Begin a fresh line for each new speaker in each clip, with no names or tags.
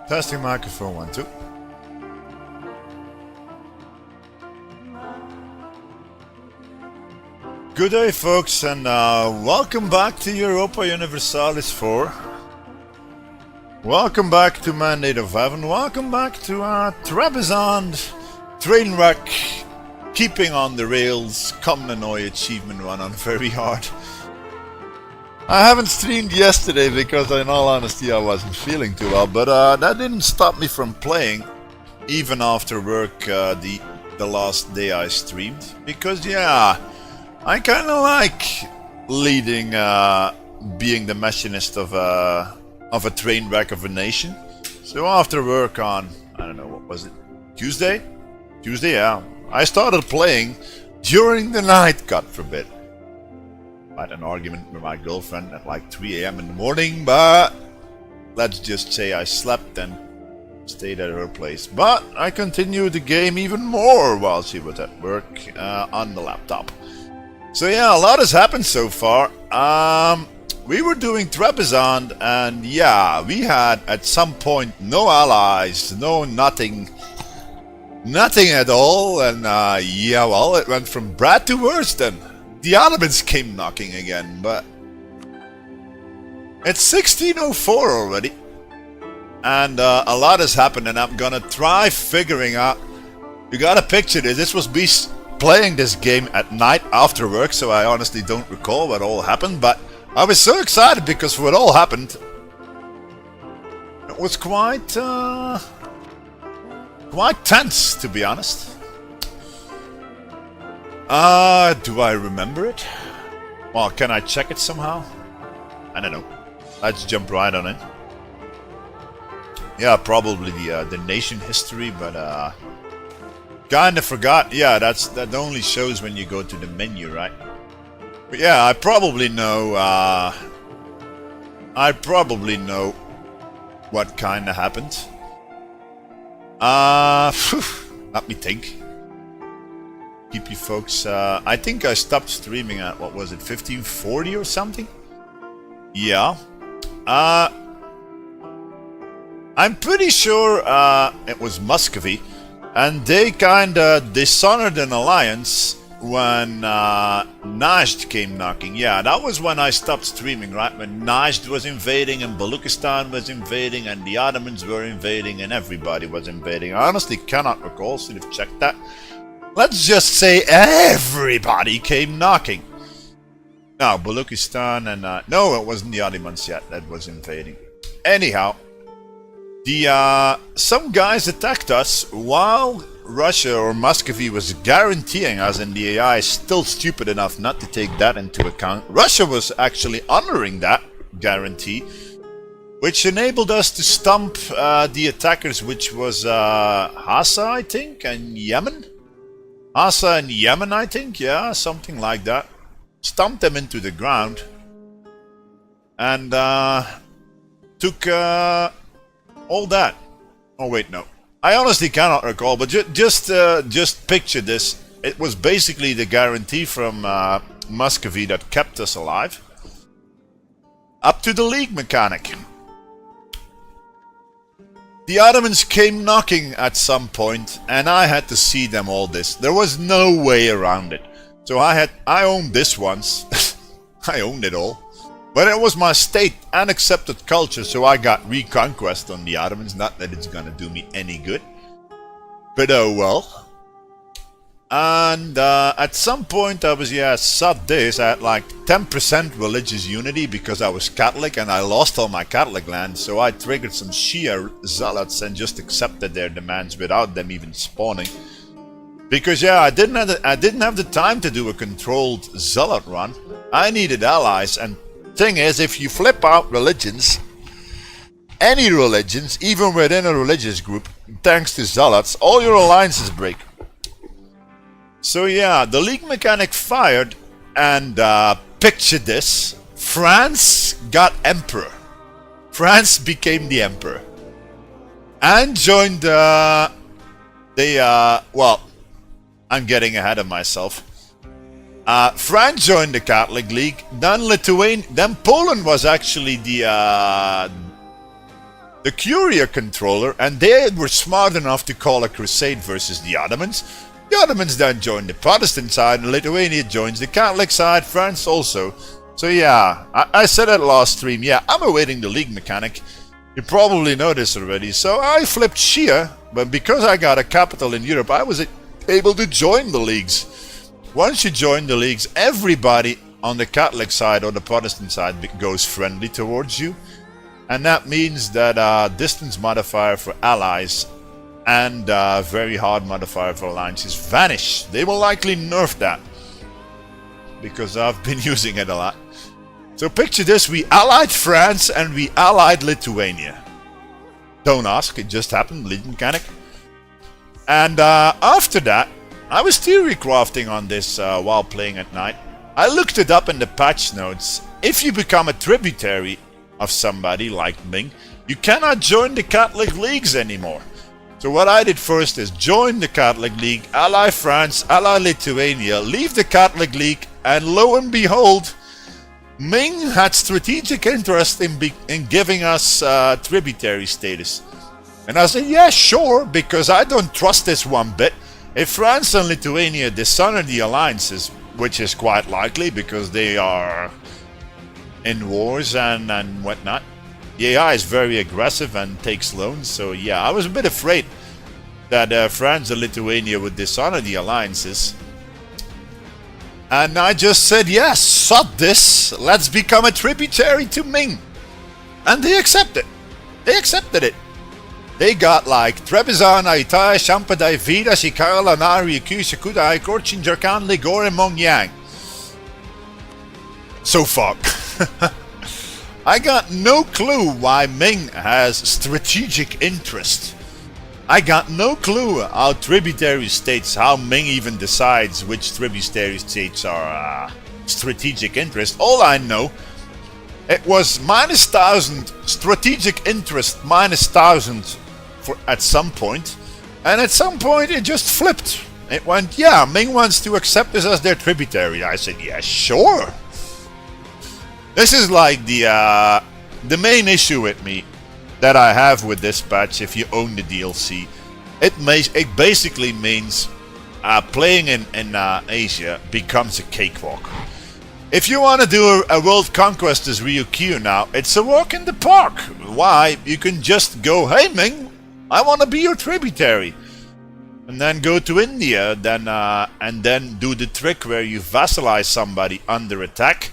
Testing microphone 1, 2. Good day, folks, and welcome back to Europa Universalis 4. Welcome back to Mandate of Heaven. Welcome back to Trebizond train wreck, keeping on the rails, komnenoi achievement run on very hard. I haven't streamed yesterday because in all honesty I wasn't feeling too well, but that didn't stop me from playing even after work the last day I streamed, because yeah, I kinda like leading, being the machinist of a train wreck of a nation. So after work on, I don't know, what was it, Tuesday? Tuesday, yeah, I started playing during the night, God forbid. I had an argument with my girlfriend at like 3 AM in the morning, but let's just say I slept and stayed at her place. But I continued the game even more while she was at work on the laptop. So yeah, a lot has happened so far. We were doing Trebizond, and yeah, we had at some point no allies, no nothing at all, and yeah, well, it went from bad to worse then. The Ottomans came knocking again, but it's 1604 already, and a lot has happened, and I'm gonna try figuring out. You gotta picture this. This was me playing this game at night after work, so I honestly don't recall what all happened, but I was so excited because what all happened, it was quite tense, to be honest. Do I remember it? Well, can I check it somehow? I don't know. Let's jump right on it. Yeah, probably the nation history, but kinda forgot. Yeah, that only shows when you go to the menu, right? But yeah, I probably know what kinda happened. Let me think. Keep you folks. I think I stopped streaming at, what was it, 1540 or something? Yeah. I'm pretty sure it was Muscovy, and they kinda dishonored an alliance when Najd came knocking. Yeah, that was when I stopped streaming, right? When Najd was invading, and Baluchistan was invading, and the Ottomans were invading, and everybody was invading. I honestly cannot recall, should have checked that. Let's just say everybody came knocking. No, Baluchistan and no, it wasn't the Ottomans yet that was invading. Anyhow, some guys attacked us while Russia or Muscovy was guaranteeing us, and the AI is still stupid enough not to take that into account. Russia was actually honoring that guarantee, which enabled us to stomp the attackers, which was Hassa, I think, and Yemen. Hassa and Yemen, I think, yeah, something like that. Stomped them into the ground and took all that. Oh wait, no, I honestly cannot recall. But just picture this. It was basically the guarantee from Muscovy that kept us alive, up to the League mechanic. The Ottomans came knocking at some point, and I had to see them all this. There was no way around it. So I owned this once. I owned it all. But it was my state and accepted culture, so I got reconquest on the Ottomans. Not that it's gonna do me any good. But oh well. And at some point I was, sod this, I had like 10% religious unity because I was Catholic and I lost all my Catholic land, so I triggered some Shia zealots and just accepted their demands without them even spawning. Because I didn't have the time to do a controlled zealot run. I needed allies, and thing is, if you flip out religions, any religions, even within a religious group, thanks to zealots, all your alliances break. So the League mechanic fired, and picture this: France got emperor. France became the emperor, and joined I'm getting ahead of myself. France joined the Catholic League, then Poland was actually the Curia controller, and they were smart enough to call a crusade versus the Ottomans. The Ottomans then joined the Protestant side, and Lithuania joins the Catholic side, France also. So I said it last stream, I'm awaiting the League mechanic. You probably know this already. So I flipped Shia, but because I got a capital in Europe, I was able to join the leagues. Once you join the leagues, everybody on the Catholic side or the Protestant side goes friendly towards you. And that means that distance modifier for allies and very hard modifier for alliances vanish. They will likely nerf that, because I've been using it a lot. So picture this: we allied France and we allied Lithuania. Don't ask, it just happened, League mechanic. And after that, I was theory crafting on this while playing at night. I looked it up in the patch notes. If you become a tributary of somebody like Ming, you cannot join the Catholic leagues anymore. So what I did first is join the Catholic League, ally France, ally Lithuania, leave the Catholic League, and lo and behold, Ming had strategic interest in giving us tributary status. And I said, sure, because I don't trust this one bit. If France and Lithuania dishonor the alliances, which is quite likely because they are in wars and whatnot, the AI is very aggressive and takes loans, so I was a bit afraid that France and Lithuania would dishonor the alliances. And I just said, sod this, let's become a tributary to Ming. And they accepted. They accepted it. They got like Trebizond, Aitai, Shampadai, Vida, Shikara, Lanari, Akusha, Kudai, Korchin, Jarkan, Ligor, and Mongyang. So fuck. I got no clue why Ming has strategic interest. I got no clue how tributary states, how Ming even decides which tributary states are strategic interest. All I know, it was -1000 strategic interest, -1000 at some point, and at some point it just flipped. It went, Ming wants to accept us as their tributary. I said, sure. This is like the main issue with me that I have with this patch. If you own the DLC, it basically means playing in Asia becomes a cakewalk. If you want to do a world conquest as Ryukyu now, it's a walk in the park. Why? You can just go, hey Ming, I want to be your tributary. And then go to India, and then do the trick where you vassalize somebody under attack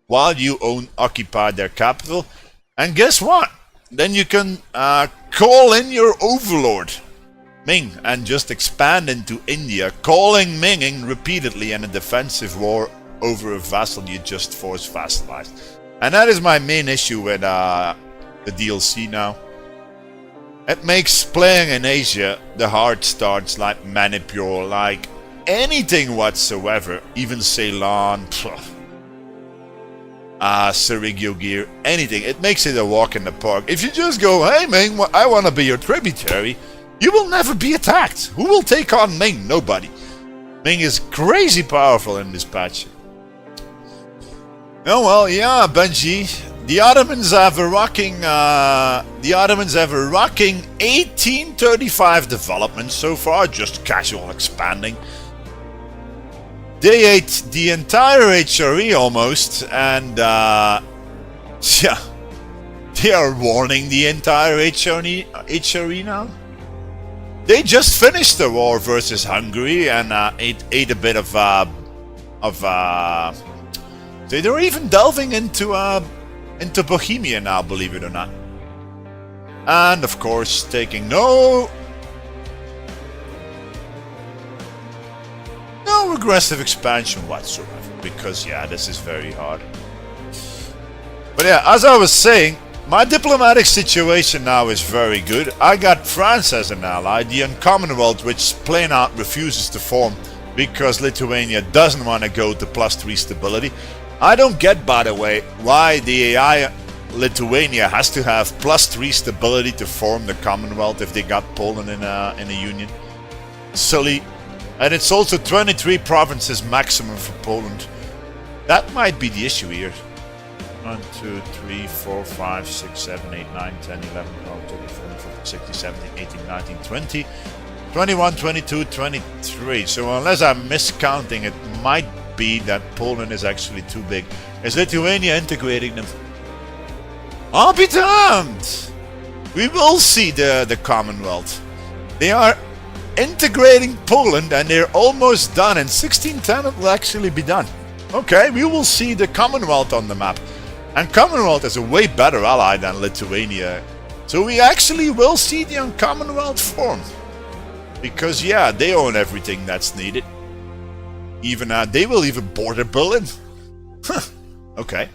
while you occupy their capital. And guess what? Then you can call in your overlord, Ming, and just expand into India, calling Ming in repeatedly in a defensive war over a vassal you just force vassalized. And that is my main issue with the DLC now. It makes playing in Asia the hard starts, like Manipur, like anything whatsoever, even Ceylon, Surigyo, anything. It makes it a walk in the park. If you just go, hey Ming, I want to be your tributary, you will never be attacked. Who will take on Ming? Nobody. Ming is crazy powerful in this patch. Oh well, Benji. The Ottomans have a rocking 1835 development so far, just casual expanding. They ate the entire HRE almost, and they are warning the entire HRE now. They just finished the war versus Hungary and ate a bit of they're even delving into Bohemia now, believe it or not. And of course, taking no aggressive expansion whatsoever, because yeah, this is very hard. But yeah, as I was saying, my diplomatic situation now is very good. I got France as an ally, the Commonwealth, which plain out refuses to form because Lithuania doesn't want to go to +3 stability. I don't get, by the way, why the AI Lithuania has to have +3 stability to form the Commonwealth if they got Poland in a union. Silly. And it's also 23 provinces maximum for Poland. That might be the issue here. 1, 2, 3, 4, 5, 6, 7, 8, 9, 10, 11, 12, 13, 14, 15, 16, 17, 18, 19, 20, 21, 22, 23. So unless I'm miscounting, it might be that Poland is actually too big. Is Lithuania integrating them? I'll be damned! We will see the Commonwealth. They are integrating Poland and they're almost done. In 1610 it will actually be done. Okay, we will see the Commonwealth on the map. And Commonwealth is a way better ally than Lithuania. So we actually will see the Commonwealth form. Because yeah, they own everything that's needed. Even they will even border Berlin. Okay.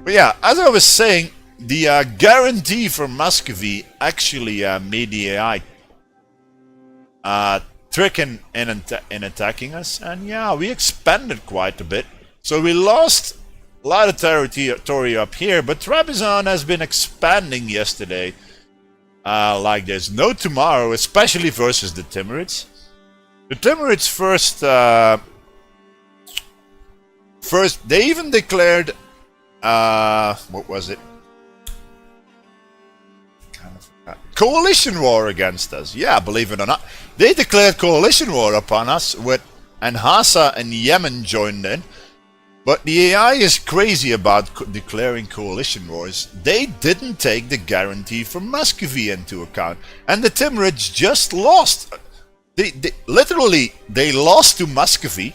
But yeah, as I was saying, the guarantee for Muscovy actually made the AI tricking in attacking us. And yeah, we expanded quite a bit. So we lost a lot of territory up here, but Trebizond has been expanding yesterday like there's no tomorrow, especially versus the Timurids. The Timurids first they even declared what was it? Coalition war against us. Yeah, believe it or not, they declared coalition war upon us and Hassa and Yemen joined in. But the AI is crazy about declaring coalition wars. They didn't take the guarantee for Muscovy into account. And the Timurids just lost. They literally lost to Muscovy,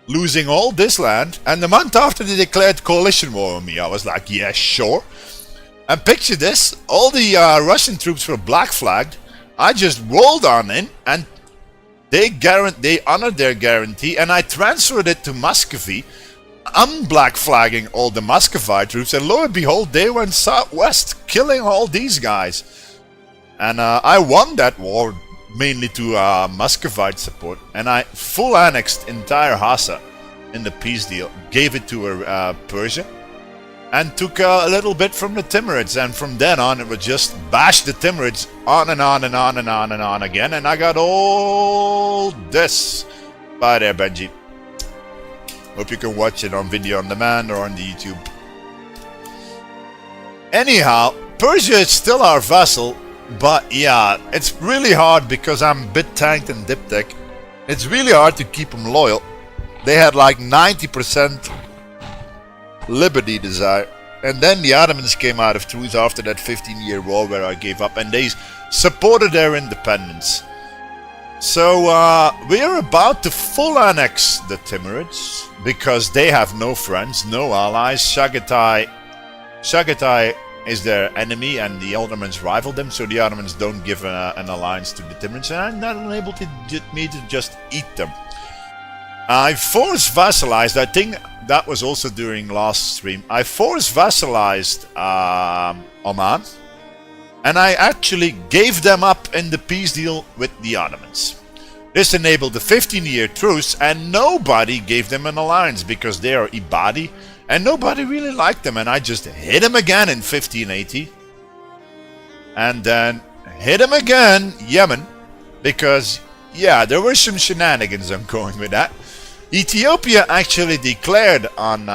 losing all this land. And the month after they declared coalition war on me, I was like, yeah, sure. And picture this, all the Russian troops were black flagged. I just rolled on in and they honored their guarantee and I transferred it to Muscovy. I'm black flagging all the Muscovite troops, and lo and behold, they went southwest, killing all these guys. And I won that war mainly to Muscovite support, and I full annexed entire Hassa in the peace deal, gave it to Persia, and took a little bit from the Timurids. And from then on, it would just bash the Timurids on and on and on and on and on again. And I got all this. Bye there, Benji. Hope you can watch it on video on demand or on the YouTube. Anyhow, Persia is still our vassal, but yeah, it's really hard because I'm bit tanked and dip tech. It's really hard to keep them loyal. They had like 90% liberty desire. And then the Ottomans came out of truth after that 15-year war where I gave up, and they supported their independence. So we are about to full annex the Timurids because they have no friends, no allies. Chagatai is their enemy and the Ottomans rival them, so the Ottomans don't give an alliance to the Timurids, and I'm not unable to me to just eat them. I force vassalized, I think that was also during last stream, I force vassalized Oman. And I actually gave them up in the peace deal with the Ottomans. This enabled the 15-year truce, and nobody gave them an alliance because they are Ibadi, and nobody really liked them. And I just hit them again in 1580, and then hit them again, Yemen, because yeah, there were some shenanigans ongoing with that. Ethiopia actually declared on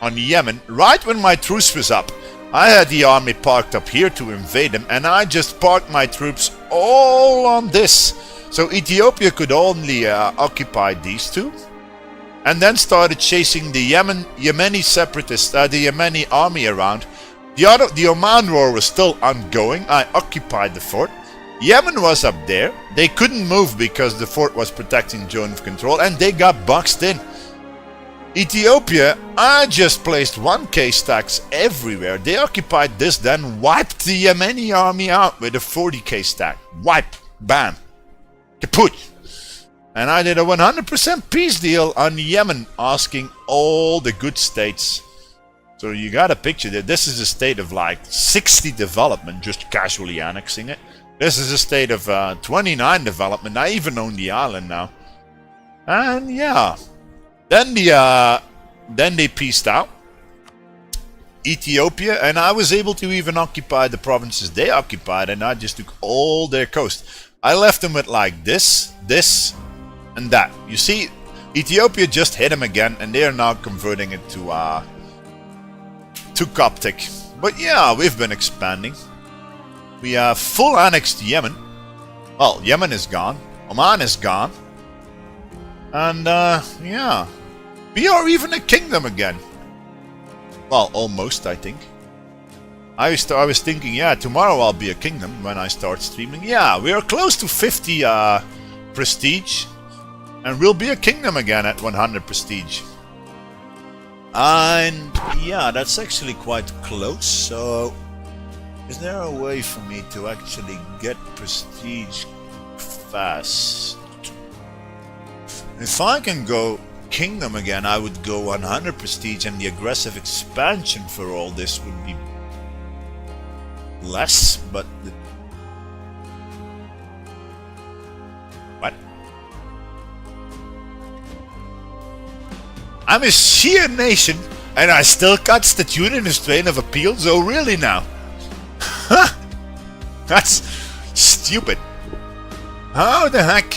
Yemen right when my truce was up. I had the army parked up here to invade them, and I just parked my troops all on this. So Ethiopia could only occupy these two, and then started chasing the Yemeni separatists, the Yemeni army around. The Oman war was still ongoing. I occupied the fort, Yemen was up there. They couldn't move because the fort was protecting zone of control, and they got boxed in. Ethiopia, I just placed 1k stacks everywhere. They occupied this, then wiped the Yemeni army out with a 40k stack. Wipe. Bam. Kaput. And I did a 100% peace deal on Yemen, asking all the good states. So you got a picture there. This is a state of like 60 development, just casually annexing it. This is a state of 29 development. I even own the island now. And yeah. Then they pieced out. Ethiopia, and I was able to even occupy the provinces they occupied, and I just took all their coast. I left them with like this, and that. You see, Ethiopia just hit them again, and they are now converting it to Coptic. But yeah, we've been expanding. We have full annexed Yemen. Well, Yemen is gone. Oman is gone. And yeah, we are even a kingdom again. Well, almost, I think. I was thinking, yeah, tomorrow I'll be a kingdom when I start streaming. Yeah, we are close to 50 prestige, and we'll be a kingdom again at 100 prestige. And yeah, that's actually quite close. So, is there a way for me to actually get prestige fast? If I can go kingdom again, I would go 100 prestige, and the aggressive expansion for all this would be less, but what? I'm a sheer nation, and I still constitute in a strain of appeals. Oh, really now? That's stupid. How the heck?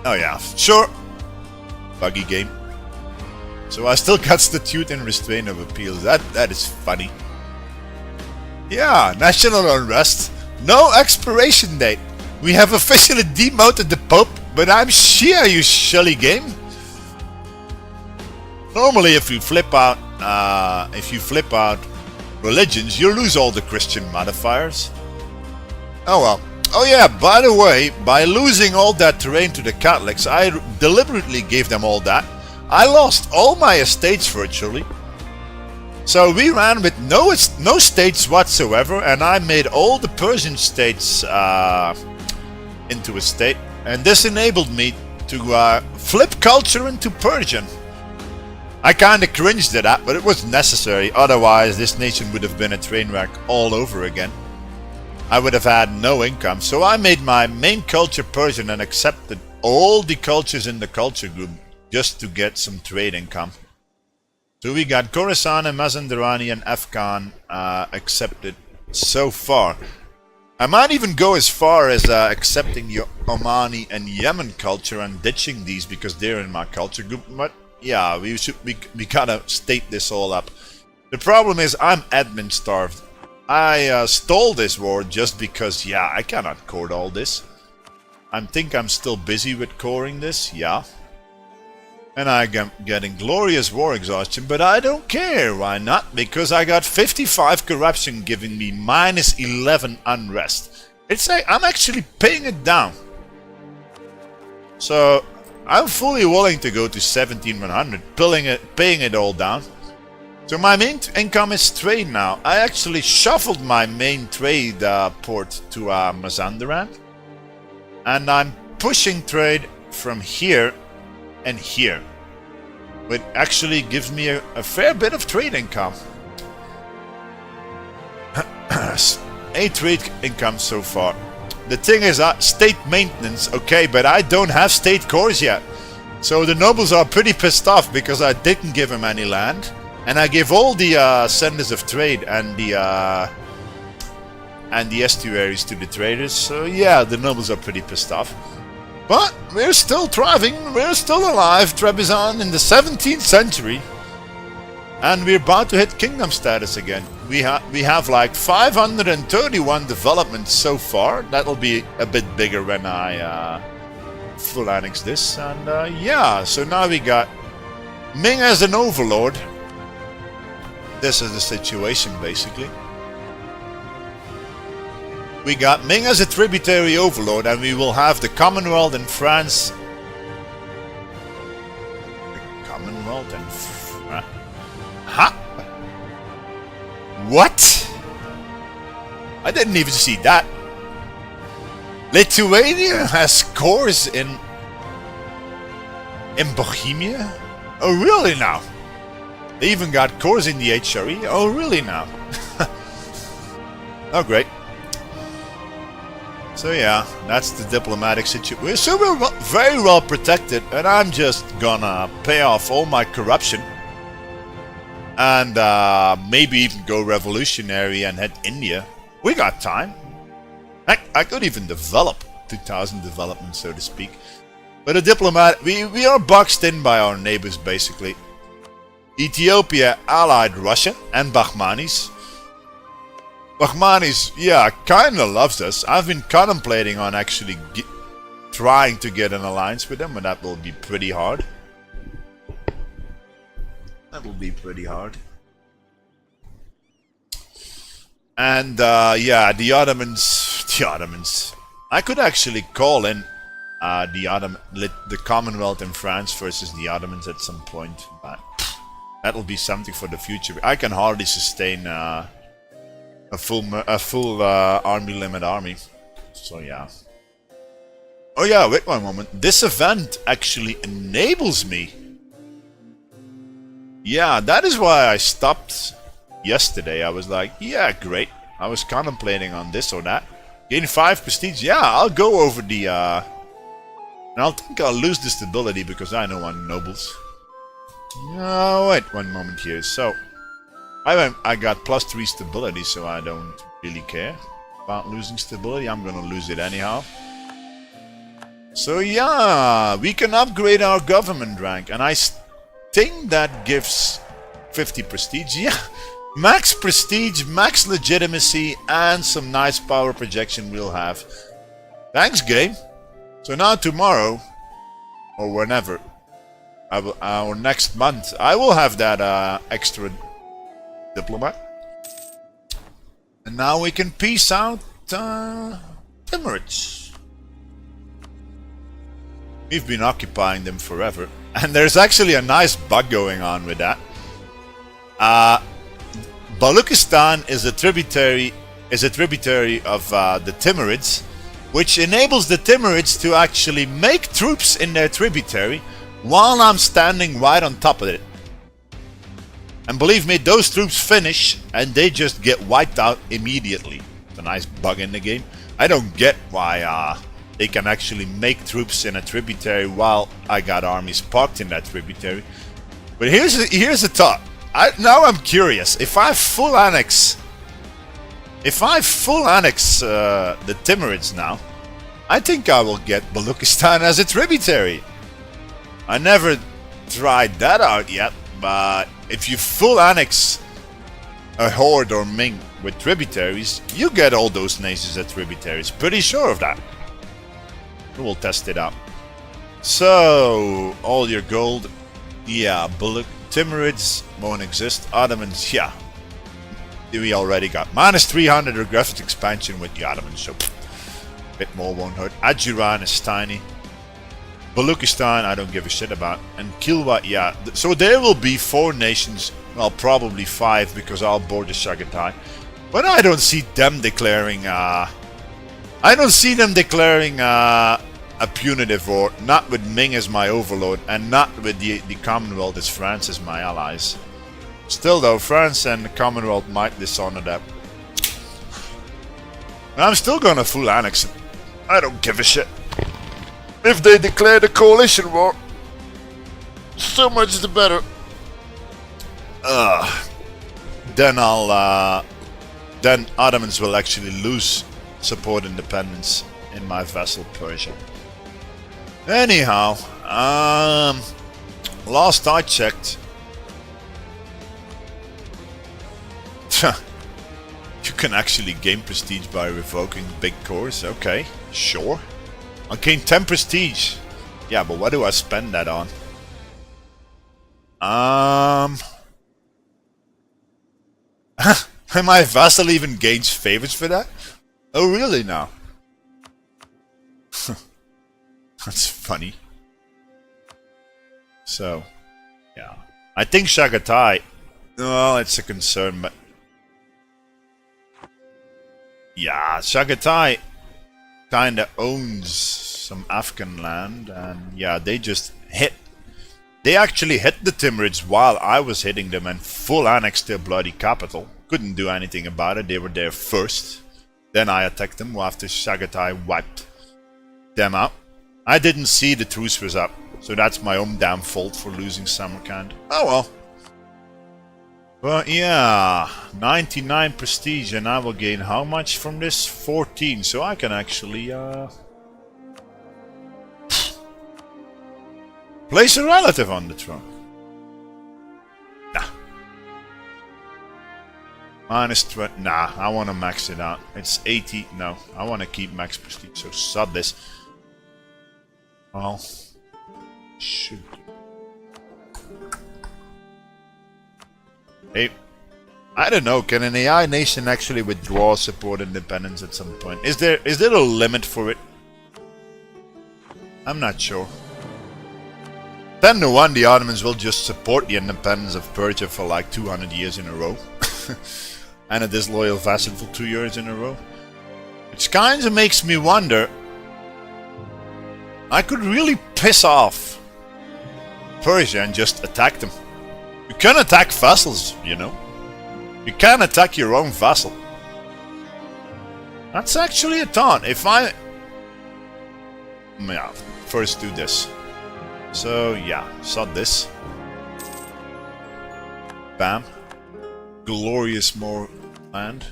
Oh yeah, sure. Buggy game. So I still constitute in restraint of appeals. That is funny. Yeah, national unrest. No expiration date. We have officially demoted the Pope, but I'm sure you shilly game. Normally, if you flip out religions, you lose all the Christian modifiers. Oh well. Oh yeah, by the way, by losing all that terrain to the Catholics, I deliberately gave them all that. I lost all my estates virtually. So we ran with no states whatsoever, and I made all the Persian states into a state. And this enabled me to flip culture into Persian. I kinda cringed at that, but it was necessary. Otherwise, this nation would have been a train wreck all over again. I would have had no income, so I made my main culture Persian and accepted all the cultures in the culture group just to get some trade income. So we got Khorasan and Mazandarani and Afghan accepted so far. I might even go as far as accepting the Omani and Yemen culture and ditching these because they're in my culture group. But yeah, we gotta state this all up. The problem is I'm admin starved. I stole this war just because, yeah, I cannot court all this. I think I'm still busy with coring this, yeah. And I'm getting glorious war exhaustion, but I don't care. Why not? Because I got 55 corruption giving me minus 11 unrest. It's like I'm actually paying it down. So I'm fully willing to go to 17,100, paying it all down. So my main income is trade now. I actually shuffled my main trade port to Mazandaran. And I'm pushing trade from here and here. Which actually gives me a fair bit of trade income. 8 trade income so far. The thing is, state maintenance, okay, but I don't have state cores yet. So the nobles are pretty pissed off because I didn't give them any land. And I gave all the centers of trade and the estuaries to the traders. So yeah, the nobles are pretty pissed off. But we're still thriving. We're still alive. Trebizond in the 17th century. And we're about to hit kingdom status again. We have like 531 developments so far. That'll be a bit bigger when I full annex this. And yeah, so now we got Ming as an overlord. This is the situation, basically. We got Ming as a tributary overlord, and we will have the Commonwealth in France. The Commonwealth in France. Huh? What? I didn't even see that. Lithuania has cores in Bohemia? Oh really now? They even got cores in the HRE? Oh really now? Oh great. So yeah, that's the diplomatic situation. So we're very well protected, and I'm just gonna pay off all my corruption. And maybe even go revolutionary and head India. We got time. I could even develop 2000 development, so to speak. But a diplomat, we are boxed in by our neighbors basically. Ethiopia allied Russia and Bahmanis. Bahmanis, yeah, kinda loves us. I've been contemplating on actually trying to get an alliance with them, but that will be pretty hard. That will be pretty hard. And yeah, the Ottomans. I could actually call in the Commonwealth in France versus the Ottomans at some point, but that'll be something for the future. I can hardly sustain a full army limit army. So yeah. Oh yeah, wait one moment. This event actually enables me. Yeah, that is why I stopped yesterday. I was like, yeah, great. I was contemplating on this or that. Gain 5 prestige. Yeah, I'll go over the... and I'll think I'll lose the stability because I know I'm nobles. No, wait one moment here. So, I got +3 stability, so I don't really care about losing stability. I'm gonna lose it anyhow. So yeah, we can upgrade our government rank, and I think that gives 50 prestige. Yeah, max prestige, max legitimacy, and some nice power projection we'll have. Thanks, game. So now tomorrow, or whenever, or next month, I will have that extra diplomat. And now we can peace out Timurids. We've been occupying them forever. And there's actually a nice bug going on with that. Baluchistan is a tributary of the Timurids, which enables the Timurids to actually make troops in their tributary while I'm standing right on top of it. And believe me, those troops finish and they just get wiped out immediately. It's a nice bug in the game. I don't get why they can actually make troops in a tributary while I got armies parked in that tributary. But here's a thought. Now I'm curious. If I full annex the Timurids now, I think I will get Baluchistan as a tributary. I never tried that out yet, but if you full annex a Horde or Ming with tributaries, you get all those nations as tributaries. Pretty sure of that. We'll test it out. So, all your gold. Yeah, Timurids won't exist. Ottomans, yeah. We already got -300 geographic expansion with the Ottomans, so a bit more won't hurt. Ajuran is tiny. Baluchistan, I don't give a shit about. And Kilwa, yeah. So there will be 4 nations. Well, probably 5 because I'll board the Chagatai. But I don't see them declaring a punitive war, not with Ming as my overlord, and not with the Commonwealth as France as my allies. Still though, France and the Commonwealth might dishonor that. And I'm still gonna full annex it. I don't give a shit. If they declare the coalition war, so much the better. Then then Ottomans will actually lose support independence in my vassal Persia. Anyhow, last I checked, you can actually gain prestige by revoking big cores. Okay, sure. I'll gain 10 prestige. Yeah, but what do I spend that on? My vassal even gains favors for that? Oh, really now? That's funny. So, yeah. I think Chagatai, well, it's a concern, but... Yeah, Chagatai kinda owns some Afghan land, and yeah, they just hit. They actually hit the Timurids while I was hitting them and full annexed their bloody capital. Couldn't do anything about it, they were there first. Then I attacked them after Chagatai wiped them out. I didn't see the truce was up, so that's my own damn fault for losing Samarkand. Oh well. But yeah, 99 prestige, and I will gain how much from this? 14, so I can actually place a relative on the throne. Nah. Minus 20. Nah, I want to max it out. It's 80. No, I want to keep max prestige, so sod this. Well, shoot. Hey, I don't know, can an AI nation actually withdraw support independence at some point? Is there a limit for it? I'm not sure. 10 to 1, the Ottomans will just support the independence of Persia for like 200 years in a row. And a disloyal vassal for 2 years in a row. Which kinda makes me wonder, I could really piss off Persia and just attack them. You can attack vassals, you know. You can attack your own vassal. That's actually a thought. If I... Yeah, first do this. So, yeah, sod this. Bam. Glorious more land.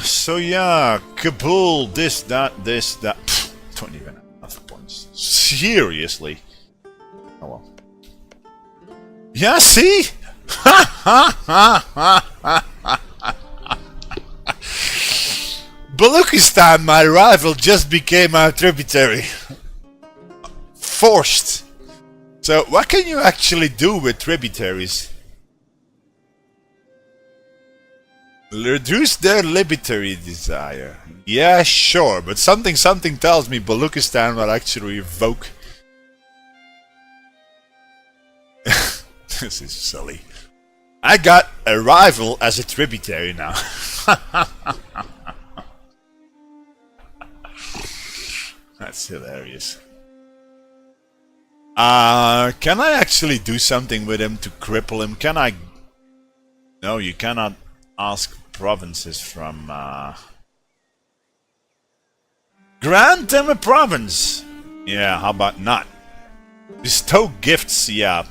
So yeah, Kabul, this, that. Pfft, don't even have enough points. Seriously. Oh well. Yeah, see? Baluchistan, my rival, just became our tributary. Forced. So, what can you actually do with tributaries? Reduce their libertary desire. Yeah, sure, but something tells me Baluchistan will actually revoke. This is silly. I got a rival as a tributary now. That's hilarious. Can I actually do something with him to cripple him? Can I? No, you cannot ask provinces from, grant him a province! Yeah, how about not? Bestow gifts, yeah.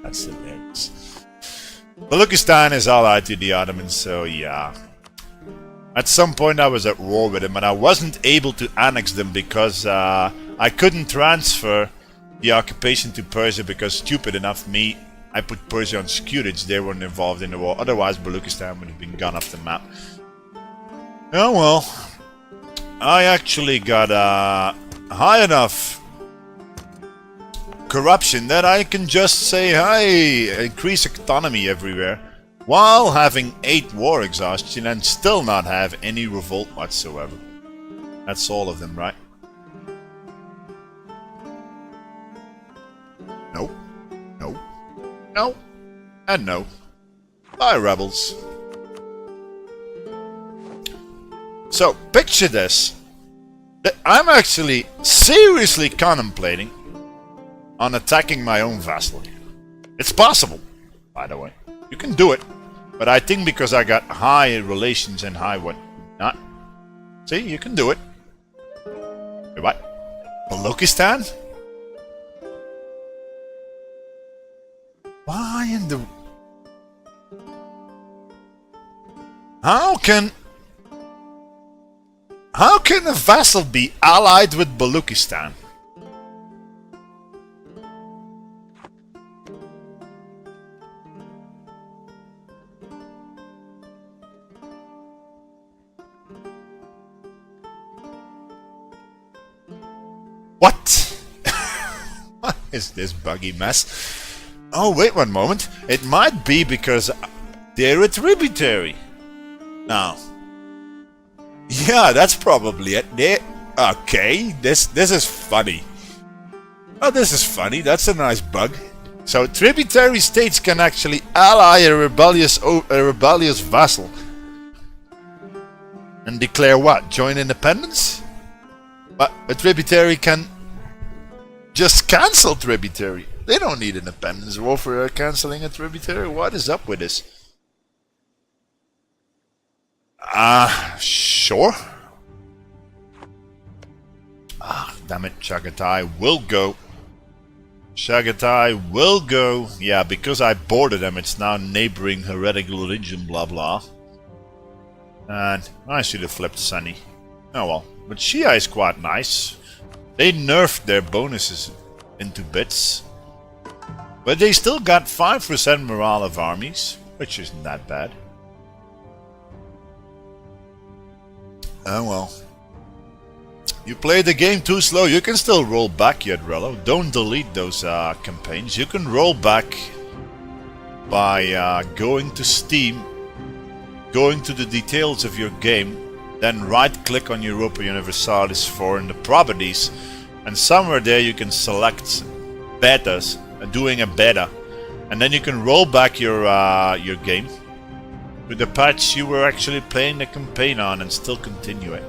That's hilarious. Baluchistan is allied to the Ottomans, so yeah. At some point I was at war with him and I wasn't able to annex them because I couldn't transfer the occupation to Persia because stupid enough me, I put Persia on scutage, they weren't involved in the war, otherwise Baluchistan would have been gone off the map. Oh well, I actually got high enough corruption that I can just say, hey, increase economy everywhere, while having 8 war exhaustion and still not have any revolt whatsoever. That's all of them, right? Nope. Nope. No. And no. Bye, rebels. So, picture this. I'm actually seriously contemplating on attacking my own vassal. It's possible, by the way. You can do it. But I think because I got high relations and high what not. See, you can do it. Wait, what? Baluchistan? Why in the... How can a vassal be allied with Baluchistan? What? What is this buggy mess? Oh, wait one moment. It might be because they're a tributary. Now. Yeah, that's probably it. Okay, this is funny. Oh, this is funny. That's a nice bug. So tributary states can actually ally a rebellious vassal and declare what? Join independence? But a tributary can just cancel tributary. They don't need independence war for cancelling a tributary. What is up with this? Sure. Damn it, Chagatai will go. Chagatai will go. Yeah, because I boarded them, it's now neighboring heretical religion, blah blah. And I should have flipped Sunny. Oh well. But Shia is quite nice. They nerfed their bonuses into bits. But they still got 5% morale of armies, which isn't that bad. Oh well. You played the game too slow. You can still roll back yet, Rello. Don't delete those campaigns. You can roll back by going to Steam, going to the details of your game, then right-click on Europa Universalis for in the properties, and somewhere there you can select betas, doing a beta, and then you can roll back your game with the patch you were actually playing the campaign on and still continue it.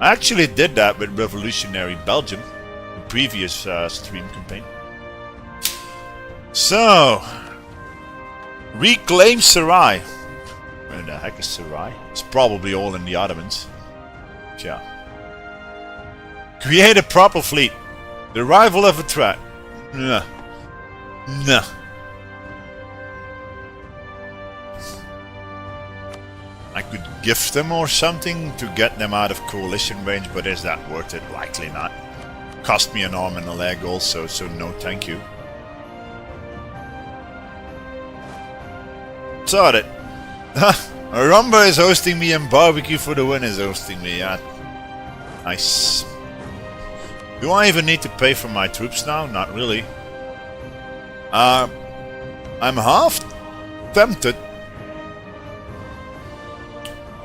I actually did that with Revolutionary Belgium, the previous stream campaign. So, reclaim Sarai. Where the heck is Sarai? It's probably all in the Ottomans. Yeah. Create a proper fleet. The arrival of a threat. Nah. Nah. I could gift them or something to get them out of coalition range, but is that worth it? Likely not. Cost me an arm and a leg also, so no thank you. Saw it. Rumba is hosting me and Barbecue for the Win is hosting me. Yeah. Nice. Do I even need to pay for my troops now? Not really. I'm half tempted.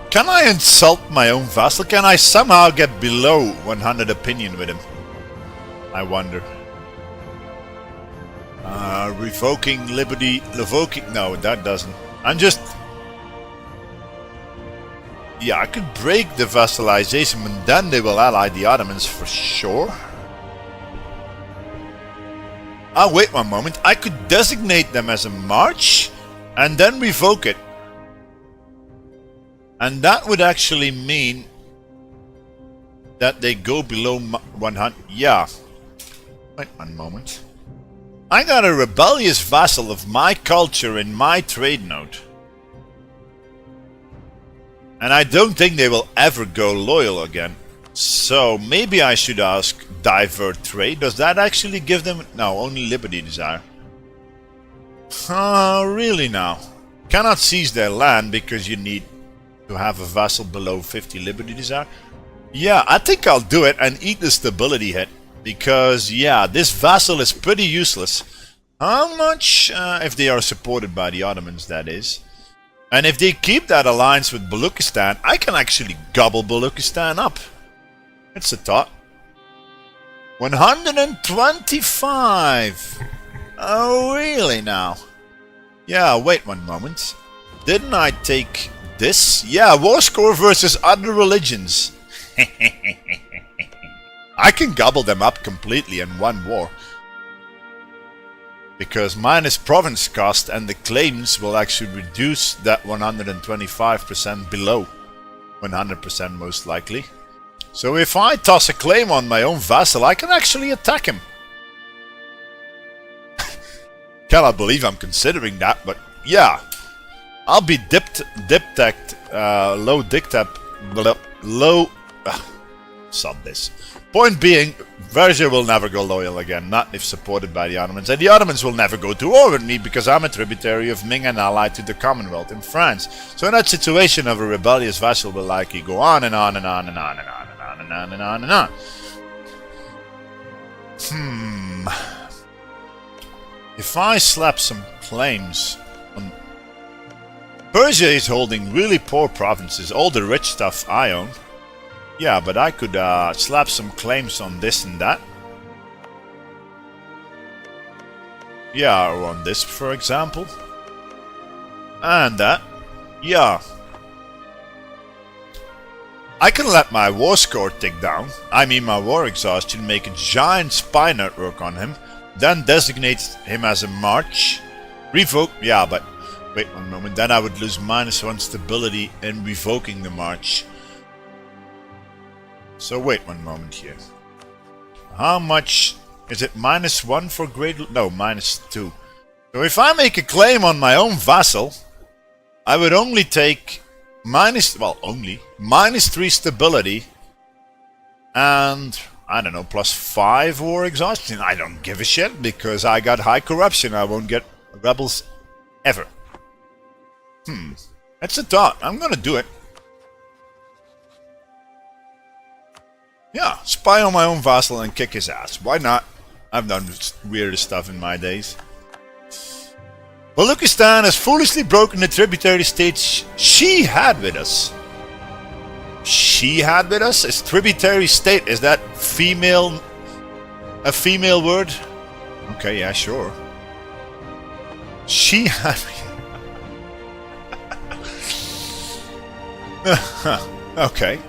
Can I insult my own vassal? Can I somehow get below 100 opinion with him? I wonder. Revoking liberty, revoking... No, that doesn't. I'm just... Yeah, I could break the vassalization, and then they will ally the Ottomans for sure. Wait one moment. I could designate them as a march, and then revoke it. And that would actually mean that they go below 100. Yeah. Wait one moment. I got a rebellious vassal of my culture in my trade node. And I don't think they will ever go loyal again. So maybe I should ask divert trade. Does that actually give them... No, only liberty desire. Really now? Cannot seize their land because you need to have a vassal below 50 liberty desire. Yeah, I think I'll do it and eat the stability hit. Because, yeah, this vassal is pretty useless. How much? If they are supported by the Ottomans, that is. And if they keep that alliance with Baluchistan, I can actually gobble Baluchistan up. It's a thought. 125! Oh, really now? Yeah, wait one moment. Didn't I take this? Yeah, war score versus other religions. I can gobble them up completely in one war. Because minus province cost and the claims will actually reduce that 125% below 100% most likely. So if I toss a claim on my own vassal, I can actually attack him. Cannot believe I'm considering that, but yeah. I'll be sub this. Point being, Vergia will never go loyal again, not if supported by the Ottomans. And the Ottomans will never go to war with me because I'm a tributary of Ming and allied to the Commonwealth in France. So in that situation of a rebellious vassal will likely go on and on and on and on and on and on and on and on and on. If I slap some claims on... Persia is holding really poor provinces, all the rich stuff I own. Yeah, but I could slap some claims on this and that. Yeah, or on this, for example. And that. Yeah. I can let my war score tick down. I mean my war exhaustion, make a giant spy network on him. Then designate him as a march. Revoke... Yeah, but... Wait one moment. Then I would lose -1 stability in revoking the march. So wait one moment here. How much... Is it -1 for great... No, -2. So if I make a claim on my own vassal, I would only take -3 stability and, I don't know, +5 war exhaustion. I don't give a shit because I got high corruption. I won't get rebels ever. That's a thought. I'm gonna do it. Yeah, spy on my own vassal and kick his ass. Why not? I've done weirder stuff in my days. Baluchistan has foolishly broken the tributary states she had with us. She had with us? Is tributary state, is that female... a female word? Okay, yeah, sure. She had... Okay.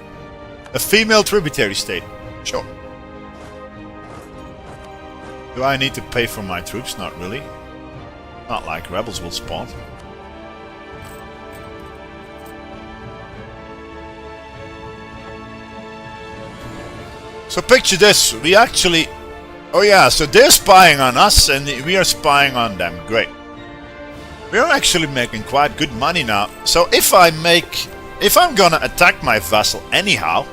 A female tributary state. Sure. Do I need to pay for my troops? Not really. Not like rebels will spawn. So picture this. We actually... Oh yeah, so they're spying on us and we are spying on them. Great. We're actually making quite good money now. So if I'm gonna attack my vassal anyhow,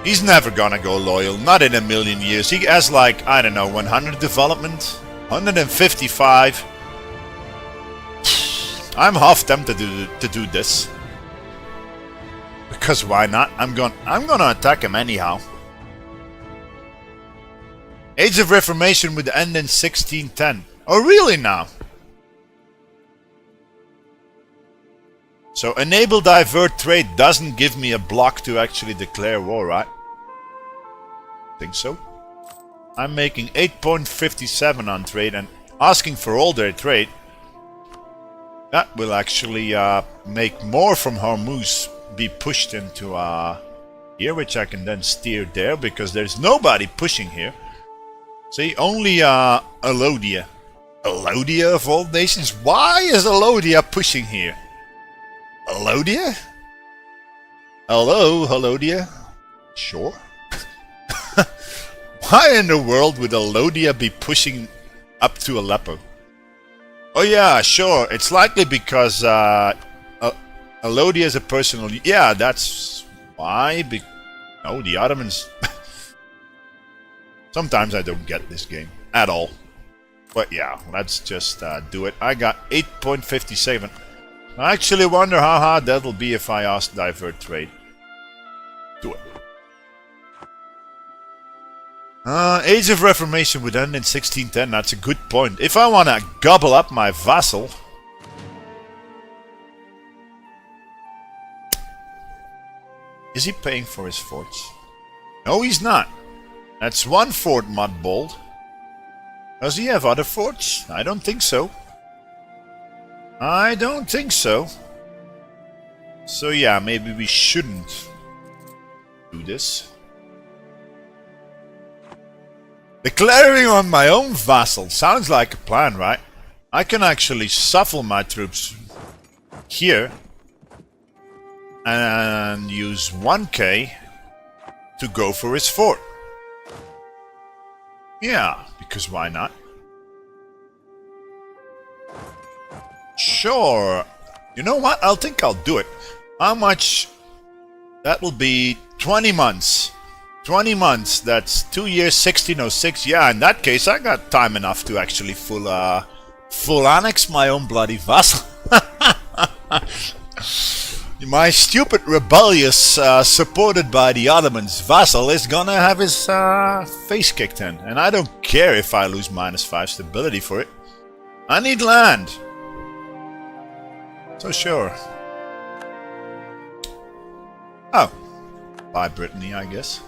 he's never gonna go loyal, not in a million years. He has like, I don't know, 100 development, 155. I'm half tempted to do this. Because why not? I'm gonna attack him anyhow. Age of Reformation would end in 1610. Oh really now? So enable divert trade doesn't give me a block to actually declare war, right? Think so. I'm making 8.57 on trade and asking for all their trade. That will actually make more from Hormuz be pushed into here, which I can then steer there because there's nobody pushing here. See, only Alodia. Alodia of all nations? Why is Alodia pushing here? Alodia? Hello, Alodia? Sure. Why in the world would Alodia be pushing up to Aleppo? Oh yeah, sure. It's likely because Alodia is a personal... Yeah, that's why. No, the Ottomans... Sometimes I don't get this game at all. But yeah, let's just do it. I got 8.57. I actually wonder how hard that'll be if I ask divert trade. Do it. Age of Reformation would end in 1610. That's a good point. If I want to gobble up my vassal... Is he paying for his forts? No, he's not. That's one fort, Mudbold. Does he have other forts? I don't think so. I don't think so. So yeah, maybe we shouldn't do this. Declaring on my own vassal sounds like a plan, right? I can actually shuffle my troops here and use 1k to go for his fort. Yeah, because why not? Sure. You know what? I think I'll do it. How much? That will be 20 months. 20 months. That's 2 years, 1606. Yeah, in that case, I got time enough to actually full annex my own bloody vassal. My stupid rebellious, supported by the Ottomans vassal is gonna have his face kicked in. And I don't care if I lose -5 stability for it. I need land. So sure. Oh. By Brittany, I guess.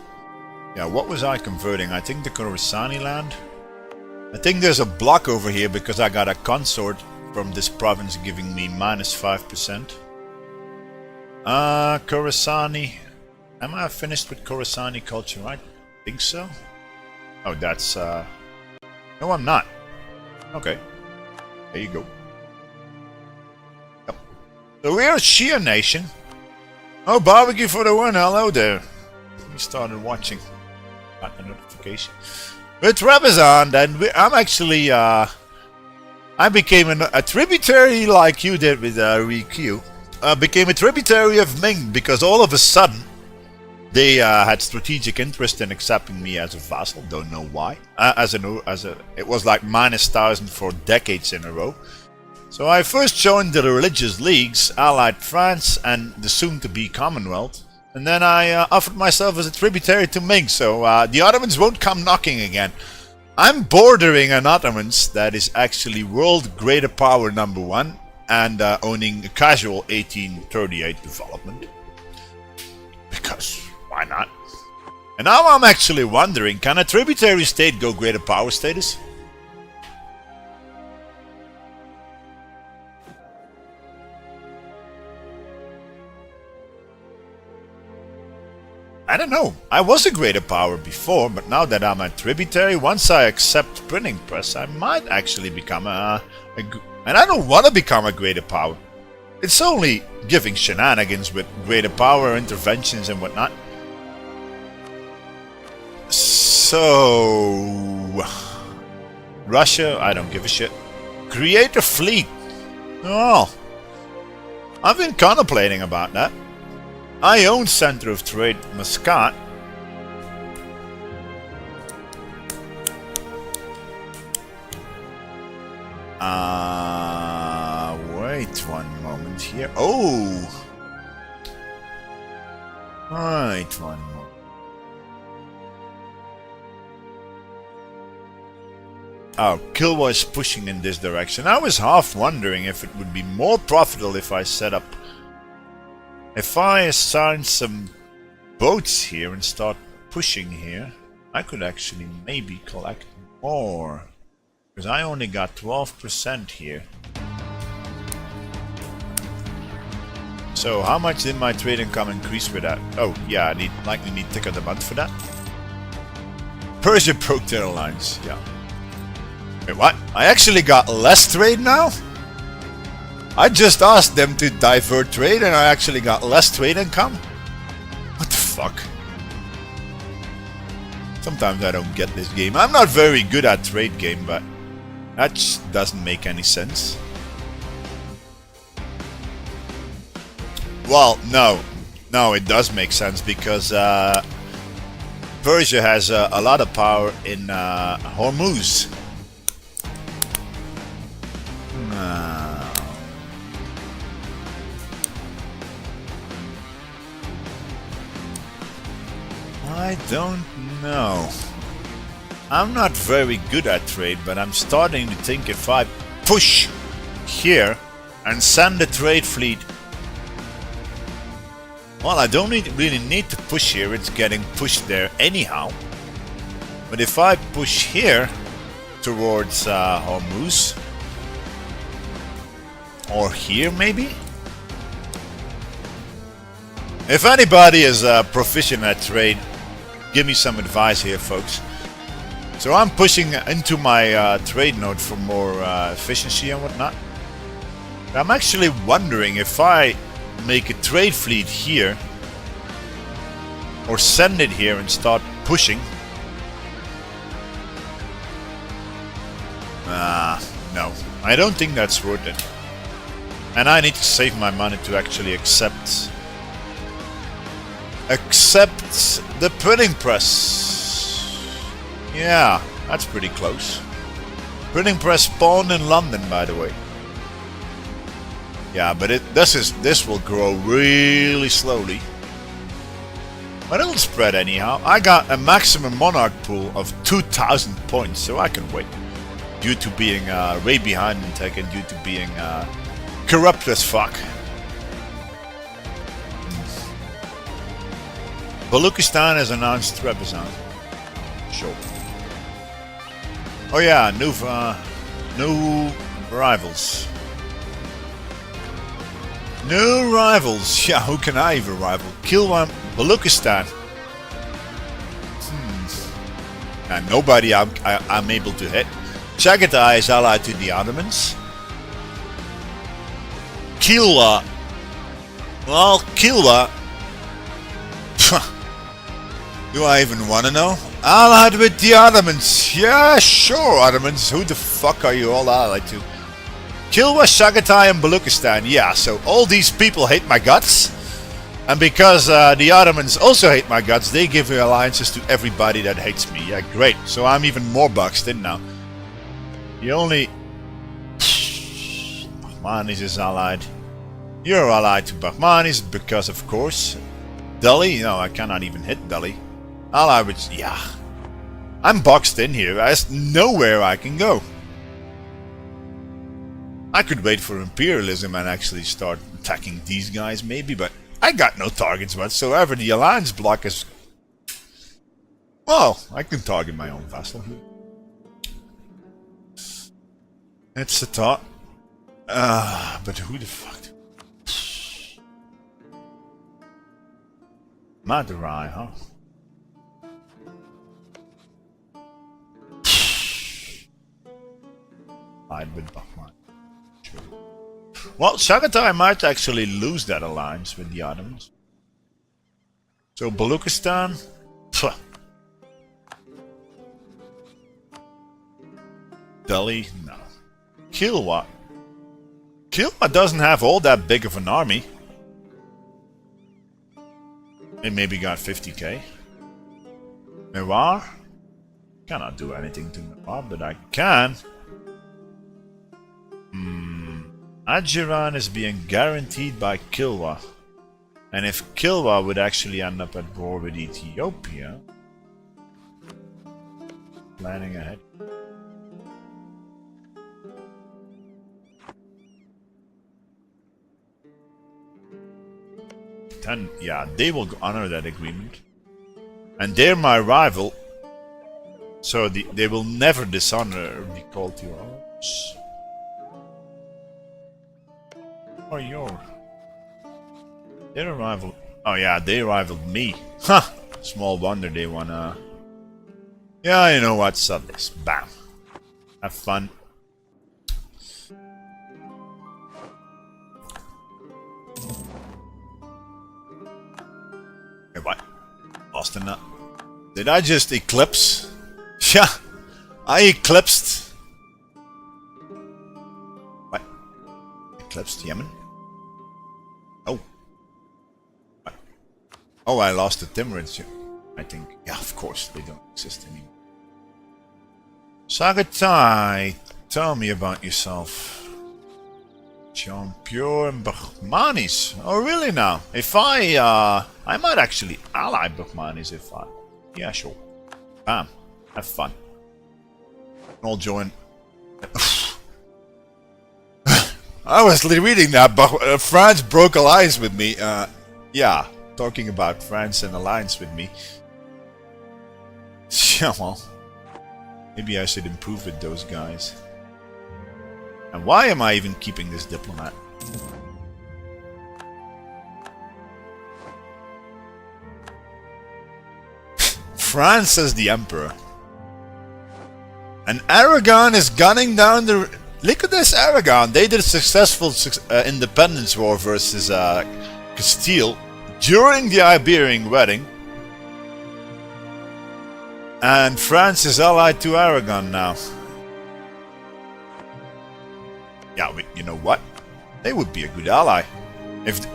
Yeah, what was I converting? I think the Khorassani land? I think there's a block over here because I got a consort from this province giving me -5%. Khorassani. Am I finished with Khorassani culture? I think so. Oh, that's no, I'm not. Okay. There you go. Yep. So we're a Shia nation. Oh, barbecue for the win. Hello there. We started watching. Got the notification. With Trebizond, and I'm actually I became a tributary like you did with Rikyu. Became a tributary of Ming because all of a sudden they had strategic interest in accepting me as a vassal. Don't know why. It was like -1000 for decades in a row. So I first joined the religious leagues, allied France and the soon-to-be Commonwealth, and then I offered myself as a tributary to Ming. So the Ottomans won't come knocking again. I'm bordering an Ottomans that is actually world greater power #1 and owning a casual 1838 development. Because why not? And now I'm actually wondering, can a tributary state go greater power status? I don't know. I was a greater power before, but now that I'm a tributary, once I accept printing press, I might actually become and I don't want to become a greater power. It's only giving shenanigans with greater power, interventions and whatnot. So... Russia, I don't give a shit. Create a fleet. Oh. I've been contemplating about that. I own Center of Trade Muscat. Wait one moment here. Oh! Wait one moment. Oh, Kilwa is pushing in this direction. I was half wondering if it would be more profitable if I set up... If I assign some boats here and start pushing here, I could actually maybe collect more. Because I only got 12% here. So how much did my trade income increase with that? Oh yeah, I likely need tick of the month for that. Persia broke their alliance, yeah. Wait, what? I actually got less trade now? I just asked them to divert trade and I actually got less trade income? What the fuck? Sometimes I don't get this game. I'm not very good at trade game, but that just doesn't make any sense. Well, no. No, it does make sense because Persia has a lot of power in Hormuz. I don't know. I'm not very good at trade, but I'm starting to think if I push here and send a trade fleet. Well, I don't really need to push here, it's getting pushed there anyhow. But if I push here towards Hormuz, or here maybe? If anybody is proficient at trade, give me some advice here, folks. So I'm pushing into my trade node for more efficiency and whatnot. I'm actually wondering if I make a trade fleet here or send it here and start pushing. No, I don't think that's worth it. And I need to save my money to actually accept the printing press. Yeah, that's pretty close. Printing press spawned in London, by the way. Yeah, but this will grow really slowly. But it'll spread anyhow. I got a maximum monarch pool of 2,000 points, so I can wait. Due to being way behind in tech and due to being corrupt as fuck. Baluchistan has announced Trebizond. Sure. Oh yeah, new rivals. New rivals. Yeah, who can I even rival? Kilwan, Baluchistan. And nobody I'm able to hit. Chagatai is allied to the Ottomans. Kilwa. Well, Kilwa. Do I even want to know? Allied with the Ottomans. Yeah, sure, Ottomans. Who the fuck are you all allied to? Kilwa, Chagatai, and Baluchistan. Yeah, so all these people hate my guts. And because the Ottomans also hate my guts, they give alliances to everybody that hates me. Yeah, great. So I'm even more boxed in now. The only... Bahmanis is allied. You're allied to Bahmanis because, of course... Delhi? No, I cannot even hit Delhi. Allied with... Yeah. I'm boxed in here. There's nowhere I can go. I could wait for imperialism and actually start attacking these guys maybe, but I got no targets whatsoever. The alliance block is... Well, I can target my own vassal. It's a thought. But who the fuck? Madurai, huh? I'd with Bahman. True. Well, Chagatai might actually lose that alliance with the Ottomans. So Baluchistan? Pfft. Delhi? No. Kilwa? Kilwa doesn't have all that big of an army. It maybe got 50k. Mewar? Cannot do anything to Mewar, but I can. Adjiran is being guaranteed by Kilwa. And if Kilwa would actually end up at war with Ethiopia... Planning ahead. Then, yeah, they will honor that agreement. And they're my rival. So they will never dishonor the call to arms. Or your. They're a rival. Oh yeah, they rivaled me. Huh! Small wonder they wanna... Yeah, you know what? Sub this. Bam. Have fun. Hey, what? Lost in that. Did I just eclipse? Yeah, I eclipsed. What? Eclipsed Yemen? Oh. What? Oh, I lost the Timurids, I think. Yeah, of course, they don't exist anymore. Chagatai, tell me about yourself. Pure and Bahmanis. Oh, really now? If I might actually ally Bahmanis if I... Yeah, sure. Bam. Have fun. I'll join. I was reading that, but France broke alliance with me. Yeah, talking about France and alliance with me. Yeah, well, maybe I should improve with those guys. And why am I even keeping this diplomat? France as the emperor. And Aragon is gunning down the... Look at this Aragon. They did a successful independence war versus Castile during the Iberian wedding. And France is allied to Aragon now. Yeah, but you know what? They would be a good ally.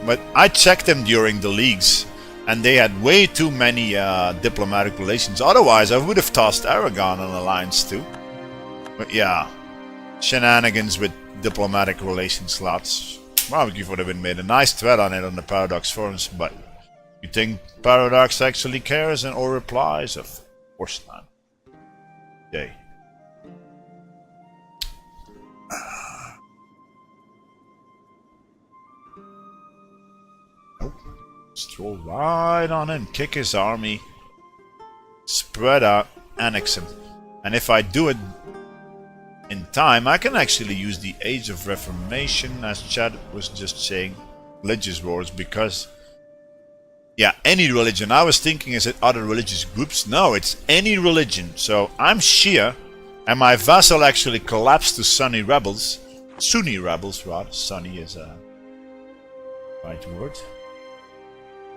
But I checked them during the leagues, and they had way too many diplomatic relations. Otherwise, I would have tossed Aragon an alliance too. But yeah, shenanigans with diplomatic relation slots. Barbecue would have been made a nice thread on it on the Paradox forums, but you think Paradox actually cares and or replies? Of course not. Okay. Nope. Stroll right on in, kick his army, spread out, annex him. And if I do it in time, I can actually use the Age of Reformation, as Chad was just saying, religious wars, because yeah, any religion. I was thinking, is it other religious groups? No, it's any religion. So I'm Shia, and my vassal actually collapsed to Sunni rebels. Sunni rebels, rather. Sunni is a right word.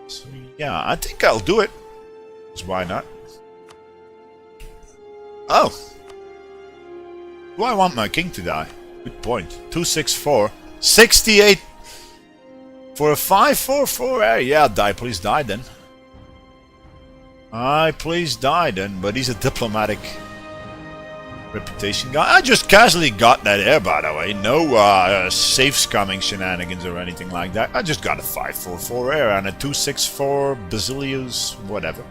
So yeah, I think I'll do it. Because why not? Oh! Do I want my king to die? Good point. 264. 68! For a 544, yeah, die, please die then. Please die then, but he's a diplomatic reputation guy. I just casually got that air, by the way. No safe scumming shenanigans or anything like that. I just got a 544 air and a 264 Basilius, whatever.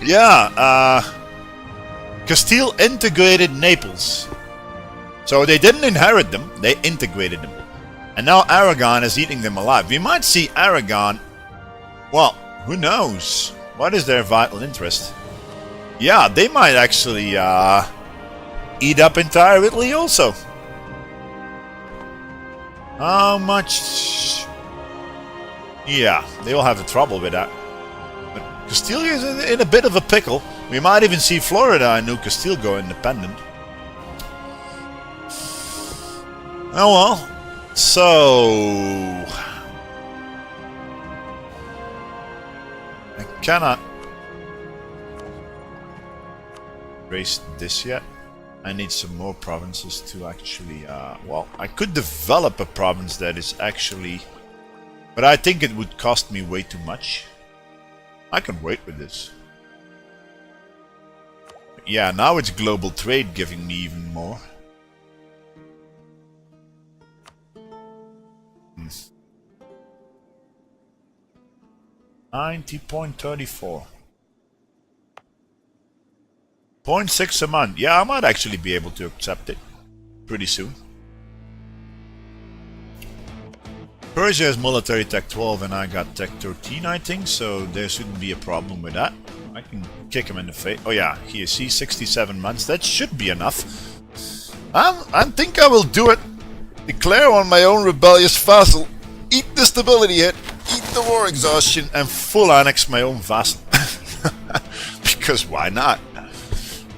Yeah, Castile integrated Naples. So they didn't inherit them, they integrated them. And now Aragon is eating them alive. We might see Aragon, well, who knows? What is their vital interest? Yeah, they might actually eat up entire Italy also. How much? Yeah, they will have a trouble with that. But Castile is in a bit of a pickle. We might even see Florida and New Castile go independent. Oh well. So I cannot raise this yet. I need some more provinces to actually well, I could develop a province that is actually, but I think it would cost me way too much. I can wait with this. Yeah, now it's global trade giving me even more. 90.34. 0.6 a month. Yeah, I might actually be able to accept it pretty soon. Persia has military tech 12 and I got tech 13, I think, so there shouldn't be a problem with that. I can kick him in the face. Oh yeah, here, see, 67 months. That should be enough. I think I will do it. Declare on my own rebellious vassal. Eat the stability hit. Eat the war exhaustion. And full annex my own vassal. Because why not?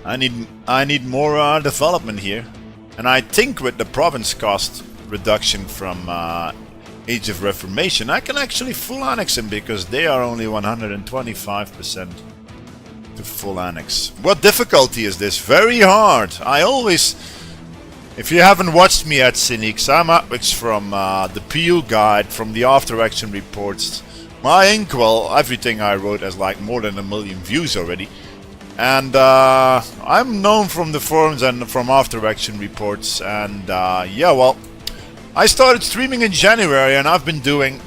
I need more development here. And I think with the province cost reduction from Age of Reformation, I can actually full annex him because they are only 125% to full annex. What difficulty is this? Very hard. I always... If you haven't watched me at Cynics, I'm upwards from the PU guide, from the after action reports. My inkwell, everything I wrote has like more than 1 million views already. And I'm known from the forums and from after action reports. And yeah, well, I started streaming in January and I've been doing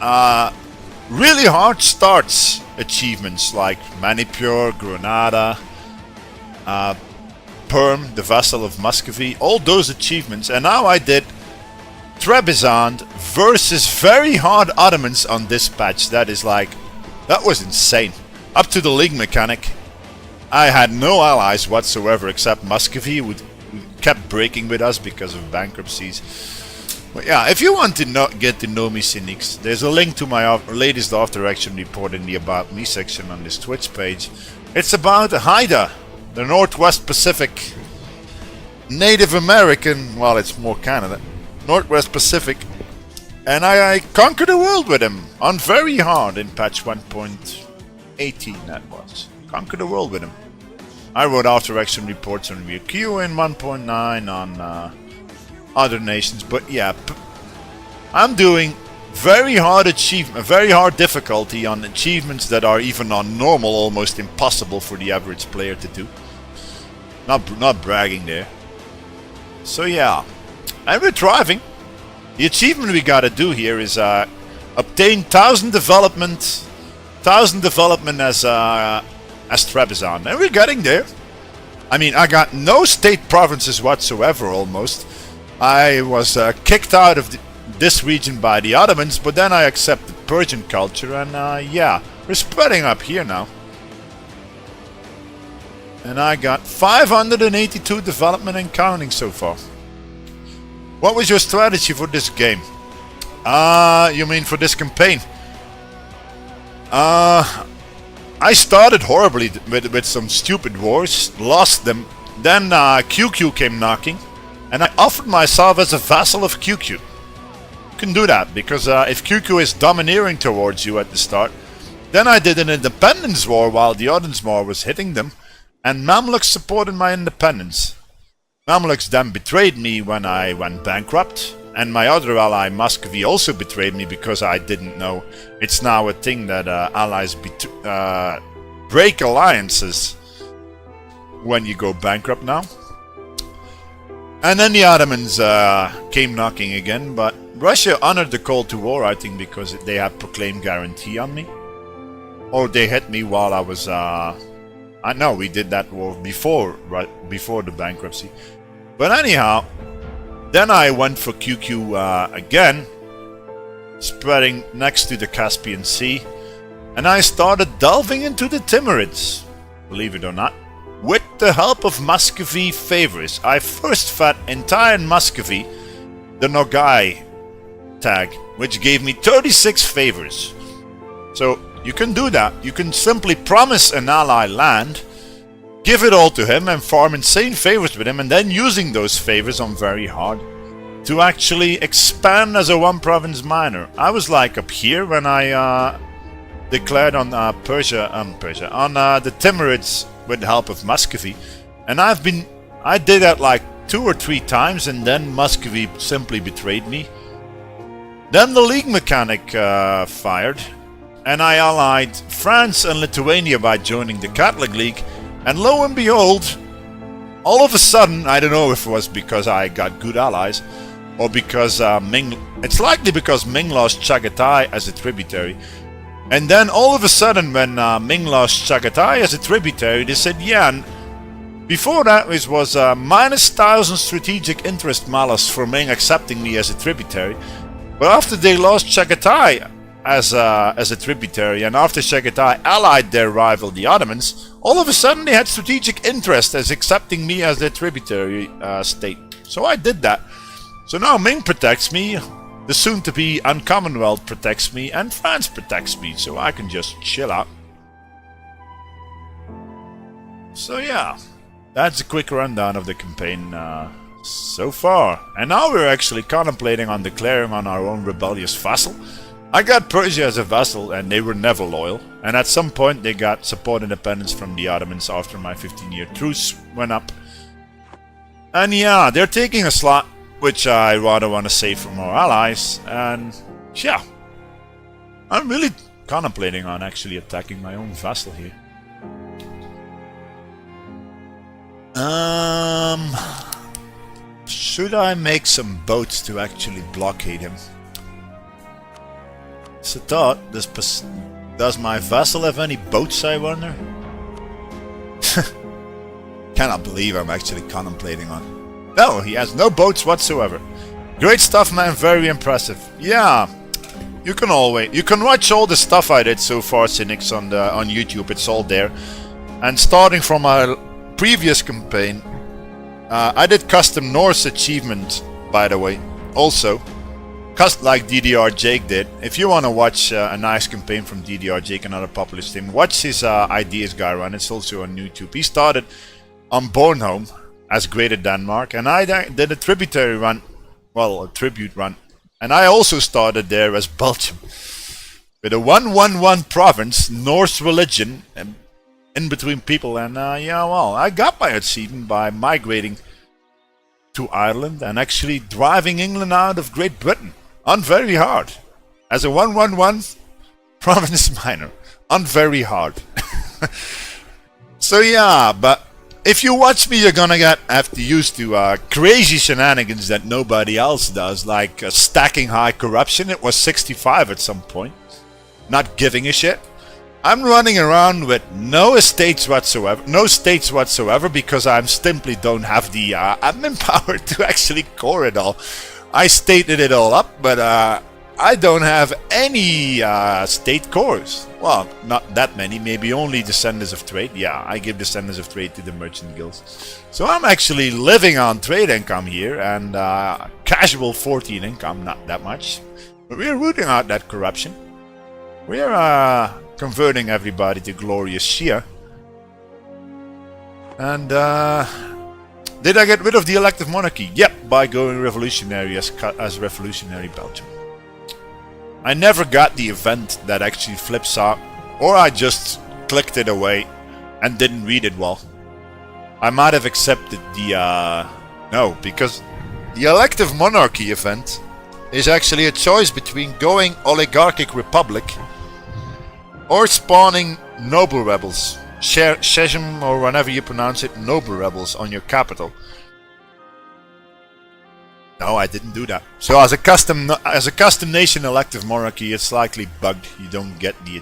really hard starts achievements like Manipur, Granada, Perm, the vassal of Muscovy, all those achievements. And now I did Trebizond versus very hard Ottomans on this patch. That is like, that was insane. Up to the league mechanic, I had no allies whatsoever except Muscovy, who kept breaking with us because of bankruptcies. But yeah, if you want to get to know me, Cynics, there's a link to my latest after action report in the About Me section on this Twitch page. It's about Haida, the Northwest Pacific Native American, well, it's more Canada, Northwest Pacific, and I conquered the world with him on very hard in patch 1.18. That was conquer the world with him. I wrote after action reports on VQ in 1.9 on other nations, but yeah, I'm doing very hard achievement, very hard difficulty on achievements that are even on normal almost impossible for the average player to do. Not bragging there. So yeah, And we're thriving. The achievement we gotta do here is obtain 1000 development as Trebizond, and we're getting there. I mean, I got no state provinces whatsoever almost. I was kicked out of this region by the Ottomans, but then I accepted Persian culture, and yeah, we're spreading up here now. And I got 582 development and counting so far. What was your strategy for this game? You mean for this campaign? I started horribly with some stupid wars, lost them. Then QQ came knocking, and I offered myself as a vassal of QQ. You can do that, because if QQ is domineering towards you at the start, then I did an independence war while the Ottomans war was hitting them, and Mamluks supported my independence. Mamluks then betrayed me when I went bankrupt, and my other ally Muscovy also betrayed me because I didn't know. It's now a thing that allies break alliances when you go bankrupt now. And then the Ottomans came knocking again, but Russia honored the call to war, I think, because they had proclaimed guarantee on me. Or they hit me while I was... I know we did that war before, right before the bankruptcy. But anyhow, then I went for QQ again, spreading next to the Caspian Sea, and I started delving into the Timurids, believe it or not, with the help of Muscovy favors. I first fed entire Muscovy the Nogai tag, which gave me 36 favors. So you can do that. You can simply promise an ally land, give it all to him, and farm insane favors with him, and then using those favors on very hard to actually expand as a one province minor. I was like up here when I declared on the Timurids with the help of Muscovy, and I did that like 2 or 3 times, and then Muscovy simply betrayed me. Then the League mechanic fired, and I allied France and Lithuania by joining the Catholic League, and lo and behold, all of a sudden, I don't know if it was because I got good allies, or because Ming... It's likely because Ming lost Chagatai as a tributary. And then all of a sudden, when Ming lost Chagatai as a tributary, they said, yeah, and before that it was minus 1000 strategic interest malus for Ming accepting me as a tributary. But after they lost Chagatai as a tributary, and after Chagatai allied their rival, the Ottomans, all of a sudden they had strategic interest as accepting me as their tributary state. So I did that. So now Ming protects me, the soon-to-be Uncommonwealth protects me, and France protects me, so I can just chill out. So yeah, that's a quick rundown of the campaign so far. And now we're actually contemplating on declaring on our own rebellious vassal. I got Persia as a vassal, and they were never loyal. And at some point they got support independence from the Ottomans after my 15-year truce went up. And yeah, they're taking a slot, which I rather want to save for more allies, and yeah, I'm really contemplating on actually attacking my own vassal here. Should I make some boats to actually blockade him? It's a thought. Does my vassal have any boats, I wonder? Cannot believe I'm actually contemplating on. No, he has no boats whatsoever. Great stuff, man. Very impressive. Yeah, you can watch all the stuff I did so far, Cynics, on YouTube. It's all there. And starting from my previous campaign, I did custom Norse achievement, by the way. Also, like DDR Jake did. If you want to watch a nice campaign from DDR Jake, another popular stream, watch his Ideas guy run. It's also on YouTube. He started on Bornholm as Greater Denmark, and I did a tributary run, well, a tribute run, and I also started there as Belgium, with a 111 province, Norse religion, and in between people, and yeah, well, I got my achievement by migrating to Ireland and actually driving England out of Great Britain, on very hard, as a 111 province minor, on very hard. So yeah, but if you watch me, you're gonna have to used to crazy shenanigans that nobody else does, like stacking high corruption. It was 65 at some point. Not giving a shit. I'm running around with no estates whatsoever, because I simply don't have the admin power to actually core it all. I stated it all up, but I don't have any state cores. Well, not that many, maybe only Descendants of Trade. Yeah, I give Descendants of Trade to the merchant guilds. So I'm actually living on trade income here, and casual 14 income, not that much. But we're rooting out that corruption. We're converting everybody to glorious Shia. And did I get rid of the elective monarchy? Yep, by going revolutionary as revolutionary Belgium. I never got the event that actually flips out, or I just clicked it away and didn't read it well. I might have accepted the no, because the elective monarchy event is actually a choice between going oligarchic republic or spawning noble rebels, Sheshem, or whenever you pronounce it, noble rebels on your capital. No, I didn't do that. So as a custom nation elective monarchy, it's slightly bugged. You don't get the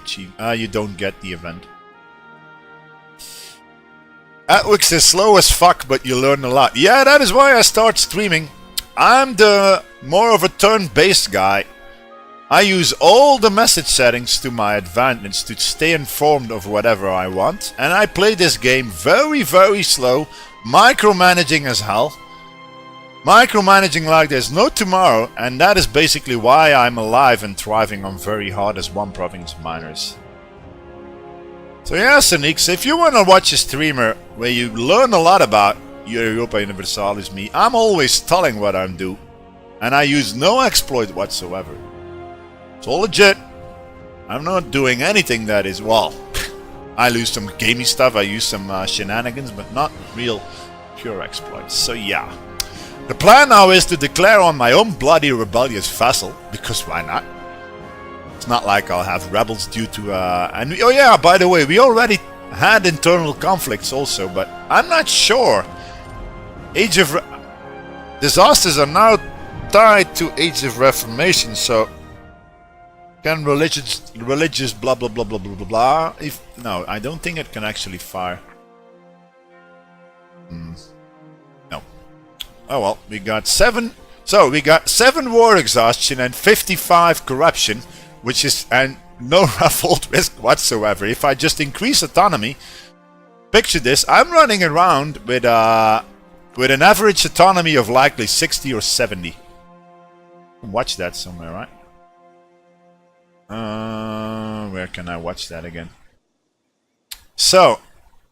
you don't get the event. Atwix is slow as fuck, but you learn a lot. Yeah, that is why I start streaming. I'm the more of a turn-based guy. I use all the message settings to my advantage to stay informed of whatever I want, and I play this game very, very slow, micromanaging as hell. Micromanaging like there's no tomorrow, and that is basically why I'm alive and thriving on very hard as one province of miners. So yeah, Sonix, if you want to watch a streamer where you learn a lot about Europa Universalis me, I'm always telling what I'm doing, and I use no exploit whatsoever. It's all legit. I'm not doing anything that is, well, I lose some gamey stuff, I use some shenanigans, but not real pure exploits. So yeah. The plan now is to declare on my own bloody rebellious vassal, because why not? It's not like I'll have rebels due to and oh yeah, by the way, we already had internal conflicts also, but I'm not sure. Age of disasters are now tied to Age of Reformation, so can religious blah blah blah blah blah blah blah. If no, I don't think it can actually fire. No. Oh well, we got 7. So we got 7 war exhaustion and 55 corruption, which is and no ruffled risk whatsoever. If I just increase autonomy, picture this: I'm running around with an average autonomy of likely 60 or 70. Watch that somewhere, right? Where can I watch that again? So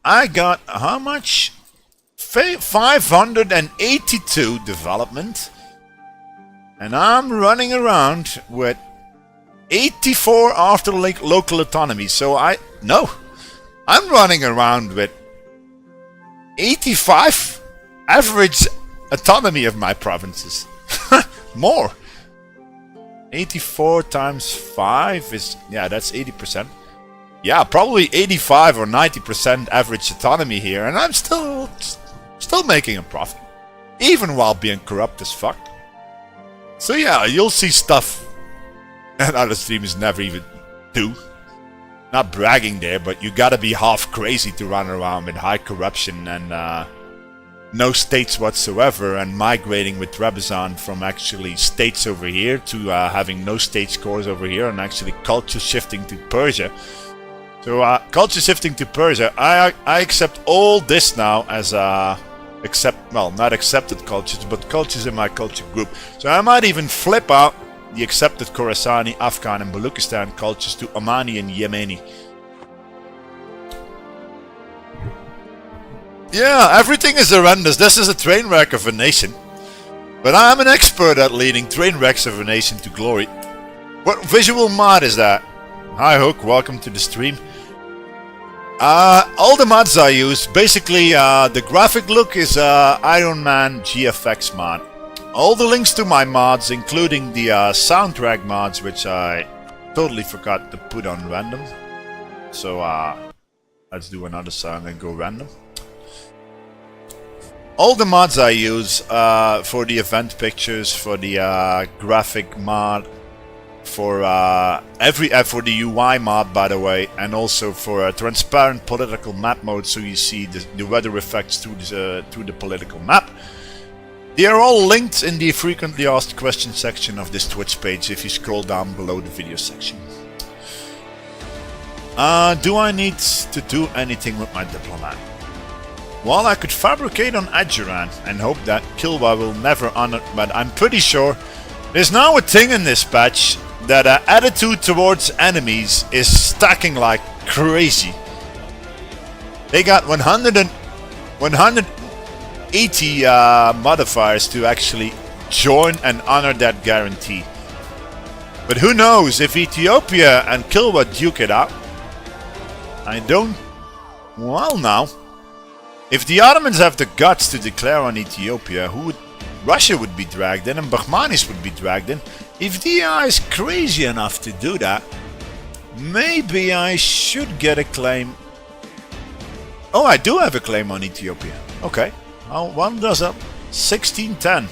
I got how much? 582 development, and I'm running around with 84 after local autonomy. So I'm running around with 85 average autonomy of my provinces. More. 84 times 5 is, yeah, that's 80%. Yeah, probably 85 or 90% average autonomy here, and I'm still making a profit, even while being corrupt as fuck. So yeah, you'll see stuff that other streamers never even do. Not bragging there, but you gotta be half crazy to run around with high corruption and no states whatsoever, and migrating with Trebizond from actually states over here to having no state scores over here, and actually culture shifting to Persia. So culture shifting to Persia, I accept all this now as not accepted cultures, but cultures in my culture group. So I might even flip out the accepted Khorasani, Afghan and Baluchistan cultures to Omani and Yemeni. Yeah, everything is horrendous. This is a train wreck of a nation. But I'm an expert at leading train wrecks of a nation to glory. What visual mod is that? Hi Hook, welcome to the stream. All the mods I use, basically the graphic look is Iron Man GFX mod. All the links to my mods, including the soundtrack mods, which I totally forgot to put on random. So let's do another song and go random. All the mods I use for the event pictures, for the graphic mod, for for the UI mod, by the way, and also for a transparent political map mode, so you see the weather effects through the political map. They are all linked in the frequently asked questions section of this Twitch page if you scroll down below the video section. Do I need to do anything with my diplomat? Well, I could fabricate on Adjuran and hope that Kilwa will never honor, but I'm pretty sure there's now a thing in this patch that attitude towards enemies is stacking like crazy. They got 180 modifiers to actually join and honor that guarantee. But who knows, if Ethiopia and Kilwa duke it out, I don't... Well, now, if the Ottomans have the guts to declare on Ethiopia, Russia would be dragged in and Baghmanis would be dragged in. If DI is crazy enough to do that, maybe I should get a claim. Oh, I do have a claim on Ethiopia. Okay. Oh, one does up. 1610.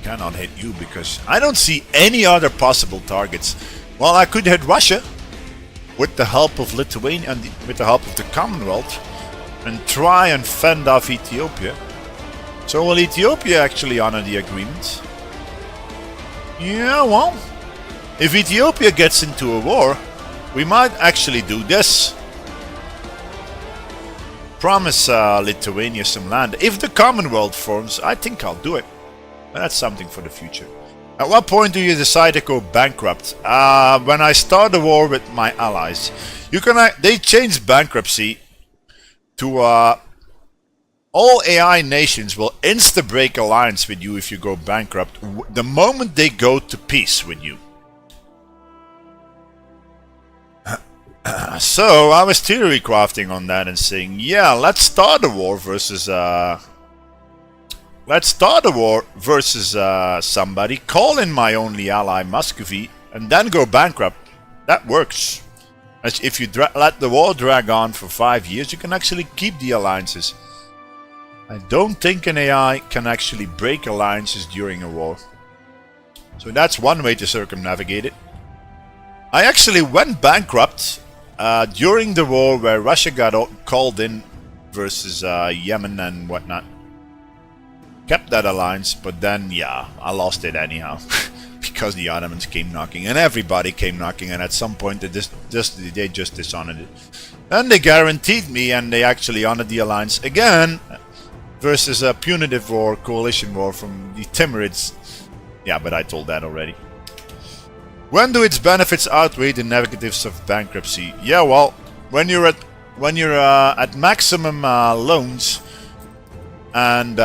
Cannot hit you because I don't see any other possible targets. Well, I could hit Russia with the help of Lithuania and with the help of the Commonwealth and try and fend off Ethiopia. So will Ethiopia actually honor the agreement? Yeah, well, if Ethiopia gets into a war, we might actually do this. Promise Lithuania some land. If the Commonwealth forms, I think I'll do it. But that's something for the future. At what point do you decide to go bankrupt? When I start a war with my allies. They changed bankruptcy to all AI nations will insta-break alliance with you if you go bankrupt the moment they go to peace with you. So I was theory crafting on that and saying, yeah, let's start a war versus somebody, call in my only ally Muscovy, and then go bankrupt. That works. As if you let the war drag on for 5 years, you can actually keep the alliances. I don't think an AI can actually break alliances during a war. So that's one way to circumnavigate it. I actually went bankrupt during the war where Russia got called in versus Yemen and whatnot. Kept that alliance, but then, yeah, I lost it anyhow. Because the Ottomans came knocking, and everybody came knocking, and at some point they just dishonored it. Then they guaranteed me, and they actually honored the alliance again, versus a punitive war, coalition war from the Timurids. Yeah, but I told that already. When do its benefits outweigh the negatives of bankruptcy? Yeah, well, when you're at maximum loans, and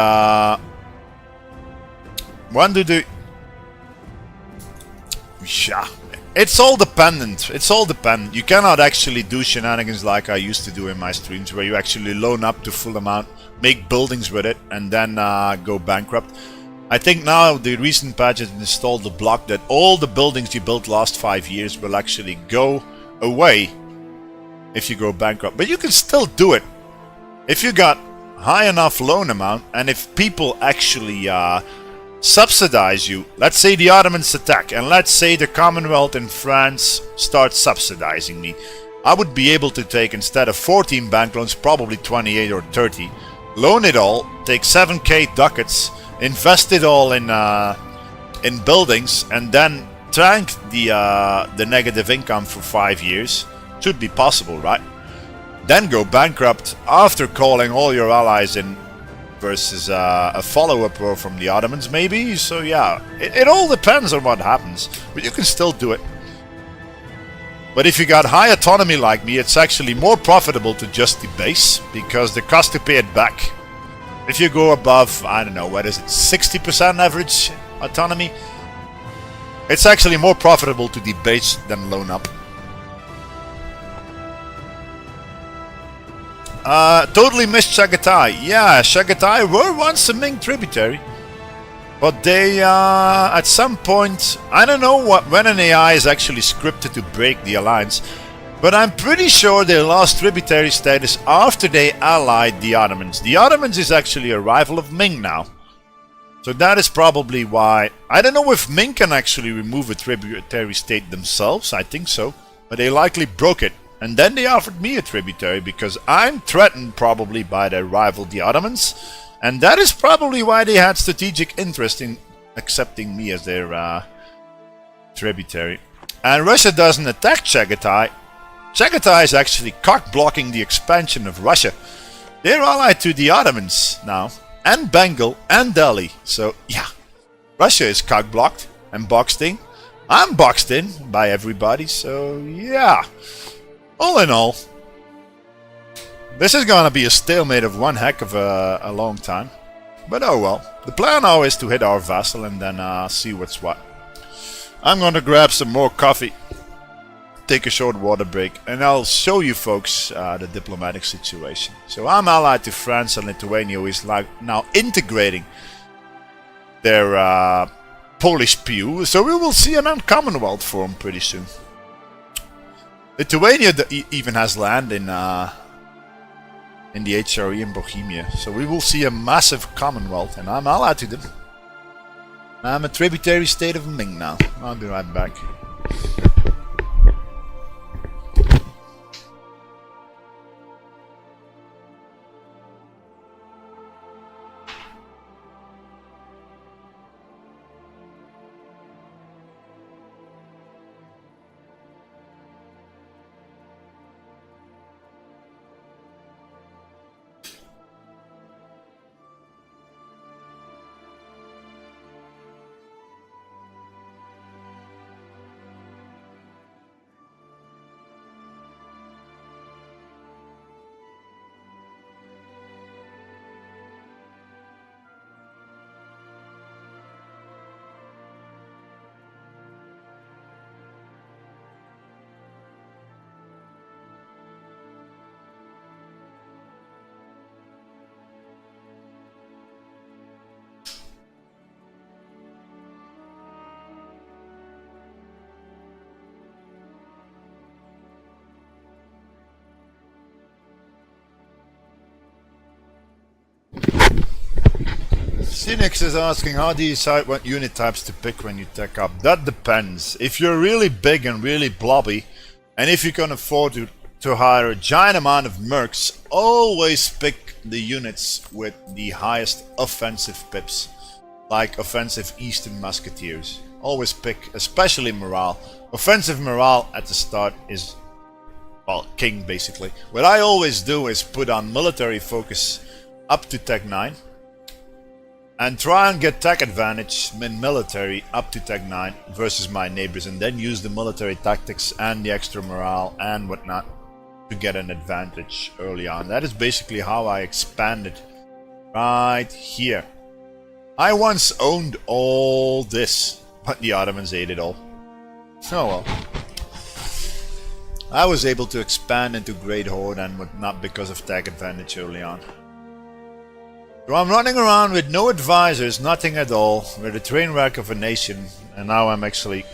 when do the... Yeah, it's all dependent. It's all dependent. You cannot actually do shenanigans like I used to do in my streams, where you actually loan up to full amount, make buildings with it, and then go bankrupt. I think now the recent patch has installed the block that all the buildings you built last 5 years will actually go away if you go bankrupt. But you can still do it if you got high enough loan amount, and if people actually subsidize you. Let's say the Ottomans attack, and let's say the Commonwealth in France start subsidizing me. I would be able to take, instead of 14 bank loans, probably 28 or 30, loan it all, take 7k ducats, invest it all in buildings, and then tank the negative income for 5 years. Should be possible, right? Then go bankrupt after calling all your allies in versus a follow-up war from the Ottomans, maybe. So yeah, it all depends on what happens, but you can still do it. But if you got high autonomy like me, it's actually more profitable to just debase, because the cost to pay it back. If you go above, I don't know, what is it, 60% average autonomy, it's actually more profitable to debase than loan up. Totally missed Chagatai. Yeah, Chagatai were once a Ming tributary. But they, at some point, I don't know when an AI is actually scripted to break the alliance, but I'm pretty sure they lost tributary status after they allied the Ottomans. The Ottomans is actually a rival of Ming now. So that is probably why. I don't know if Ming can actually remove a tributary state themselves, I think so. But they likely broke it. And then they offered me a tributary because I'm threatened probably by their rival the Ottomans. And that is probably why they had strategic interest in accepting me as their tributary. And Russia doesn't attack Chagatai. Chagatai is actually cock-blocking the expansion of Russia. They're allied to the Ottomans now. And Bengal and Delhi. So yeah, Russia is cock-blocked and boxed in. I'm boxed in by everybody. So yeah, all in all, this is gonna be a stalemate of one heck of a long time. But oh well. The plan now is to hit our vassal and then see what's what. I'm gonna grab some more coffee, take a short water break, and I'll show you folks the diplomatic situation. So I'm allied to France and Lithuania, who is like now integrating their Polish PU. So we will see an Commonwealth form pretty soon. Lithuania even has land in the HRE in Bohemia. So we will see a massive Commonwealth, and I'm allied to them. I'm a tributary state of Ming now. I'll be right back. Cynics is asking, how do you decide what unit types to pick when you tech up? That depends. If you're really big and really blobby, and if you can afford to hire a giant amount of mercs, always pick the units with the highest offensive pips, like offensive Eastern Musketeers. Always pick, especially morale. Offensive morale at the start is, well, king basically. What I always do is put on military focus up to Tech 9. And try and get tech advantage in military up to Tech 9 versus my neighbors, and then use the military tactics and the extra morale and whatnot to get an advantage early on. That is basically how I expanded right here. I once owned all this, but the Ottomans ate it all. Oh well. I was able to expand into Great Horde and whatnot because of tech advantage early on. So I'm running around with no advisors, nothing at all, with a train wreck of a nation, and now I'm actually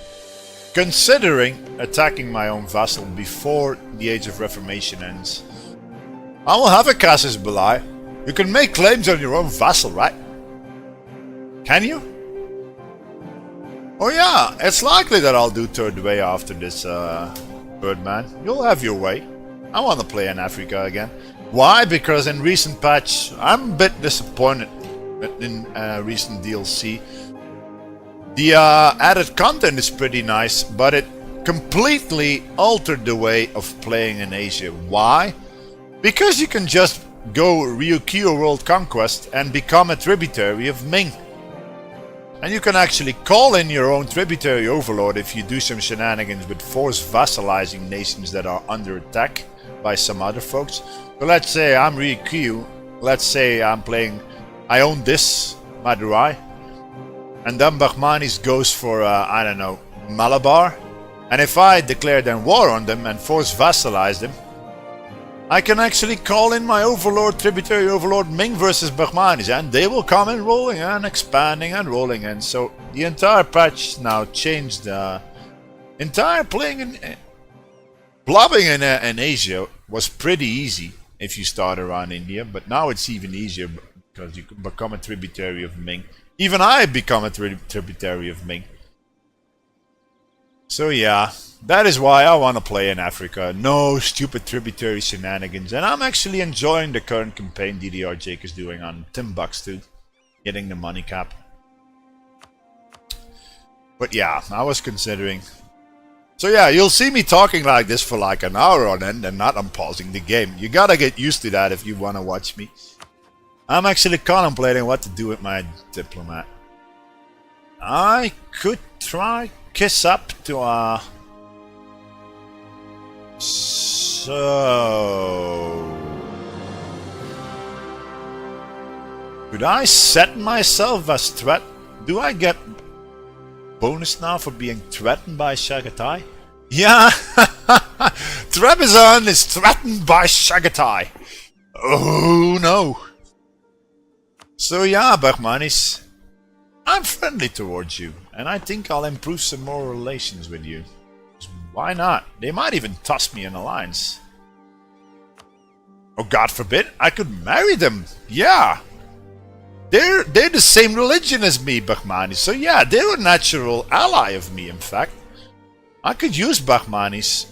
considering attacking my own vassal before the Age of Reformation ends. I will have a casus belli. You can make claims on your own vassal, right? Can you? Oh yeah, it's likely that I'll do third way after this, Birdman. You'll have your way. I want to play in Africa again. Why? Because in recent patch, I'm a bit disappointed in recent DLC. The added content is pretty nice, but it completely altered the way of playing in Asia. Why? Because you can just go Ryukyu World Conquest and become a tributary of Ming. And you can actually call in your own tributary overlord if you do some shenanigans with force vassalizing nations that are under attack by some other folks. So let's say I'm Ryukyu, let's say I own this Madurai, and then Bahmanis goes for, I don't know, Malabar, and if I declare then war on them and force vassalize them, I can actually call in my overlord, tributary overlord Ming versus Bahmanis, and they will come in rolling and expanding and rolling in. So the entire patch now changed. Entire playing in blobbing in Asia was pretty easy if you start around India, but now it's even easier because you can become a tributary of Ming. Even I become a tributary of Ming. So yeah, that is why I want to play in Africa. No stupid tributary shenanigans. And I'm actually enjoying the current campaign DDR Jake is doing on Timbuktu, getting the money cap. But yeah, I was considering. So yeah, you'll see me talking like this for like an hour on end and not unpausing the game. You gotta get used to that if you want to watch me. I'm actually contemplating what to do with my diplomat. I could try kiss up to so could I set myself as threat? Do I get bonus now for being threatened by Chagatai? Yeah, Trebizond is threatened by Chagatai. Oh no. So yeah, Bahmanis, I'm friendly towards you, and I think I'll improve some more relations with you. Why not? They might even toss me an alliance. Oh, God forbid, I could marry them. Yeah. They're the same religion as me, Bahmanis. So yeah, they're a natural ally of me, in fact. I could use Bahmanis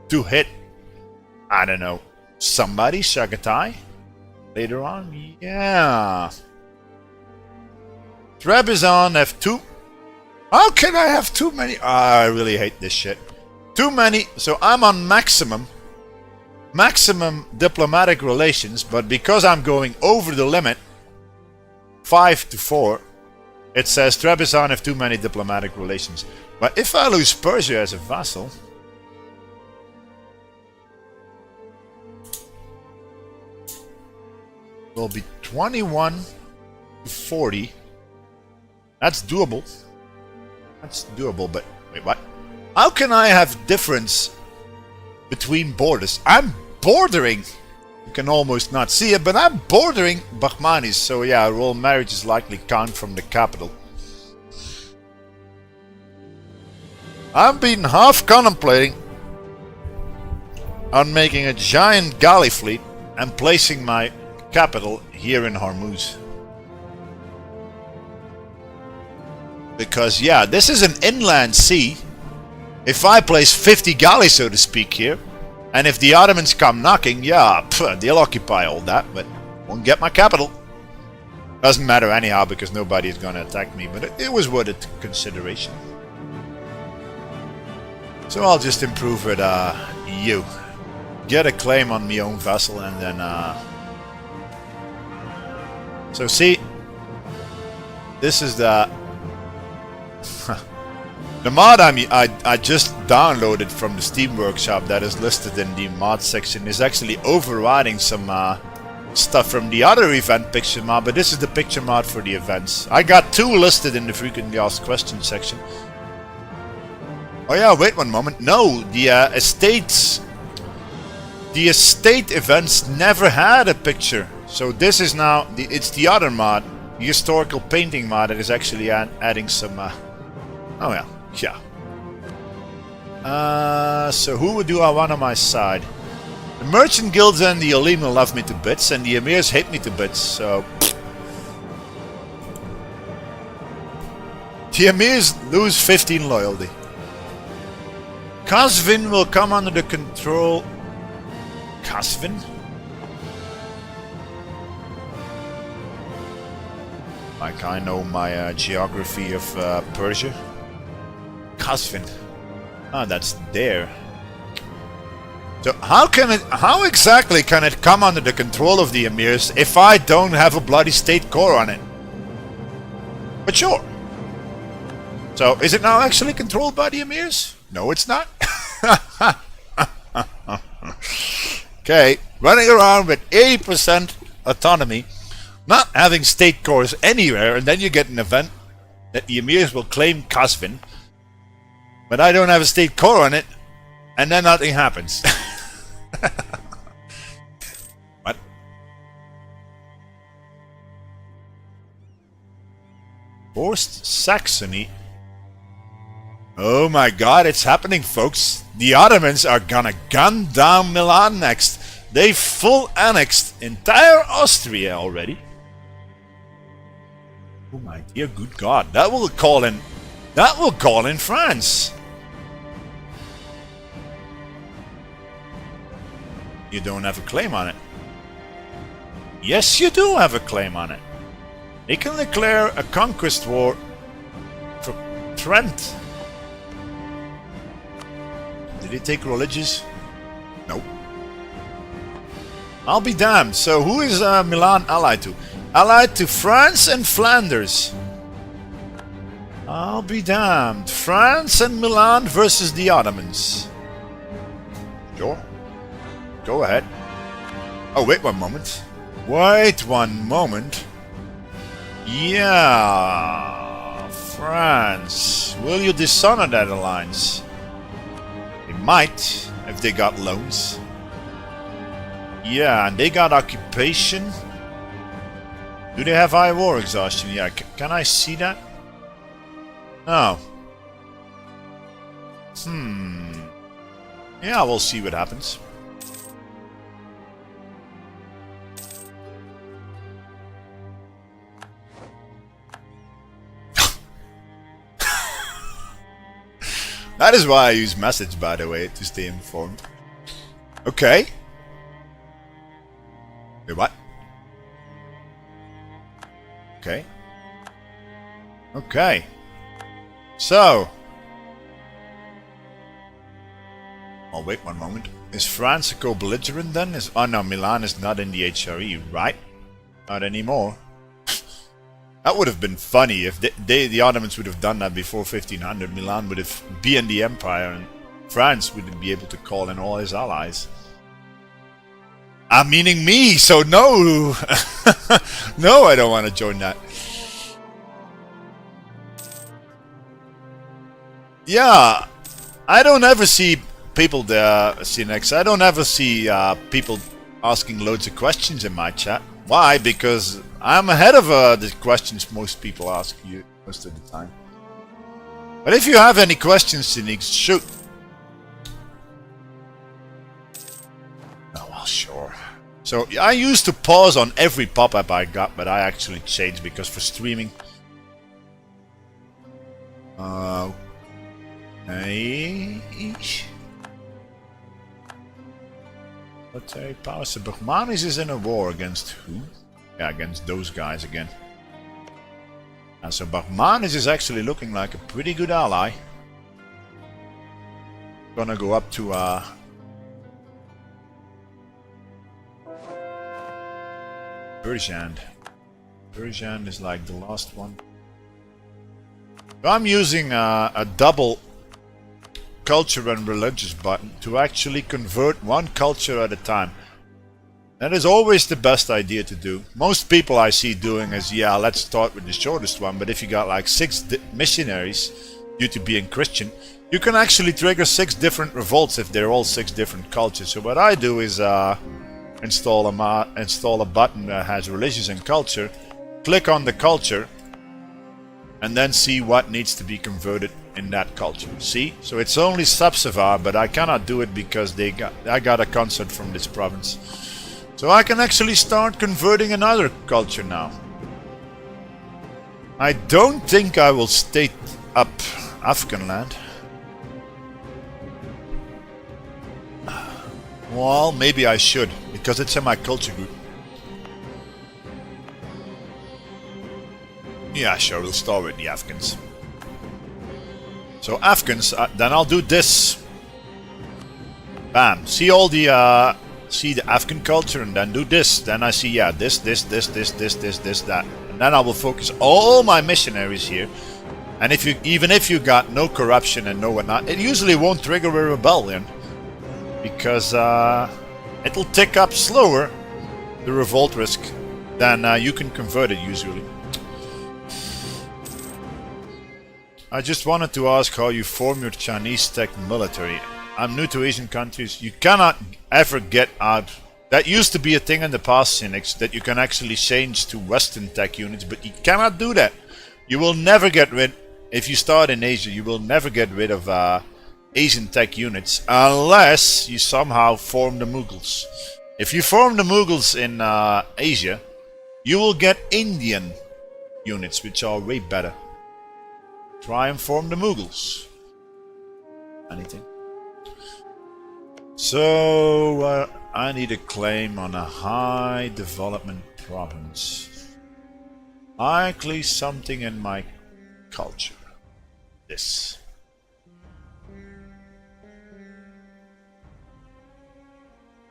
to hit, I don't know, somebody, Chagatai, later on. Yeah. Trebizond F2. How can I have too many? I really hate this shit. Too many. So I'm on maximum diplomatic relations, but because I'm going over the limit, 5 to 4, it says Trebizond have too many diplomatic relations. But if I lose Persia as a vassal, it will be 21 to 40. That's doable. That's doable, but wait, what? How can I have difference between borders? I'm bordering. You can almost not see it, but I'm bordering Bahmanis. So yeah, royal marriage is likely count from the capital. I've been half contemplating on making a giant galley fleet and placing my capital here in Hormuz. Because yeah, this is an inland sea. If I place 50 galleys, so to speak, here, and if the Ottomans come knocking, yeah, they'll occupy all that, but won't get my capital. Doesn't matter anyhow, because nobody is going to attack me, but it was worth it consideration. So I'll just improve with you. Get a claim on my own vessel, and then so see, this is the the mod I just downloaded from the Steam Workshop that is listed in the mod section is actually overriding some stuff from the other event picture mod, but this is the picture mod for the events. I got 2 listed in the frequently asked questions section. Oh yeah, wait one moment. No, the estate events never had a picture. So this is now, it's the other mod, the historical painting mod that is actually adding some, oh yeah, yeah. So who do I want on my side? The merchant guilds and the Alima love me to bits, and the emirs hate me to bits, so... The emirs lose 15 loyalty. Kasvin will come under the control... Kasvin? Like I know my geography of Persia. Kasvin. Ah, that's there. So how exactly can it come under the control of the emirs if I don't have a bloody state core on it? But sure. So is it now actually controlled by the emirs? No, it's not. Okay, running around with 80% autonomy, not having state cores anywhere, and then you get an event that the emirs will claim Kasvin, but I don't have a state core on it, and then nothing happens. Forced Saxony. Oh my god, it's happening, folks. The Ottomans are gonna gun down Milan next. They full annexed entire Austria already. Oh my dear good god, that will call in France. You don't have a claim on it. Yes, you do have a claim on it. They can declare a conquest war for Trent. Did he take religious? No. I'll be damned. So who is Milan allied to? Allied to France and Flanders. I'll be damned. France and Milan versus the Ottomans. Sure. Go ahead. Oh, wait one moment. Wait one moment. Yeah. France. Will you dishonor that alliance? They might, if they got loans. Yeah, and they got occupation. Do they have high war exhaustion? Yeah, can I see that? No. Yeah, we'll see what happens. That is why I use message, by the way, to stay informed. Okay. Wait, what? Okay. Okay. So. Oh, wait one moment. Is France a co-belligerent then? Oh no, Milan is not in the HRE, right? Not anymore. That would have been funny if the Ottomans would have done that before 1500. Milan would have been in the empire and France would be able to call in all his allies. Meaning me, so no! No, I don't want to join that. Yeah, I don't ever see people there, CNX. I don't ever see people asking loads of questions in my chat. Why? Because I'm ahead of the questions most people ask you most of the time. But if you have any questions, CNX, shoot. Oh, well, sure. So I used to pause on every pop-up I got, but I actually changed because for streaming. Okay. Military power. So Bermanis is in a war against who? Yeah, against those guys again. And so Bermanis is actually looking like a pretty good ally. Gonna go up to Trebizond. Trebizond is like the last one. So I'm using a double culture and religious button to actually convert one culture at a time. That is always the best idea to do. Most people I see doing is, yeah, let's start with the shortest one, but if you got like 6 missionaries due to being Christian, you can actually trigger 6 different revolts if they're all 6 different cultures. So what I do is install a button that has religious and culture, click on the culture, and then see what needs to be converted in that culture. See? So it's only Sapsavar, but I cannot do it because I got a concert from this province. So I can actually start converting another culture now. I don't think I will state up Afghan land. Well, maybe I should, because it's in my culture group. Yeah, sure, we'll start with the Afghans. So Afghans, then I'll do this. Bam. See all the see the Afghan culture, and then do this. Then I see, yeah, this, that. And then I will focus all my missionaries here. And even if you got no corruption and no whatnot, it usually won't trigger a rebellion, because it'll tick up slower, the revolt risk, than you can convert it usually. I just wanted to ask how you form your Chinese tech military. I'm new to Asian countries. You cannot ever get out. That used to be a thing in the past, Cynics, that you can actually change to Western tech units, but you cannot do that. You will never get rid, if you start in Asia, you will never get rid of Asian tech units unless you somehow form the Mughals. If you form the Mughals in Asia, you will get Indian units, which are way better. Try and form the Mughals. Anything. So, I need a claim on a high development province. Likely something in my culture. This.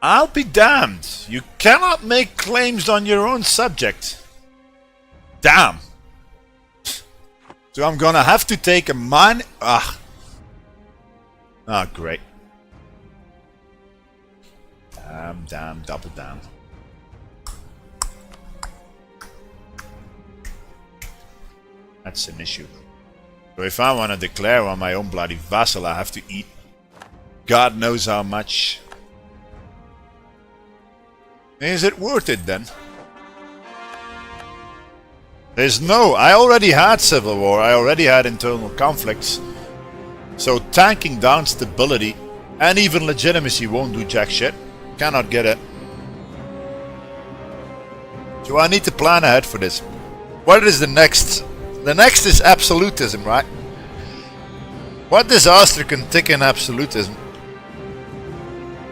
I'll be damned. You cannot make claims on your own subject. Damn. So I'm gonna have to take a mine. Great. Damn, double damn. That's an issue. So if I want to declare on my own bloody vassal, I have to eat God knows how much. Is it worth it then? There's no... I already had civil war, I already had internal conflicts. So tanking down stability and even legitimacy won't do jack shit. Cannot get it. So I need to plan ahead for this. What is the next? The next is absolutism, right? What disaster can tick in absolutism?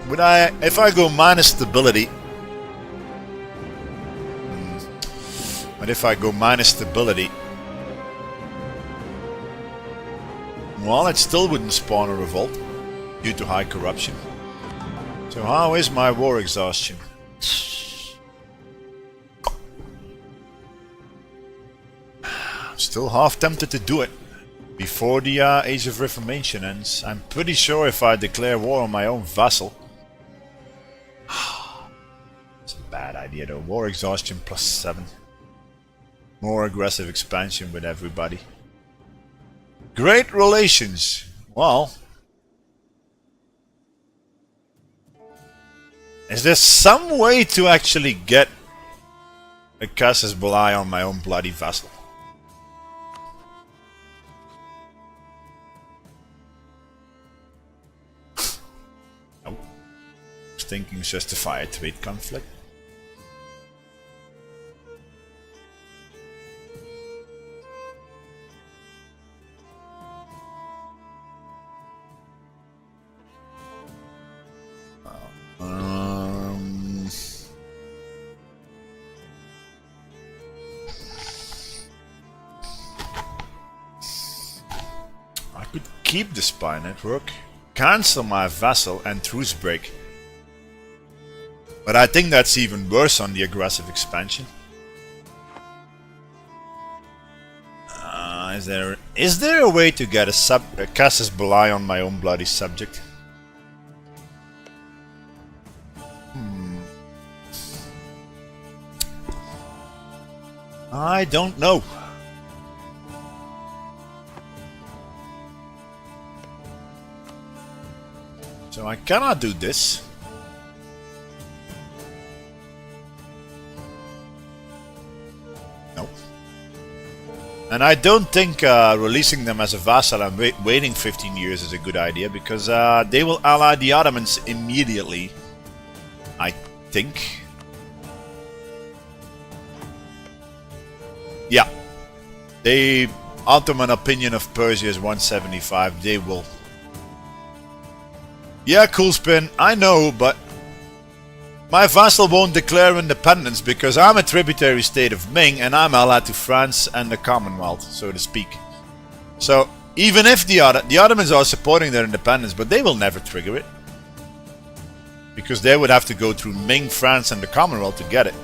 Would I... If I go minus stability... But if I go minus stability... Well, it still wouldn't spawn a revolt due to high corruption. So how is my war exhaustion? I'm still half tempted to do it before the Age of Reformation ends. I'm pretty sure if I declare war on my own vassal... It's a bad idea though. War exhaustion +7. More aggressive expansion with everybody. Great relations. Well... Is there some way to actually get a casus belli on my own bloody vassal? Nope. I was thinking justify a trade conflict. Keep the spy network, cancel my vassal and truce break. But I think that's even worse on the aggressive expansion. Is there a way to get a casus belli on my own bloody subject? I don't know. So I cannot do this. Nope. And I don't think releasing them as a vassal and waiting 15 years is a good idea, because they will ally the Ottomans immediately, I think. Yeah. The Ottoman opinion of Persia is 175. They will... Yeah, cool spin, I know, but my vassal won't declare independence because I'm a tributary state of Ming and I'm allied to France and the Commonwealth, so to speak. So, even if the Ottomans are supporting their independence, but they will never trigger it. Because they would have to go through Ming, France and the Commonwealth to get it.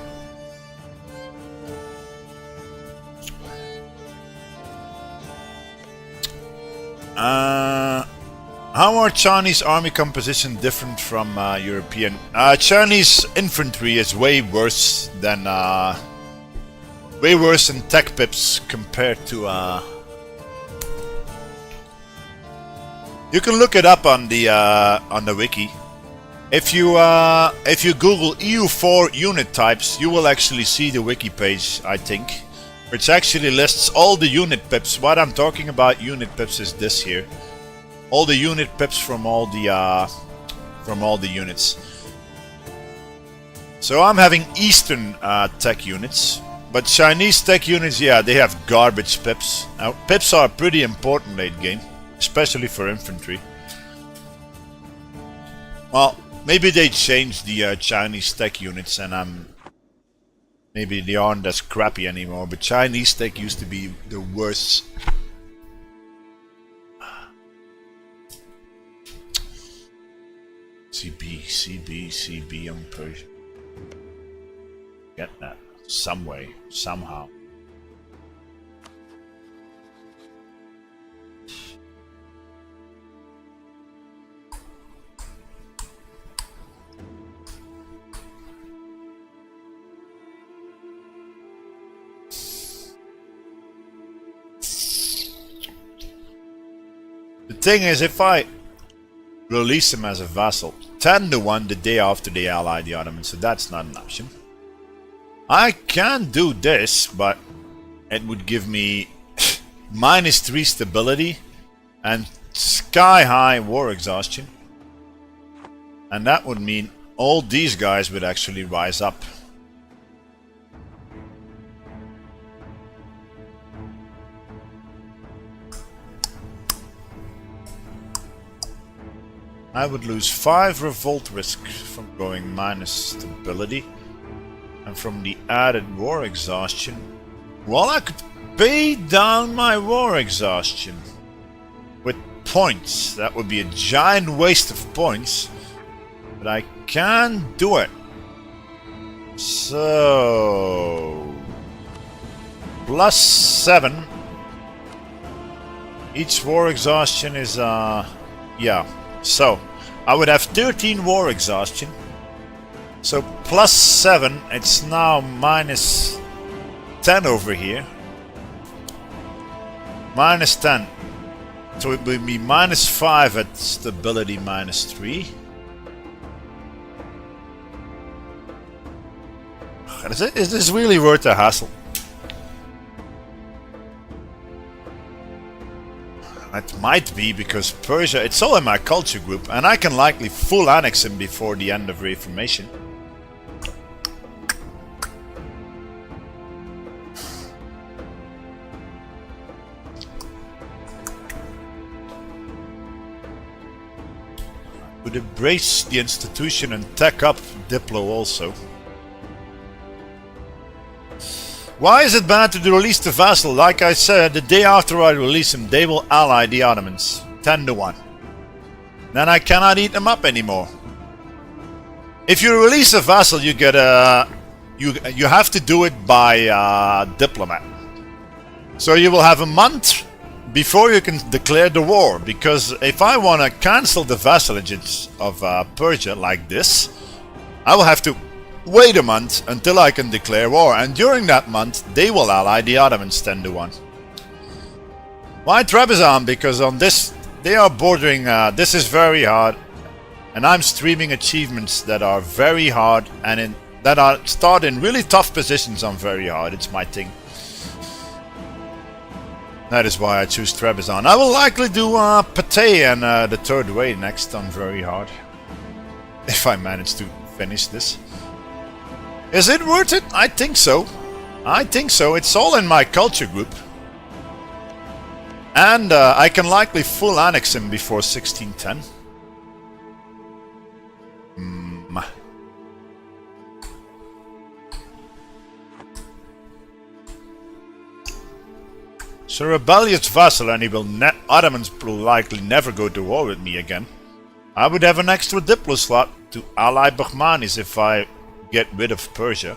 How are Chinese army composition different from European? Chinese infantry is way worse than in tech pips compared to. You can look it up on the wiki. If you Google EU4 unit types, you will actually see the wiki page, I think. which actually lists all the unit pips. What I'm talking about unit pips is this here. All the unit pips from all the units. So I'm having Eastern tech units, but Chinese tech units, yeah, they have garbage pips. Now, pips are pretty important late game, especially for infantry. Well, maybe they changed the Chinese tech units, and maybe they aren't as crappy anymore. But Chinese tech used to be the worst. CB on Persia. Get that some way, somehow. The thing is, if I release him as a vassal 10-1 the day after they ally the Ottomans, so that's not an option. I can do this, but it would give me -3 stability and sky high war exhaustion, and that would mean all these guys would actually rise up. I would lose 5 revolt risk from going minus stability, and from the added war exhaustion, well, I could pay down my war exhaustion with points. That would be a giant waste of points, but I can do it. So +7. Each war exhaustion is yeah. So I would have 13 war exhaustion. So +7, it's now -10 over here. -10. So it would be -5 at stability -3. Is this really worth the hassle? It might be, because Persia, it's all in my culture group, and I can likely full annex him before the end of Reformation. Would embrace the institution and tech up Diplo also. Why is it bad to release the vassal? Like I said, the day after I release him, they will ally the Ottomans 10-1. Then I cannot eat them up anymore. If you release a vassal, you get a you have to do it by diplomat. So you will have a month before you can declare the war. Because if I want to cancel the vassalages of Persia like this, I will have to wait a month until I can declare war, and during that month they will ally the Ottomans 10-1. Why Trebizond? Because on this they are bordering, this is very hard, and I'm streaming achievements that are very hard and that are start in really tough positions on very hard. It's my thing. That is why I choose Trebizond. I will likely do Patay and the Third Way next on very hard, if I manage to finish this. Is it worth it? I think so. I think so. It's all in my culture group. And I can likely full annex him before 1610. So rebellious vassal, and he will Ottomans will likely never go to war with me again. I would have an extra Diplo slot to ally Bahmanis if I get rid of Persia.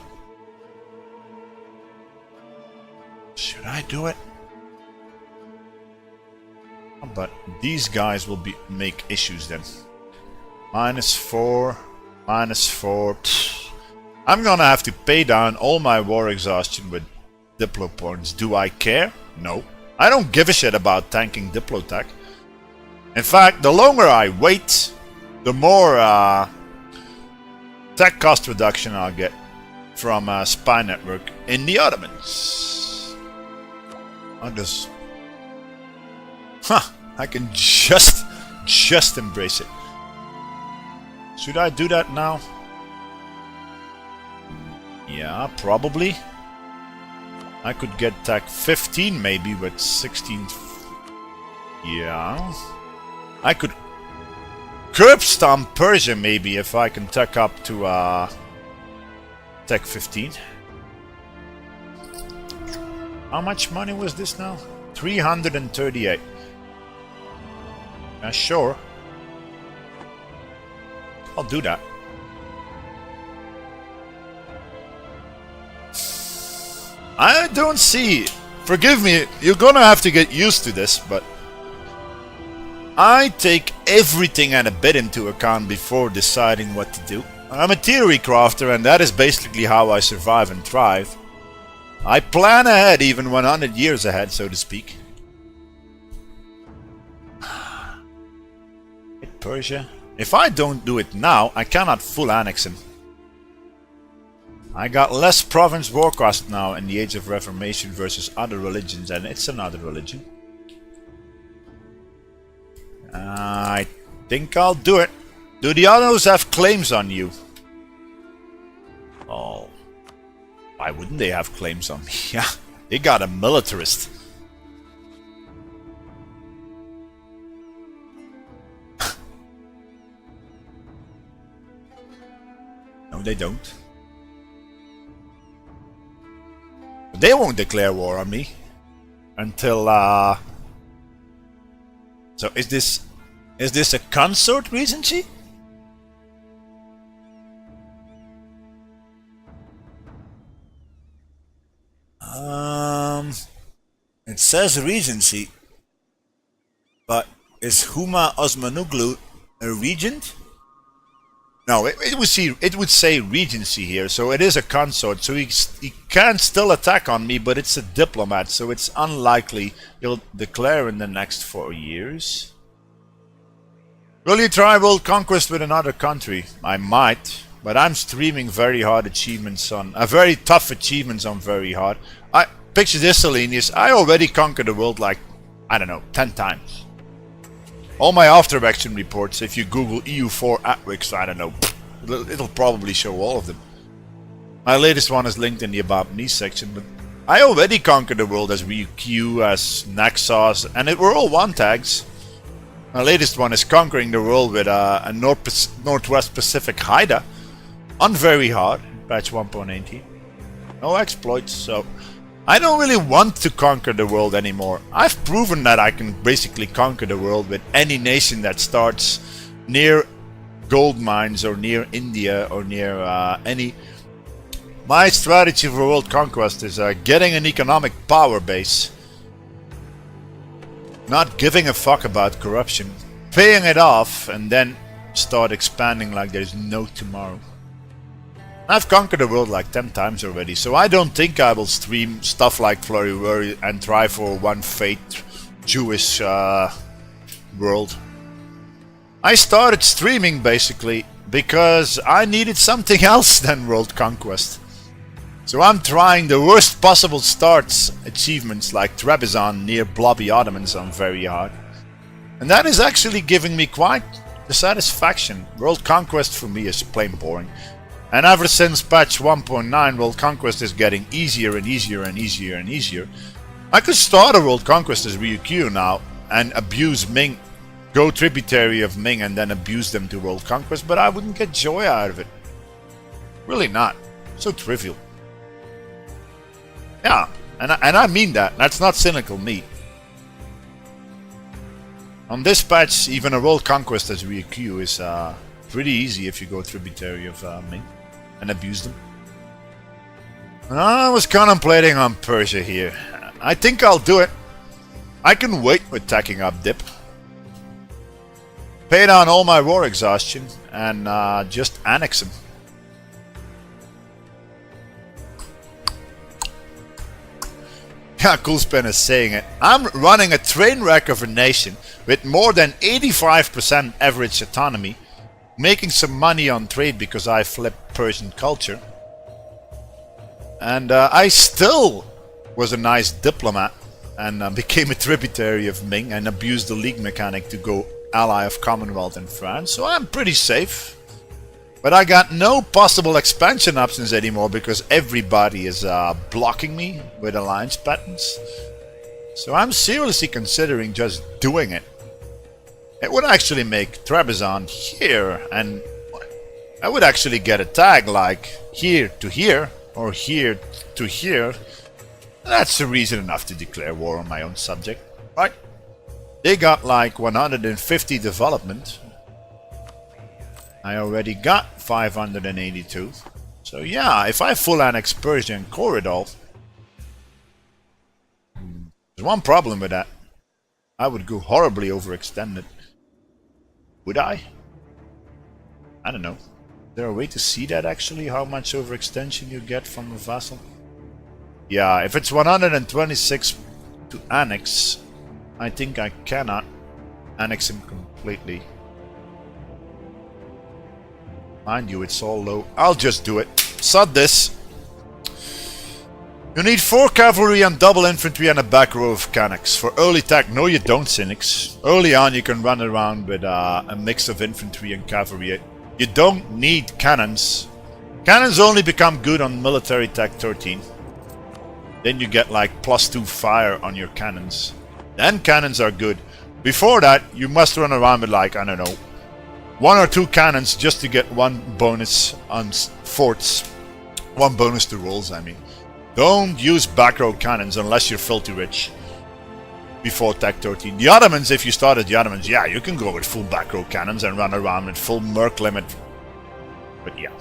Should I do it? But these guys will make issues then. -4, -4. I'm gonna have to pay down all my war exhaustion with Diplo points. Do I care? No. I don't give a shit about tanking Diplo tech. In fact, the longer I wait, the more tech cost reduction I'll get from Spy Network in the Ottomans. does... Huh, I can just embrace it. Should I do that now? Yeah, probably. I could get tech 15 maybe, but 16... Yeah. I could curb stomp Persia maybe if I can tech up to tech 15. How much money was this now? 338. Yeah, sure. I'll do that. I don't see... Forgive me, you're gonna have to get used to this, but... I take everything and a bit into account before deciding what to do. I'm a theory crafter, and that is basically how I survive and thrive. I plan ahead, even 100 years ahead, so to speak. Hit Persia. If I don't do it now, I cannot full annex him. I got less province war cost now in the Age of Reformation versus other religions, and it's another religion. I think I'll do it. Do the others have claims on you? Oh. Why wouldn't they have claims on me? Yeah, they got a militarist. No, they don't. They won't declare war on me until So is this a consort regency? It says regency, but is Huma Osmanoglu a regent? No, it would say regency here, so it is a consort, so he can still attack on me, but it's a diplomat, so it's unlikely he'll declare in the next 4 years. Will you try world conquest with another country? I might, but I'm streaming very hard achievements on, very tough achievements on very hard. Picture this, Selenius, I already conquered the world like, I don't know, 10 times. All my after action reports, if you Google EU4 Atwix, I don't know, it'll probably show all of them. My latest one is linked in the About Me section, but I already conquered the world as RYUQ, as Naxos, and it were all one tags. My latest one is conquering the world with a Northwest Pacific Haida on very hard, patch 1.18. No exploits, so I don't really want to conquer the world anymore. I've proven that I can basically conquer the world with any nation that starts near gold mines or near India or near any... My strategy for world conquest is getting an economic power base. Not giving a fuck about corruption. Paying it off and then start expanding like there's no tomorrow. I've conquered the world like 10 times already, so I don't think I will stream stuff like Flurry Worry and try for one fate Jewish world. I started streaming basically because I needed something else than world conquest. So I'm trying the worst possible starts achievements like Trebizond near blobby Ottomans on very hard. And that is actually giving me quite the satisfaction. World conquest for me is plain boring. And ever since patch 1.9, world conquest is getting easier and easier and easier and easier. I could start a world conquest as RYUQ now and abuse Ming, go tributary of Ming and then abuse them to world conquest, but I wouldn't get joy out of it. Really not. So trivial. Yeah, and I mean that. That's not cynical me. On this patch, even a world conquest as RYUQ is pretty easy if you go tributary of Ming and abuse them. I was contemplating on Persia here. I think I'll do it. I can wait with tacking up dip. Pay down all my war exhaustion and just annex them. Yeah, Coolspin is saying it. I'm running a train wreck of a nation with more than 85% average autonomy, making some money on trade because I flipped Persian culture. And I still was a nice diplomat. and became a tributary of Ming and abused the League mechanic to go ally of Commonwealth in France, so I'm pretty safe. But I got no possible expansion options anymore because everybody is blocking me with alliance patents. So I'm seriously considering just doing it. It would actually make Trebizond here, and I would actually get a tag like here to here, or here to here. That's a reason enough to declare war on my own subject, right? They got like 150 development. I already got 582. So yeah, if I full annex Persia and Corridor, there's one problem with that. I would go horribly overextended. Would I? I don't know. Is there a way to see that actually? How much overextension you get from a vassal? Yeah, if it's 126 to annex, I think I cannot annex him completely. Mind you, it's all low. I'll just do it. Sod this. You need 4 cavalry and double infantry and a back row of canics. For early attack, no you don't, Cynics. Early on you can run around with a mix of infantry and cavalry. You don't need cannons. Cannons only become good on military tech 13. Then you get like +2 fire on your cannons. Then cannons are good. Before that, you must run around with like, I don't know, 1 or 2 cannons just to get 1 bonus on forts. 1 bonus to rolls, I mean. Don't use back row cannons unless you're filthy rich. Before Tech 13. The Ottomans, if you started the Ottomans, yeah, you can go with full back row cannons and run around with full merc limit. But yeah.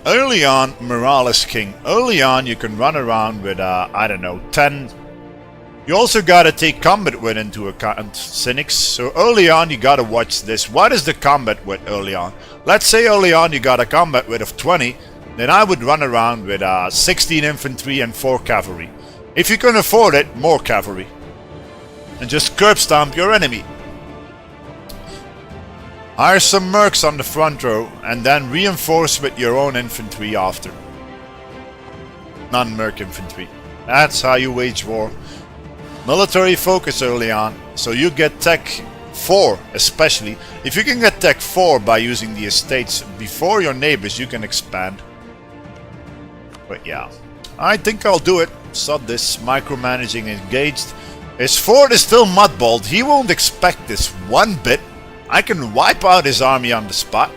Early on, morale is king. Early on, you can run around with, I don't know, 10. You also gotta take combat wit into account, Cynics. So early on, you gotta watch this. What is the combat wit early on? Let's say early on you got a combat wit of 20. Then I would run around with 16 infantry and 4 cavalry. If you can afford it, more cavalry. And just curb stomp your enemy. Hire some mercs on the front row and then reinforce with your own infantry after. Non-merc infantry. That's how you wage war. Military focus early on, so you get tech 4 especially. If you can get tech 4 by using the estates before your neighbors, you can expand. But yeah, I think I'll do it. Sod this, micromanaging engaged. His fort is still mudballed. He won't expect this one bit. I can wipe out his army on the spot.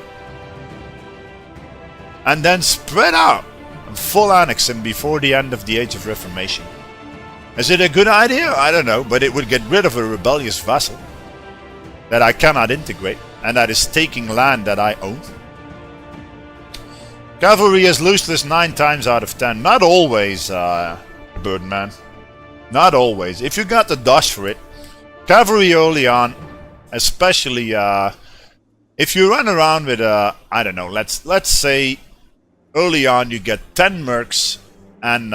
And then spread out and full annex him before the end of the Age of Reformation. Is it a good idea? I don't know, but it would get rid of a rebellious vassal that I cannot integrate, and that is taking land that I own. Cavalry has loosed this 9 times out of 10. Not always, Birdman. Not always. If you got the dosh for it, cavalry early on, especially if you run around with I don't know, let's say early on you get 10 mercs and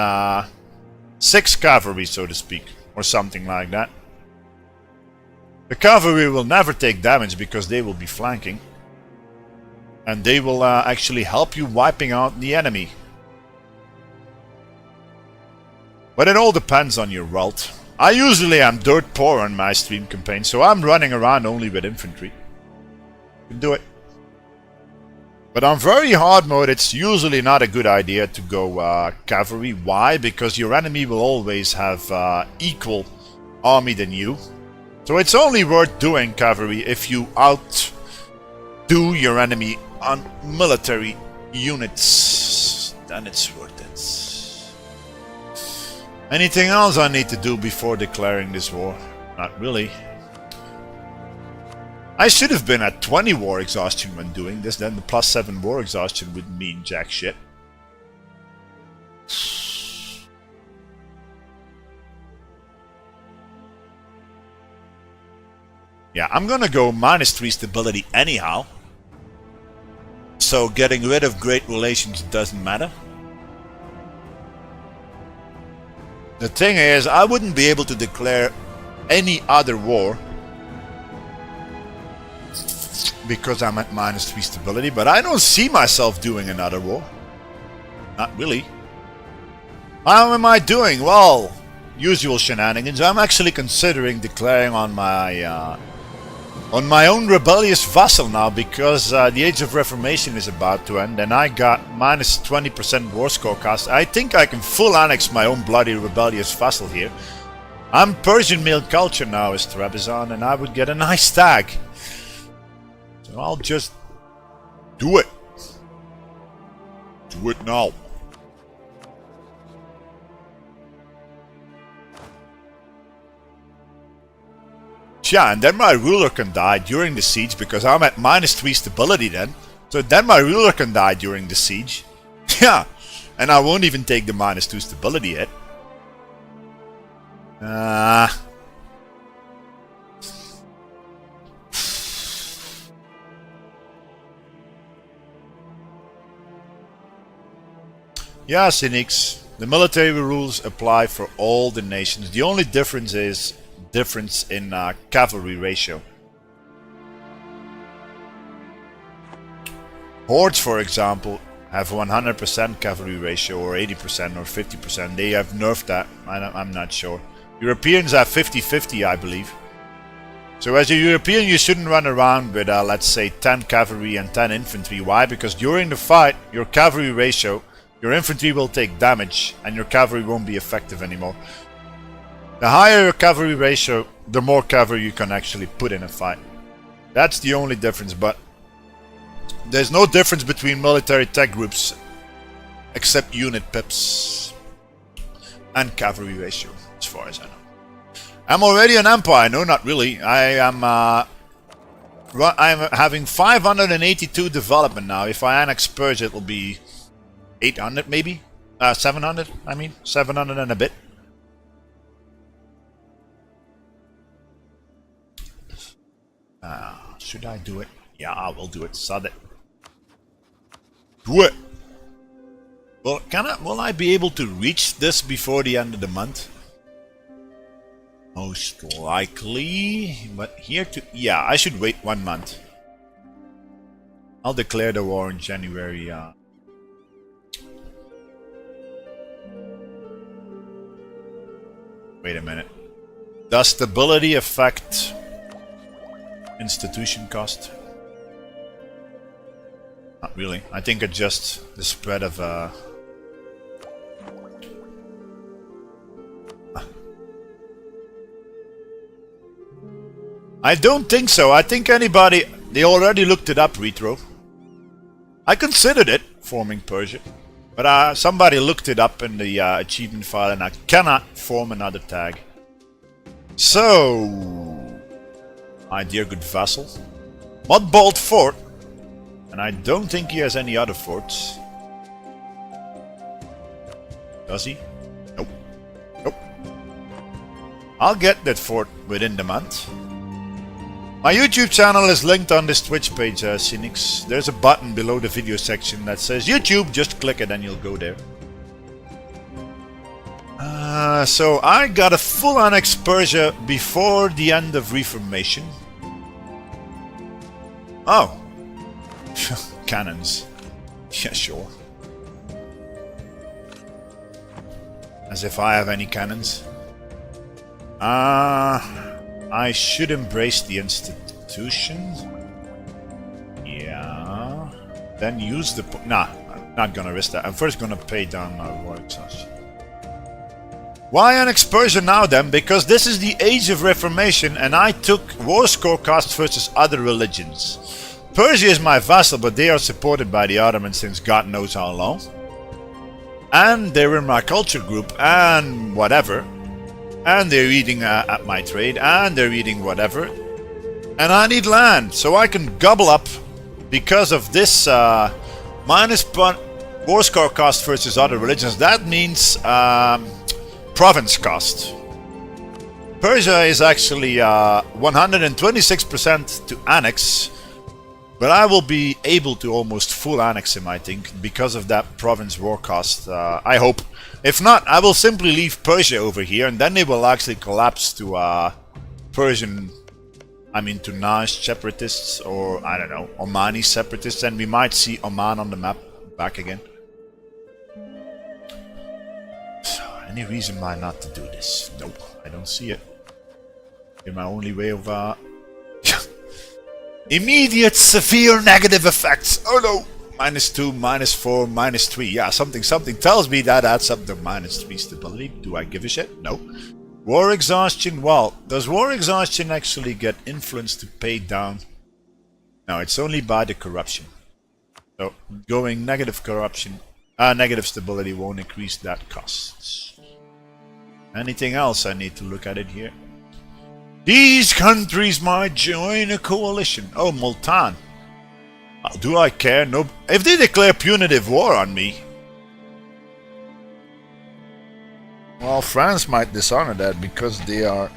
6 cavalry, so to speak, or something like that. The cavalry will never take damage because they will be flanking. And they will actually help you wiping out the enemy. But it all depends on your wealth. I usually am dirt poor on my stream campaign, so I'm running around only with infantry. You can do it. But on very hard mode, it's usually not a good idea to go cavalry. Why? Because your enemy will always have equal army than you. So it's only worth doing cavalry if you outdo your enemy on military units. Then it's worth it. Anything else I need to do before declaring this war? Not really. I should have been at 20 war exhaustion when doing this, then the +7 war exhaustion would mean jack shit. Yeah, I'm gonna go -3 stability anyhow. So getting rid of great relations doesn't matter. The thing is, I wouldn't be able to declare any other war because I'm at -3 stability, but I don't see myself doing another war. Not really. How am I doing? Well, usual shenanigans. I'm actually considering declaring on my own rebellious vassal now, because the Age of Reformation is about to end, and I got minus 20% war score cost. I think I can full annex my own bloody rebellious vassal here. I'm Persian male culture now as Trebizond, and I would get a nice tag. So I'll just do it. Do it now. Yeah, and then my ruler can die during the siege, because I'm at minus 3 stability then. So then my ruler can die during the siege. Yeah, and I won't even take the minus 2 stability yet. Yeah, cynics. The military rules apply for all the nations. The only difference is difference in cavalry ratio. Hordes, for example, have 100% cavalry ratio, or 80% or 50%. They have nerfed that. I'm not sure. Europeans have 50-50, I believe. So as a European, you shouldn't run around with, let's say, 10 cavalry and 10 infantry. Why? Because during the fight, your cavalry ratio, your infantry will take damage, and your cavalry won't be effective anymore. The higher your cavalry ratio, the more cavalry you can actually put in a fight. That's the only difference, but there's no difference between military tech groups except unit pips and cavalry ratio, as far as I know. I'm already an empire. No, not really. I'm having 582 development now. If I annex Persia, it will be 800 maybe? 700, I mean. 700 and a bit. Should I do it? Yeah, I will do it. Sod it. Do it! Well, will I be able to reach this before the end of the month? Most likely. But here to... Yeah, I should wait 1 month. I'll declare the war in January. Wait a minute. Does stability affect institution cost? Not really. I think it's just the spread of I don't think so. I think they already looked it up, Retro. I considered it, forming Persia. But somebody looked it up in the achievement file, and I cannot form another tag. So, my dear good vassal, Mudbolt Fort, and I don't think he has any other forts. Does he? Nope. Nope. I'll get that fort within the month. My YouTube channel is linked on this Twitch page, Cynics. There's a button below the video section that says YouTube. Just click it and you'll go there. So I got a full annex Persia before the end of Reformation. Oh. Cannons. Yeah, sure. As if I have any cannons. I should embrace the institution. Yeah. Then use the... Nah, I'm not gonna risk that. I'm first gonna pay down my war exhaustion. Why annex Persia now then? Because this is the Age of Reformation and I took war score cost versus other religions. Persia is my vassal, but they are supported by the Ottomans since God knows how long. And they're in my culture group and whatever. And they're eating at my trade, and they're eating whatever. And I need land, so I can gobble up because of this minus war score cost versus other religions. That means province cost. Persia is actually 126% to annex, but I will be able to almost full annex him, I think, because of that province war cost, I hope. If not, I will simply leave Persia over here, and then they will actually collapse to to Nash separatists, or I don't know, Omani separatists, and we might see Oman on the map back again. Any reason why not to do this? Nope, I don't see it. In my only way of immediate severe negative effects. Oh no! -2, -4, -3. Yeah, something tells me that adds up to -3 stability. Do I give a shit? No. War exhaustion. Well, does war exhaustion actually get influence to pay down? No, it's only by the corruption. So going negative corruption, negative stability won't increase that costs. Anything else I need to look at it here? These countries might join a coalition. Oh, Multan. Do I care? No. If they declare punitive war on me, well, France might dishonor that because they are...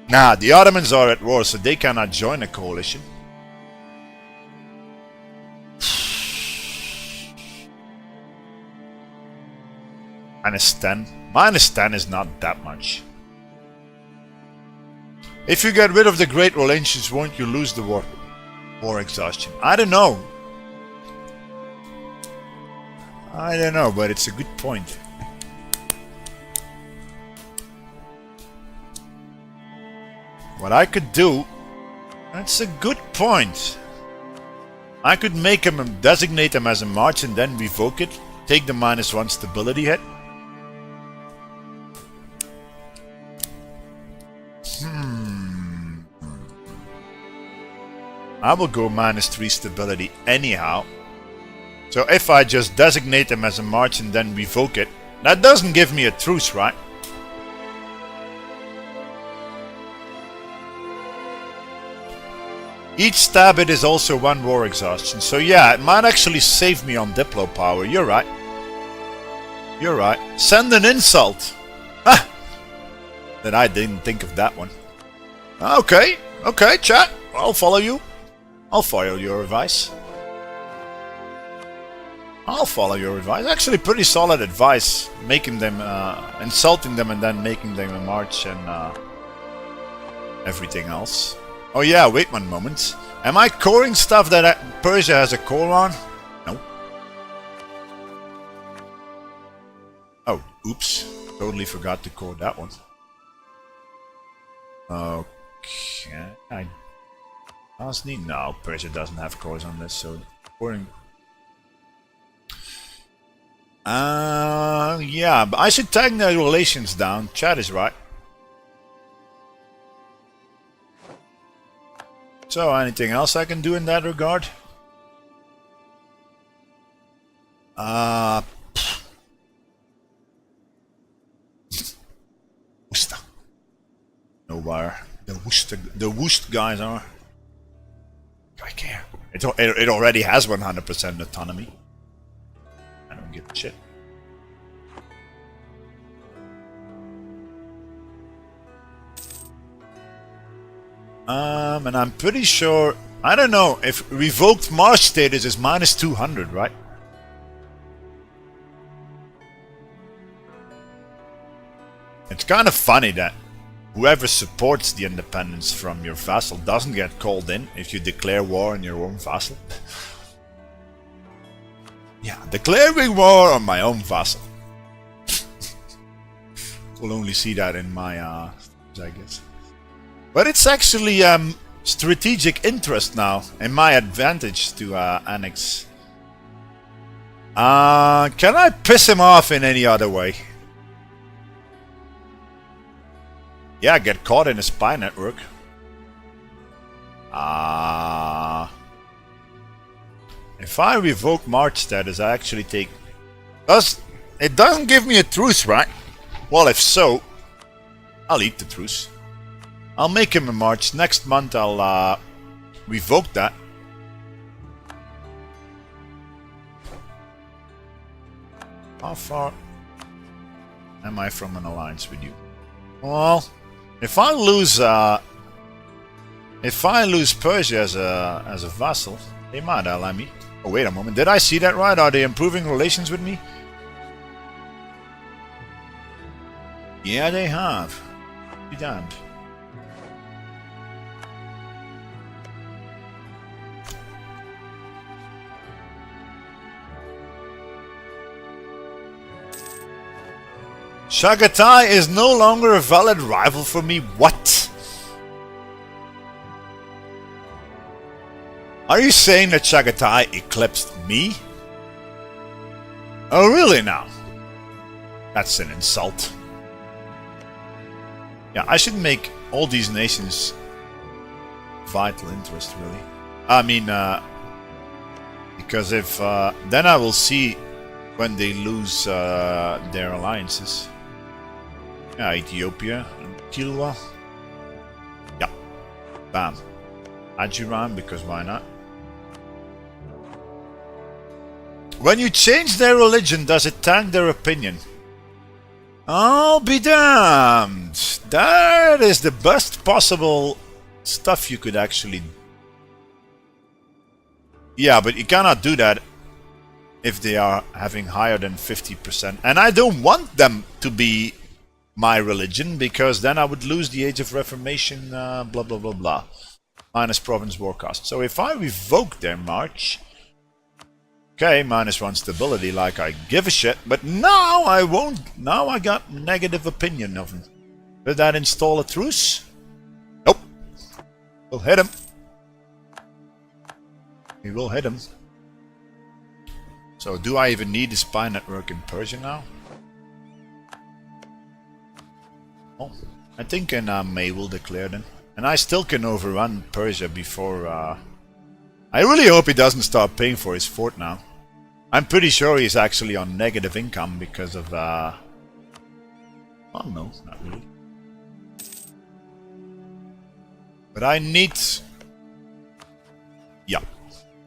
Nah, the Ottomans are at war, so they cannot join a coalition. -10. -10 is not that much. If you get rid of the great relations, won't you lose the war exhaustion? I don't know. I don't know, but it's a good point. What I could do, that's a good point. I could make him designate him as a march and then revoke it, take the -1 stability hit. I will go -3 stability anyhow. So if I just designate him as a march and then revoke it, that doesn't give me a truce, right? Each stab hit is also 1 war exhaustion. So yeah, it might actually save me on Diplo power. You're right. You're right. Send an insult. Ha! That I didn't think of that one. Okay. Okay, chat. I'll follow you. I'll follow your advice. I'll follow your advice. Actually, pretty solid advice. Making them, insulting them and then making them a march and everything else. Oh yeah, wait 1 moment. Am I coring stuff that Persia has a core on? No. Oh, oops. Totally forgot to core that one. Okay. Honestly, no, Persia doesn't have cores on this, so coring. Yeah, but I should tag the relations down. Chat is right. So, anything else I can do in that regard? Wusta. No wire. The Wust guys are. I care. It already has 100% autonomy. I don't give a shit. And I'm pretty sure, I don't know, if revoked march status is -200, right? It's kind of funny that whoever supports the independence from your vassal doesn't get called in if you declare war on your own vassal. Yeah, declaring war on my own vassal. We'll only see that in my, I guess. But it's actually strategic interest now, and my advantage to annex. Can I piss him off in any other way? Yeah, get caught in a spy network. If I revoke march status, I actually take... It doesn't give me a truce, right? Well, if so, I'll eat the truce. I'll make him a march. Next month I'll revoke that. How far am I from an alliance with you? Well, if I lose Persia as a vassal, they might ally me. Oh wait a moment, did I see that right? Are they improving relations with me? Yeah, they have. Be damned. Chagatai is no longer a valid rival for me. What? Are you saying that Chagatai eclipsed me? Oh, really now? That's an insult. Yeah, I should make all these nations vital interest, really. I mean, because if then I will see when they lose their alliances. Yeah, Ethiopia and Kilwa. Yeah, bam. Ajuran, because why not? When you change their religion, does it tank their opinion? I'll be damned. That is the best possible stuff you could actually... Yeah, but you cannot do that if they are having higher than 50%. And I don't want them to be my religion, because then I would lose the Age of Reformation, blah blah blah blah. Minus province war cost. So if I revoke their march... Okay, -1 stability, like I give a shit, but now I won't. Now I got negative opinion of him. Did that install a truce? Nope. We'll hit him. We will hit him. So do I even need a spy network in Persia now? Oh, I think in May we'll declare them. And I still can overrun Persia before... I really hope he doesn't start paying for his fort now. I'm pretty sure he's actually on negative income because of... Oh no, not really. But I need... Yeah.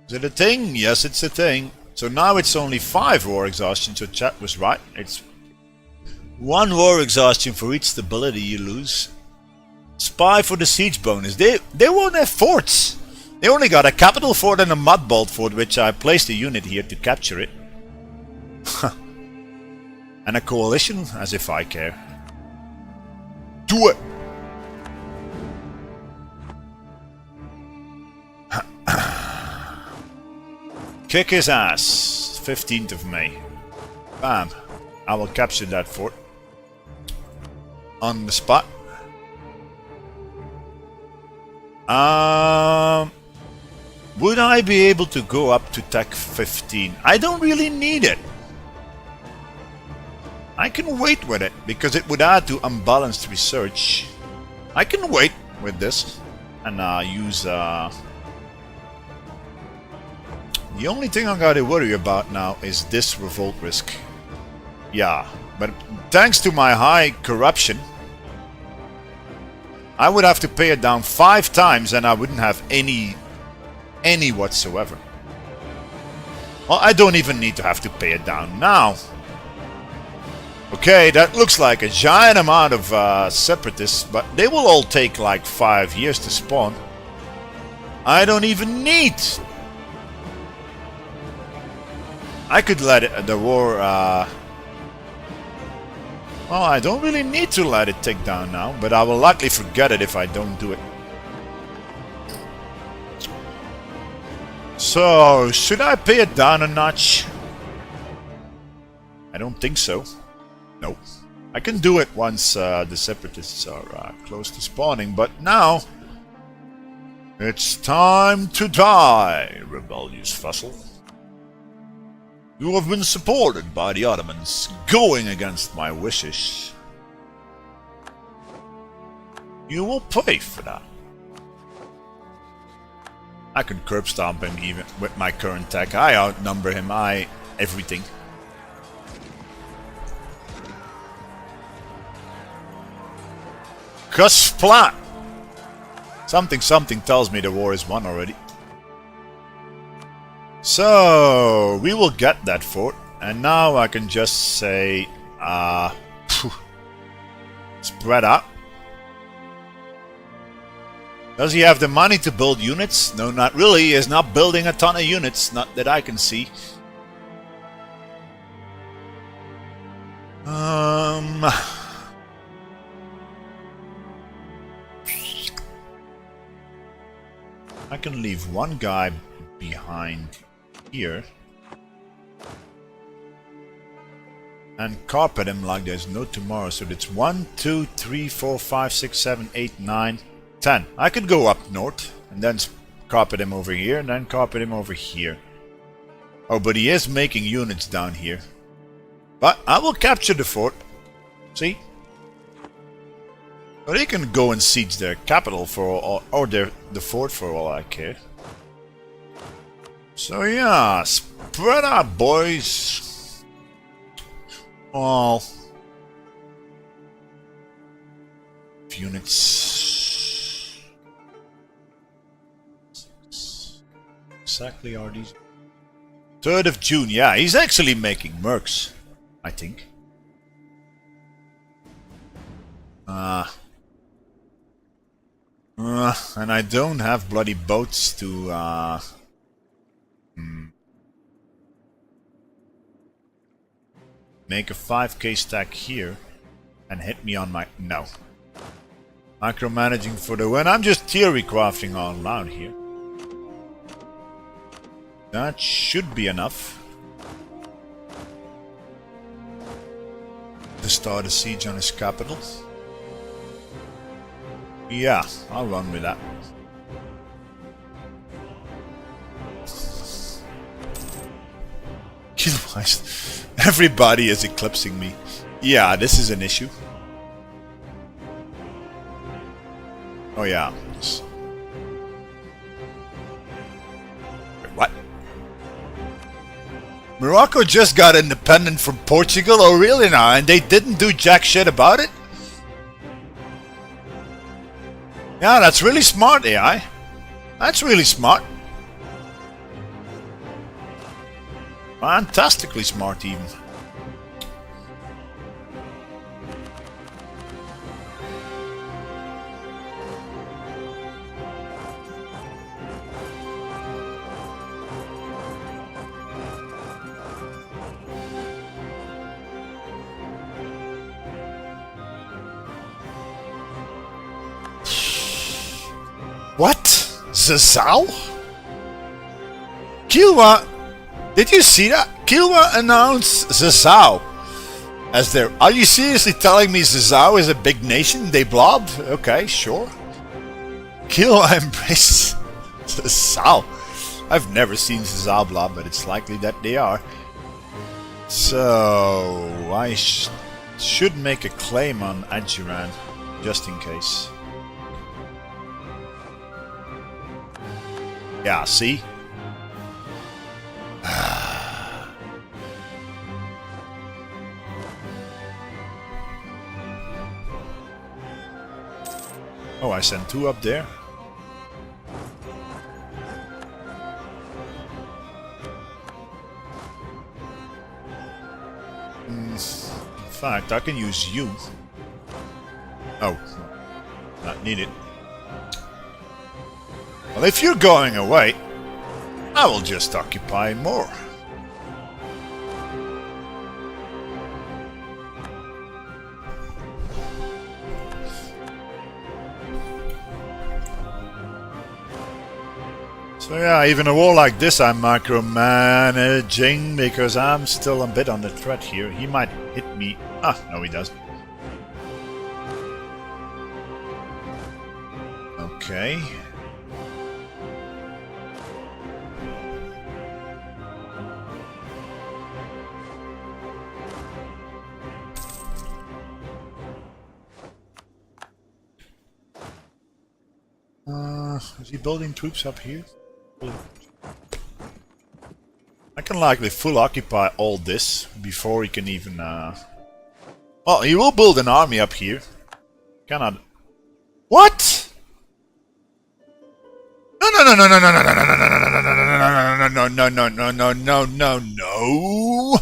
Is it a thing? Yes, it's a thing. So now it's only 5 war exhaustion, so chat was right. It's 1 war exhaustion for each stability you lose. Spy for the siege bonus. They won't have forts. They only got a capital fort and a mudbolt fort, which I placed a unit here to capture it. And a coalition, as if I care. Do it! Kick his ass. 15th of May. Bam. I will capture that fort. On the spot. Would I be able to go up to Tech 15? I don't really need it. I can wait with it, because it would add to unbalanced research. I can wait with this and use... The only thing I gotta worry about now is this revolt risk. Yeah, but thanks to my high corruption, I would have to pay it down 5 times and I wouldn't have any whatsoever. Well, I don't even need to have to pay it down now. Okay, that looks like a giant amount of separatists, but they will all take like 5 years to spawn. I don't even need... I could let it, the war... Well, I don't really need to let it tick down now, but I will likely forget it if I don't do it. So, should I pay it down a notch? I don't think so. Nope. I can do it once the separatists are close to spawning, but now... It's time to die, rebellious vassal. You have been supported by the Ottomans, going against my wishes. You will pay for that. I can curb stomp him even with my current tech. I outnumber him, everything. Cuss Plat! Something tells me the war is won already. So, we will get that fort, and now I can just say, spread out. Does he have the money to build units? No, not really. He is not building a ton of units, not that I can see. I can leave one guy behind here. and carpet him like there's no tomorrow. So that's 1, 2, 3, 4, 5, 6, 7, 8, 9, 10. I could go up north and then carpet him over here and then carpet him over here. Oh, but he is making units down here. But I will capture the fort. See? But he can go and siege their capital for all, or the fort for all I care. So yeah, spread out, boys. All units. Exactly are these? 3rd of June. Yeah, he's actually making mercs, I think. And I don't have bloody boats to make a 5k stack here and hit me on my... No. Micromanaging for the win. I'm just theory crafting all around here. That should be enough to start a siege on his capital. Yeah, I'll run with that. Killwise. Everybody is eclipsing me. Yeah, this is an issue. Oh yeah. Wait, what? Morocco just got independent from Portugal? Oh really now? And they didn't do jack shit about it? Yeah, that's really smart, AI. That's really smart. Fantastically smart, even. What? Zazao? Kilwa? Did you see that? Kilwa announced Zazao as their... Are you seriously telling me Zazao is a big nation? They blob? Okay, sure. Kilwa embraces Zazao. I've never seen Zazao blob, but it's likely that they are. So... I should make a claim on Adjuran, just in case. Yeah, see? Oh, I sent 2 up there. In fact, I can use you. Oh, not needed. Well, if you're going away, I will just occupy more. So yeah, even a war like this I'm micromanaging because I'm still a bit on the threat here. He might hit me. Ah, no he doesn't. Okay. Is he building troops up here? I can likely full occupy all this before he can even... Well, he will build an army up here. Cannot... What? No no no no no no no no no no no no no no no no no no no!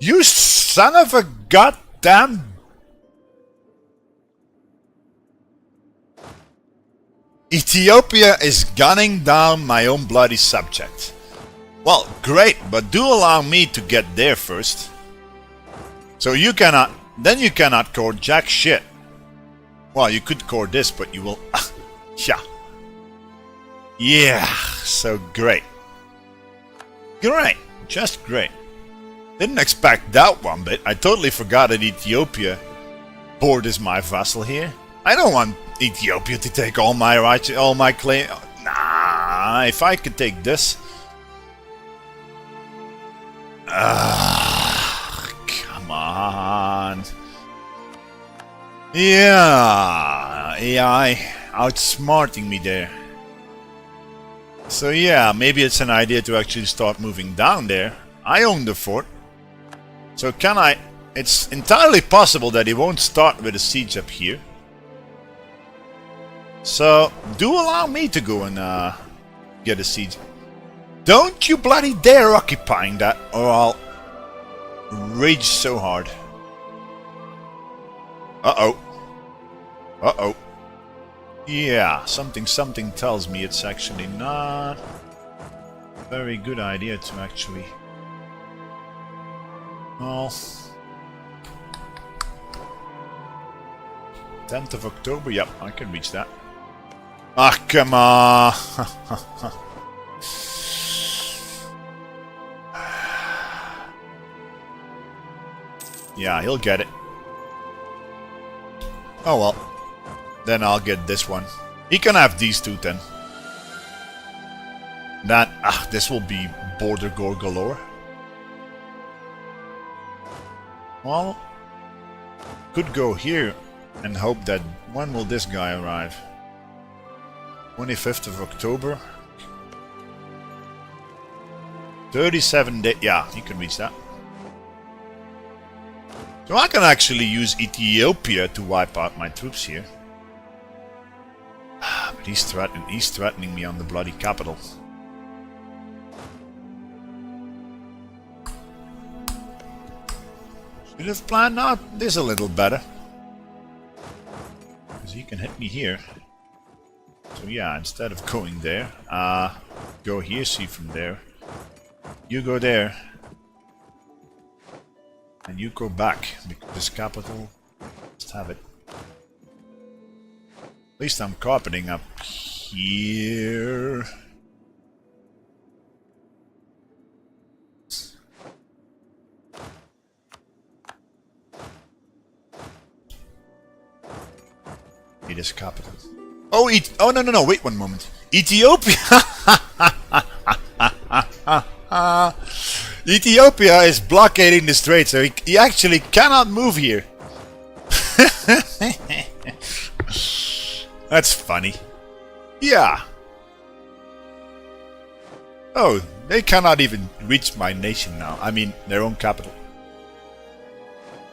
You son of a goddamn... Ethiopia is gunning down my own bloody subject. Well, great, but do allow me to get there first. So you cannot... Then you cannot core jack shit. Well, you could core this, but you will... Yeah. Yeah, so great. Great, just great. Didn't expect that one bit. I totally forgot that Ethiopia borders my vassal here. I don't want Ethiopia to take all my rights, all my claim. Nah, if I could take this. Come on. Yeah, AI outsmarting me there. So yeah, maybe it's an idea to actually start moving down there. I own the fort. So can I... It's entirely possible that he won't start with a siege up here. So, do allow me to go and get a siege. Don't you bloody dare occupying that, or I'll rage so hard. Uh-oh. Uh-oh. Yeah, something tells me it's actually not a very good idea to actually... Well... 10th of October, yep, I can reach that. Ah, come on! Yeah, he'll get it. Oh well. Then I'll get this one. He can have these two then. That, this will be border gore galore. Well, could go here and hope that... When will this guy arrive? 25th of October. 37 days. Yeah, he can reach that. So I can actually use Ethiopia to wipe out my troops here. But he's threatening me on the bloody capital. Should have planned out this a little better. Because he can hit me here. So yeah, instead of going there, go here, see from there. You go there. And you go back, because this capital, just have it. At least I'm carpeting up here. It is capital. Oh, oh no, wait one moment. Ethiopia! Ethiopia is blockading the strait, so he actually cannot move here. That's funny. Yeah. Oh, they cannot even reach my nation now. I mean, their own capital.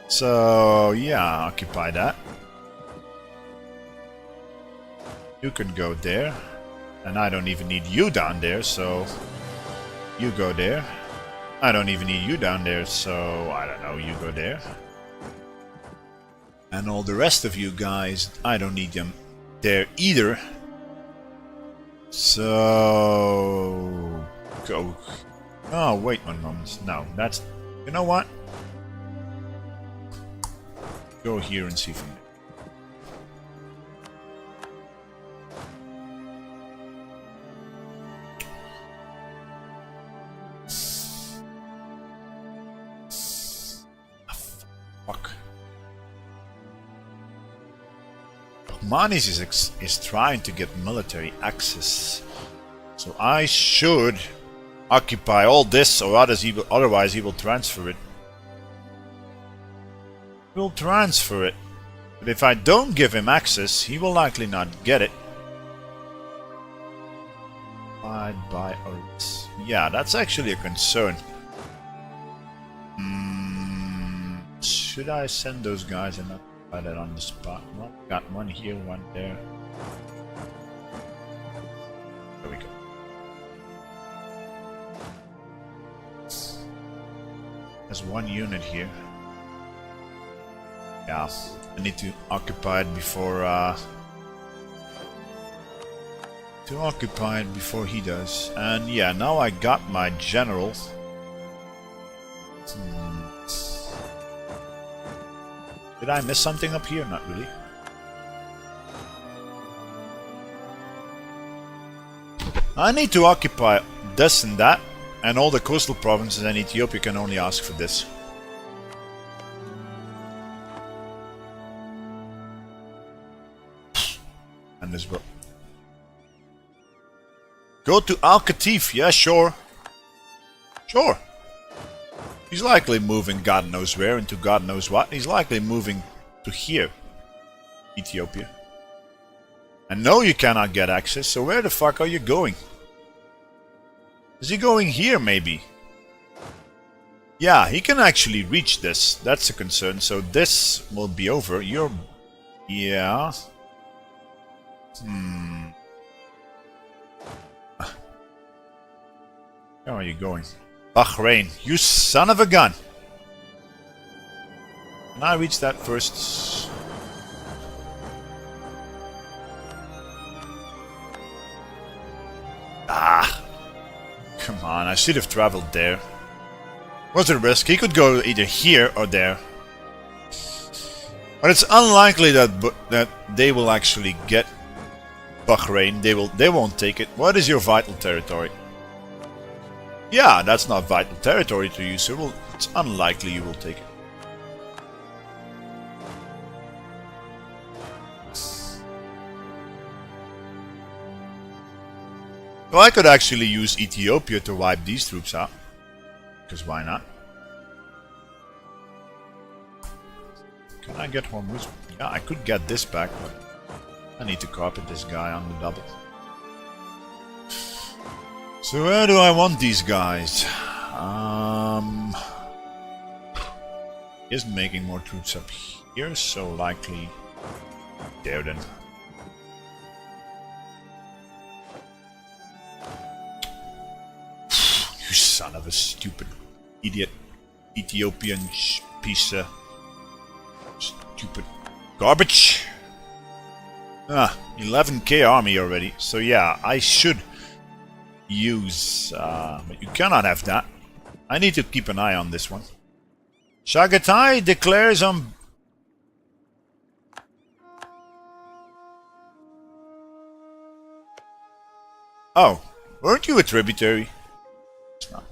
So, yeah, occupy that. You can go there. And I don't even need you down there, so... You go there. I don't even need you down there, so... I don't know, you go there. And all the rest of you guys, I don't need them there either. So... Go... Oh, wait one moment. No, that's... You know what? Go here and see from there. Fuck. Manis is trying to get military access, so I should occupy all this, or otherwise he will transfer it. He'll transfer it, but if I don't give him access, he will likely not get it. By Oris. Yeah, that's actually a concern. Should I send those guys and not buy that on the spot? Well, got one here, one there. There we go. There's one unit here. Yeah, I need to occupy it before he does. And yeah, now I got my general. Did I miss something up here? Not really. I need to occupy this and that, And all the coastal provinces in Ethiopia can only ask for this. And as well. Go to Al-Katif, yeah, sure. Sure. He's likely moving God knows where into God knows what. He's likely moving to here. Ethiopia. And no, you cannot get access, so where the fuck are you going? Is he going here, maybe? Yeah, he can actually reach this. That's a concern. So this will be over. You're... Yeah. Where are you going? Bahrain. You son of a gun! Can I reach that first? Ah! Come on, I should have traveled there. What's the risk? He could go either here or there. But it's unlikely that they will actually get Bahrain. They won't take it. What is your vital territory? Yeah, that's not vital territory to you, so it's unlikely you will take it. So I could actually use Ethiopia to wipe these troops out. Because why not? Can I get Hormuz? Yeah, I could get this back, but I need to carpet this guy on the double. So where do I want these guys? Isn't making more troops up here, so likely there then. You son of a stupid idiot Ethiopian piece of stupid garbage. 11k army already, so yeah, I should use, but you cannot have that. I need to keep an eye on this one. Chagatai declares on... Oh, weren't you a tributary? It's not.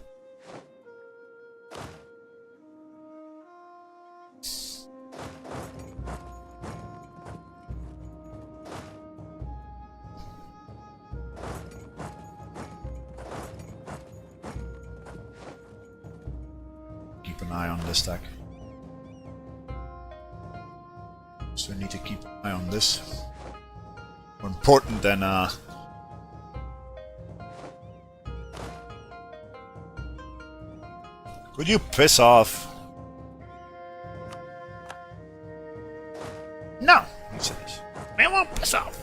Keep an eye on this stack. So I need to keep an eye on this. More important than could you piss off? No, he says. Man won't piss off.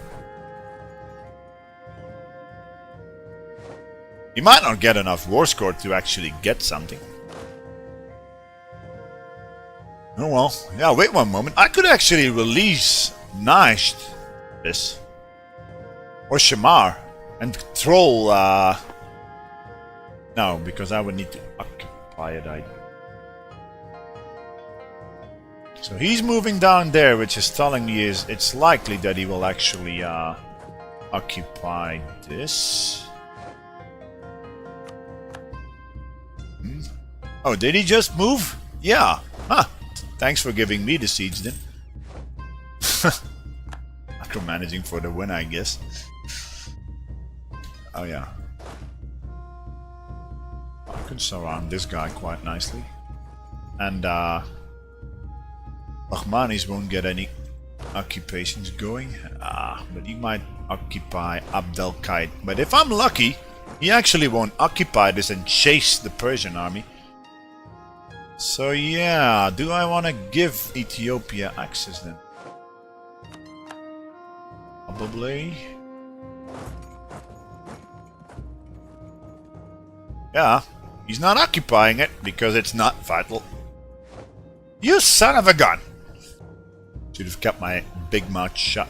He might not get enough war score to actually get something. Oh well. Yeah, wait one moment. I could actually release Nasht this. Or Shamar. And troll no, because I would need to occupy it. So he's moving down there, which is telling me it's likely that he will actually occupy this. Oh, did he just move? Yeah. Huh. Thanks for giving me the siege then. Micromanaging for the win, I guess. Oh yeah. I can surround this guy quite nicely. And Bahmanis won't get any occupations going. But he might occupy Abdelkaid. But if I'm lucky, he actually won't occupy this and chase the Persian army. So yeah, do I want to give Ethiopia access then? Probably. Yeah, he's not occupying it because it's not vital. You son of a gun! Should have kept my big mouth shut.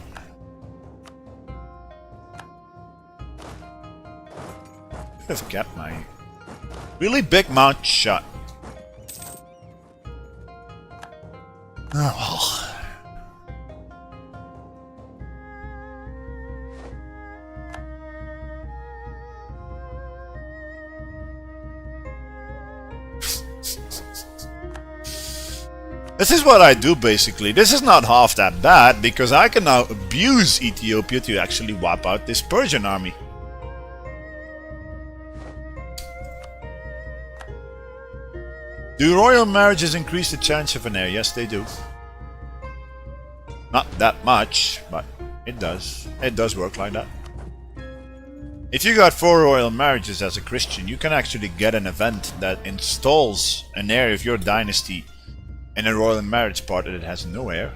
Should have kept my really big mouth shut. Oh. This is what I do basically. This is not half that bad because I can now abuse Ethiopia to actually wipe out this Persian army. Do royal marriages increase the chance of an heir? Yes, they do. Not that much, but it does. It does work like that. If you got 4 royal marriages as a Christian, you can actually get an event that installs an heir of your dynasty in a royal marriage part that it has no heir.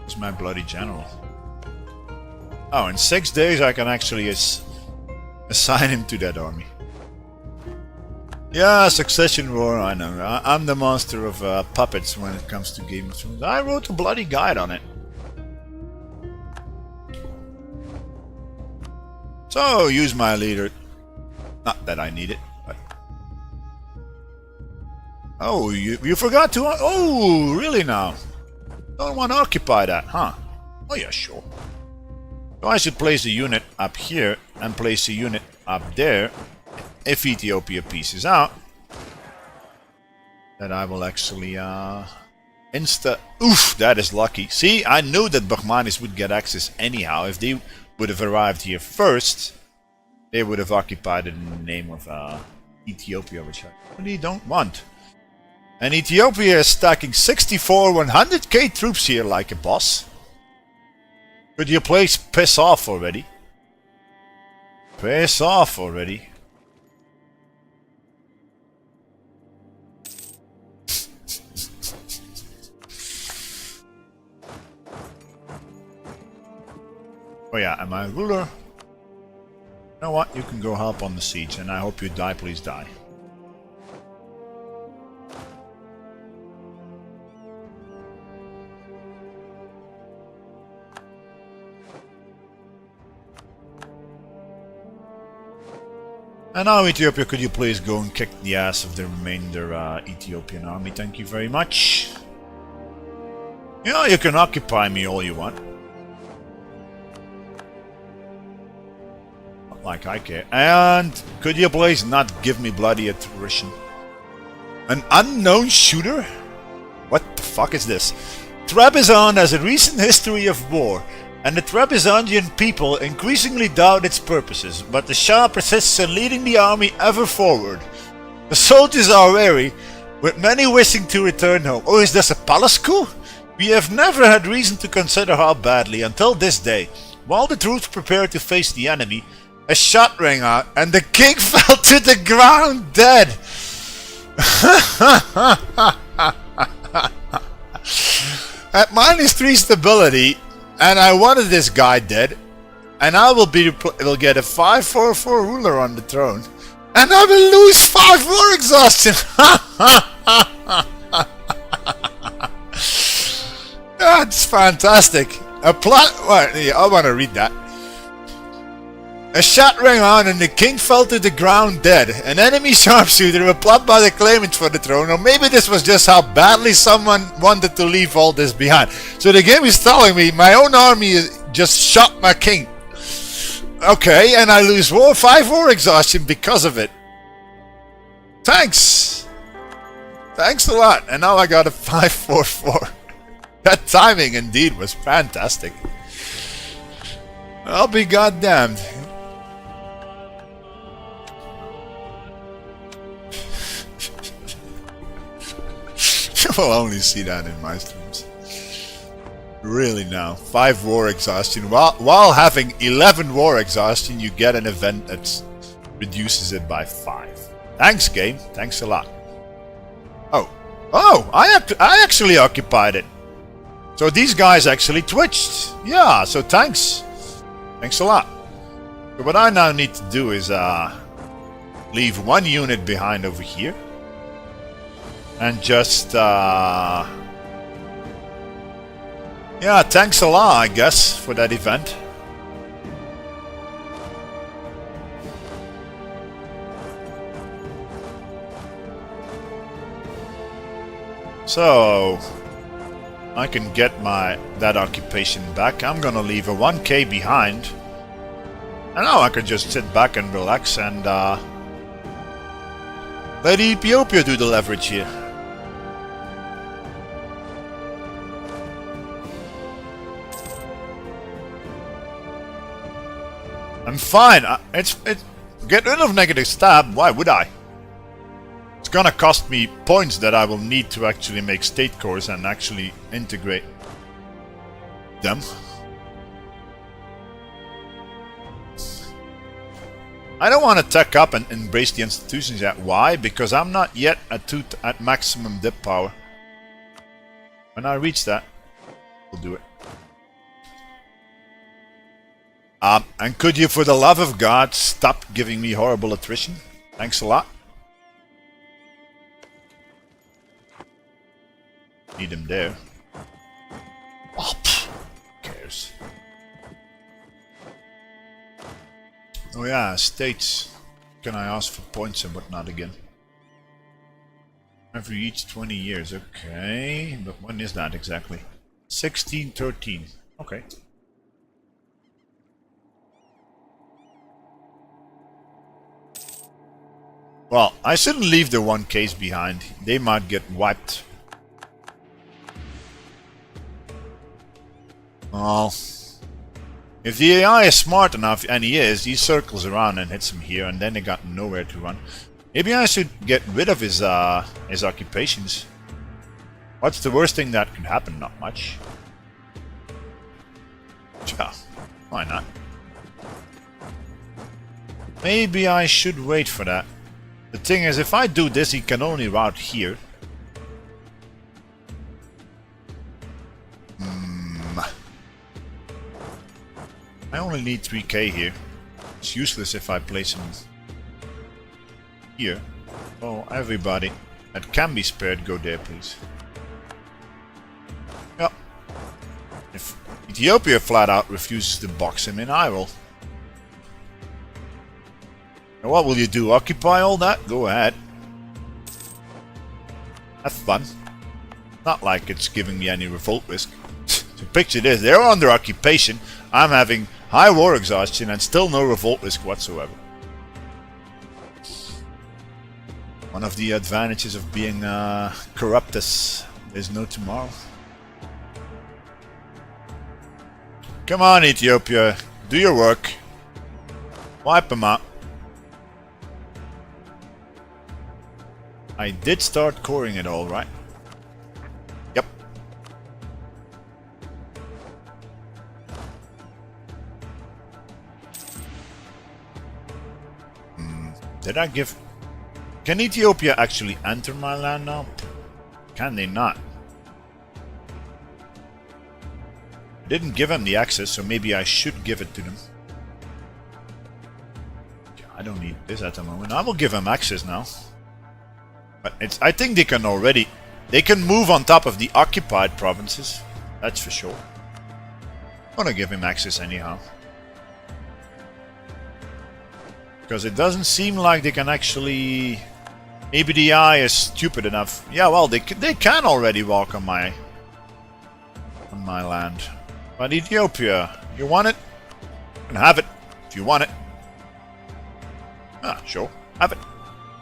It's my bloody general. Oh, in 6 days I can actually assign him to that army. Yeah, Succession War, I know. I'm the master of puppets when it comes to Game of Thrones. I wrote a bloody guide on it. So, use my leader. Not that I need it, but... Oh, you forgot to... Oh, really now? Don't want to occupy that, huh? Oh yeah, sure. So I should place a unit up here and place a unit up there. If Ethiopia pieces out, then I will actually Oof, that is lucky. See, I knew that Bahmanis would get access anyhow. If they would have arrived here first, they would have occupied it in the name of Ethiopia, which I really don't want. And Ethiopia is stacking 64 100k troops here like a boss. Could you please piss off already? Piss off already. Oh yeah, and my ruler. You know what? You can go help on the siege, and I hope you die, please die. And now Ethiopia, could you please go and kick the ass of the remainder Ethiopian army? Thank you very much. Yeah, you can occupy me all you want. Not like I care. And could you please not give me bloody attrition? An unknown shooter? What the fuck is this? Trebizond has a recent history of war, and the Trebizondian people increasingly doubt its purposes, but the Shah persists in leading the army ever forward. The soldiers are wary, with many wishing to return home. Oh, is this a palace coup? We have never had reason to consider how badly until this day. While the troops prepared to face the enemy, a shot rang out and the king fell to the ground dead. At -3 stability, and I wanted this guy dead, and I will get a 5/4/4 ruler on the throne, and I will lose 5 war exhaustion. That's fantastic. A plot. Well, yeah, I want to read that. A shot rang out and the king fell to the ground dead. An enemy sharpshooter was plucked by the claimant for the throne, or maybe this was just how badly someone wanted to leave all this behind. So the game is telling me my own army just shot my king. Okay, and I lose 5 war exhaustion because of it. Thanks. Thanks a lot. And now I got a 5/4/4. That timing indeed was fantastic. I'll be goddamned. You will only see that in my streams. Really now. 5 war exhaustion. While having 11 war exhaustion, you get an event that reduces it by 5. Thanks, game. Thanks a lot. Oh, I actually occupied it. So these guys actually twitched. Yeah, so thanks. Thanks a lot. So what I now need to do is leave 1 unit behind over here. And just yeah, thanks a lot, I guess, for that event. – So I can get that occupation back. I'm gonna leave a 1k behind. And now I can just sit back and relax and let Ethiopia do the leverage here. I'm fine. It's get rid of negative stab. Why would I? It's gonna cost me points that I will need to actually make state cores and actually integrate them. I don't want to tech up and embrace the institutions yet. Why? Because I'm not yet at maximum dip power. When I reach that, we'll do it. And could you, for the love of God, stop giving me horrible attrition? Thanks a lot. Need him there. Oh, pff, who cares? Oh yeah, states. Can I ask for points and whatnot again? Every each 20 years, okay. But when is that exactly? 1613. Okay. Well, I shouldn't leave the 1Ks behind. They might get wiped. Well, if the AI is smart enough, and he is, he circles around and hits him here, and then they got nowhere to run. Maybe I should get rid of his occupations. What's the worst thing that could happen? Not much. Yeah, why not? Maybe I should wait for that. The thing is, if I do this, he can only route here. I only need 3k here. It's useless if I place him here. Oh, everybody that can be spared, go there, please. Yeah. If Ethiopia flat out refuses to box him in, I will. And what will you do? Occupy all that? Go ahead. Have fun. Not like it's giving me any revolt risk. So picture this, they're under occupation. I'm having high war exhaustion and still no revolt risk whatsoever. One of the advantages of being corrupt is there's no tomorrow. Come on, Ethiopia. Do your work. Wipe them out. I did start coring it all, right? Yep. Did I give... Can Ethiopia actually enter my land now? Can they not? I didn't give them the access, so maybe I should give it to them. I don't need this at the moment. I will give them access now. But I think they can already... They can move on top of the occupied provinces. That's for sure. I'm gonna give him access anyhow. Because it doesn't seem like they can actually... Maybe the AI is stupid enough. Yeah, well, they can already walk on my land. But Ethiopia, you want it? You can have it if you want it. Ah, sure, have it.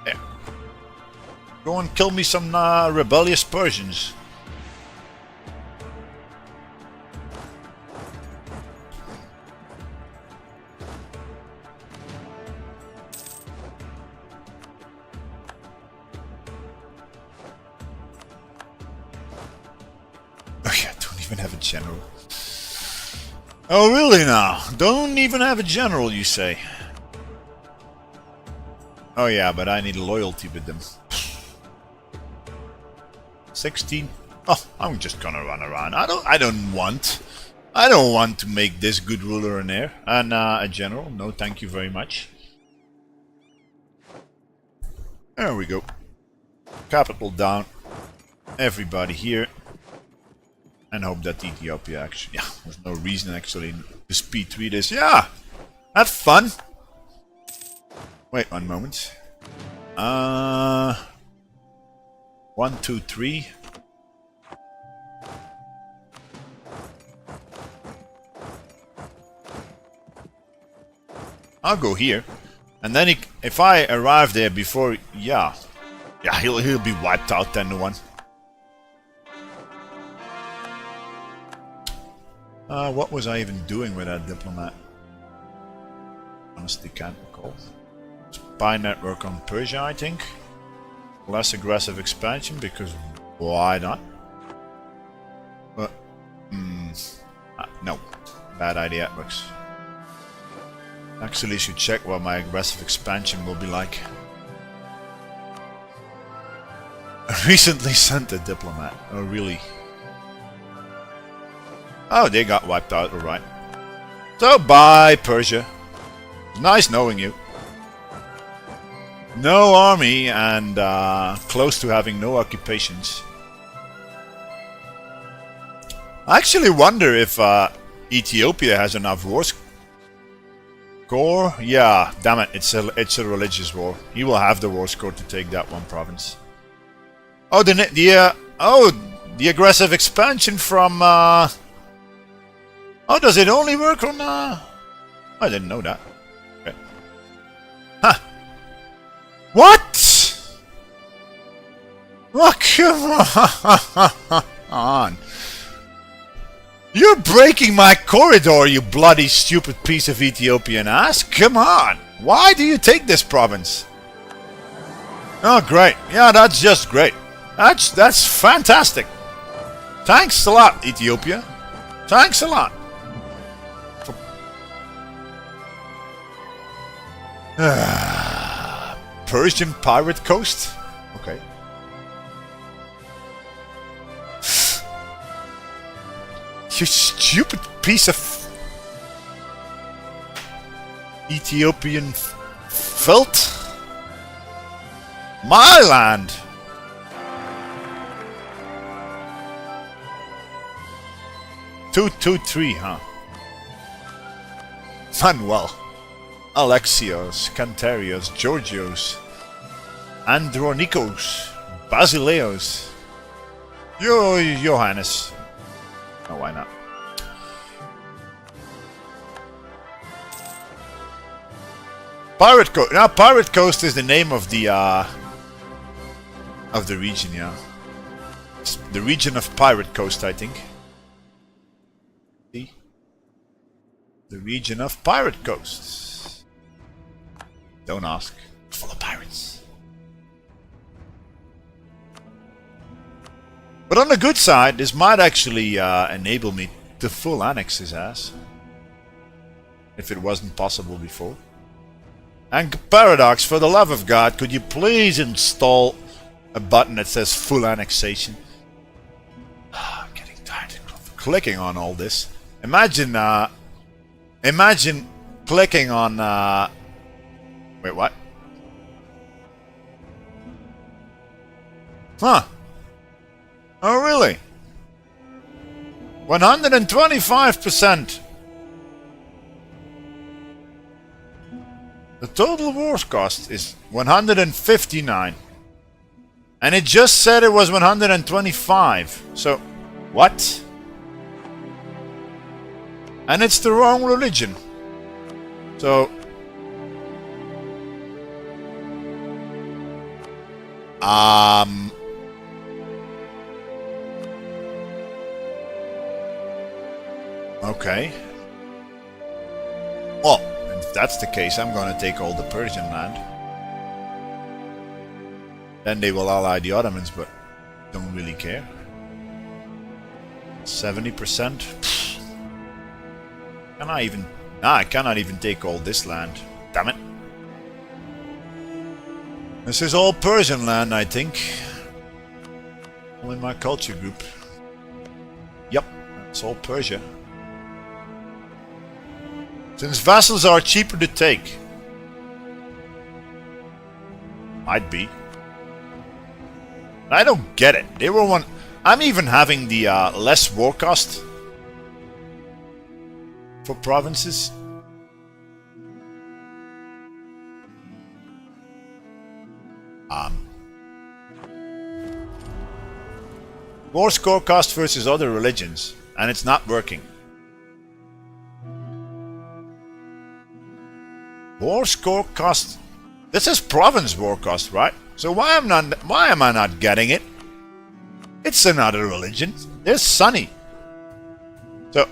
There. Go and kill me some rebellious Persians. Oh yeah, don't even have a general. Oh really now? Don't even have a general, you say? Oh yeah, but I need loyalty with them. 16. Oh, I'm just gonna run around. I don't want to make this good ruler an heir and a general. No, thank you very much. There we go. Capital down. Everybody here. And hope that Ethiopia actually... Yeah, there's no reason actually to speed 3 this. Yeah! Have fun! Wait one moment. 1, 2, 3. I'll go here. And then if I arrive there before... Yeah, he'll be wiped out, 10-1. What was I even doing with that diplomat? Honestly, can't recall. Spy network on Persia, I think. Less aggressive expansion, because why not? But, no. Bad idea, Rex. Actually, should check what my aggressive expansion will be like. I recently sent a diplomat. Oh, really? Oh, they got wiped out, alright. So, bye, Persia. Nice knowing you. No army and close to having no occupations. I actually wonder if Ethiopia has enough war score. Yeah, damn it, it's a religious war. He will have the war score to take that one province. Oh, the aggressive expansion from. Oh, does it only work on? I didn't know that. Okay. Huh. What? Oh, come on. You're breaking my corridor, you bloody stupid piece of Ethiopian ass. Come on. Why do you take this province? Oh, great. Yeah, that's just great. That's fantastic. Thanks a lot, Ethiopia. Thanks a lot. Persian pirate coast? Okay. You stupid piece of Ethiopian filth. My land. Two, 3, huh? Manuel. Alexios, Cantarios, Georgios, Andronikos, Basileos. Johannes. Oh, why not? Pirate Coast. Now, Pirate Coast is the name of the region, yeah. It's the region of Pirate Coast, I think. See? The region of Pirate Coast. Don't ask. It's full of pirates. But on the good side, this might actually enable me to full annex his ass. If it wasn't possible before. And Paradox, for the love of God, could you please install a button that says full annexation? I'm getting tired of clicking on all this. Imagine clicking on... Wait, what? Huh. Oh, really? 125%. The total war cost is 159. And it just said it was 125. So, what? And it's the wrong religion. So... Okay. Well, if that's the case, I'm gonna take all the Persian land. Then they will ally the Ottomans, but don't really care. 70%? Can I even... Nah, I cannot even take all this land. Damn it. This is all Persian land, I think. All in my culture group. Yep, it's all Persia. Since vassals are cheaper to take. Might be. I don't get it. They were one... I'm even having the less war cost for provinces. War score cost versus other religions, and it's not working. War score cost. This is province war cost, right? So why am I not getting it? It's another religion. There's Sunny. So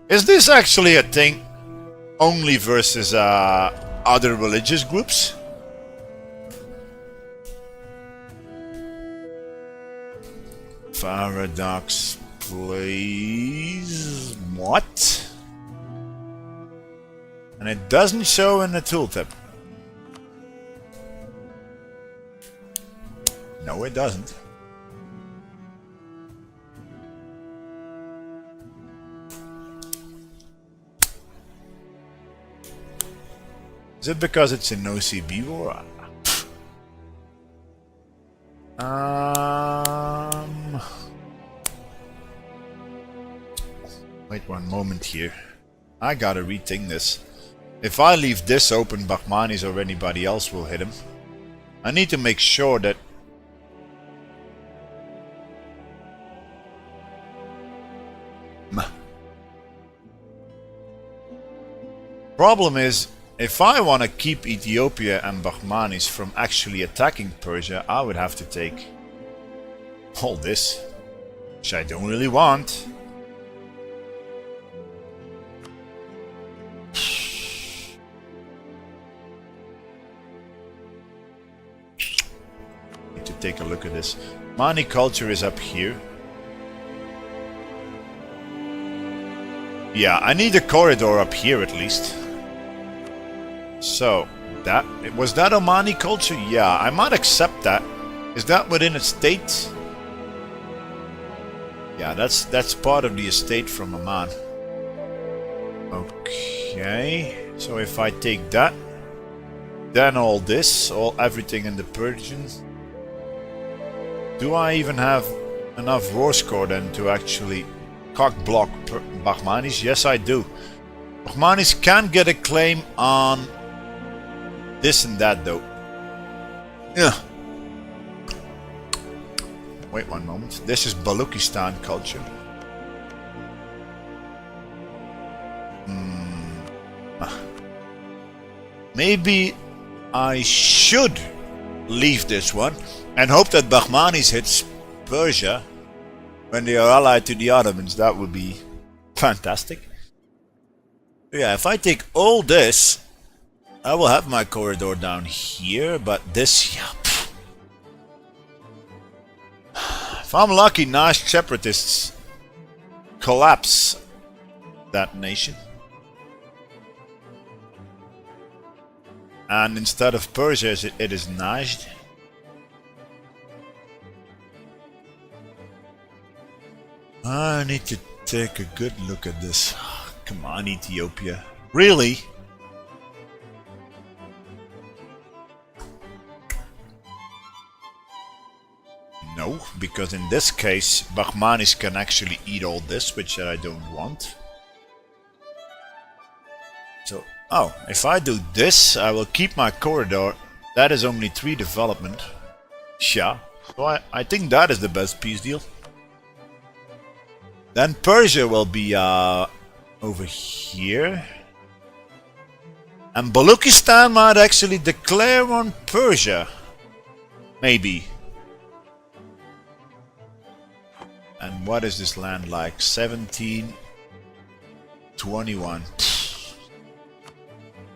is this actually a thing only versus other religious groups? Paradox, please. What? And it doesn't show in the tooltip. No, it doesn't. Is it because it's an OCB war? Wait one moment here. I gotta rethink this. If I leave this open, Bahmanis or anybody else will hit him. I need to make sure that... Problem is, if I want to keep Ethiopia and Bahmanis from actually attacking Persia, I would have to take all this, which I don't really want. Need to take a look at this. Mani culture is up here. Yeah, I need a corridor up here at least. So, was that Omani culture? Yeah, I might accept that. Is that within a state? Yeah, that's part of the estate from Oman. Okay, so if I take that, then all this, everything in the Persian. Do I even have enough war score then to actually cock block Bahmanis? Yes, I do. Bahmanis can get a claim on this and that though. Yeah. Wait one moment. This is Baluchistan culture. Maybe I should leave this one and hope that Bahmanis hits Persia when they are allied to the Ottomans. That would be fantastic. Yeah, if I take all this, I will have my corridor down here, but this, yeah. If I'm lucky, Nash separatists collapse that nation. And instead of Persia, it is Najd. I need to take a good look at this. Come on, Ethiopia. Really? No, because in this case, Bahmanis can actually eat all this, which I don't want. So, oh, if I do this, I will keep my corridor. That is only 3 development. Yeah, so I think that is the best peace deal. Then Persia will be over here. And Baluchistan might actually declare on Persia. Maybe. And what is this land like? 1721.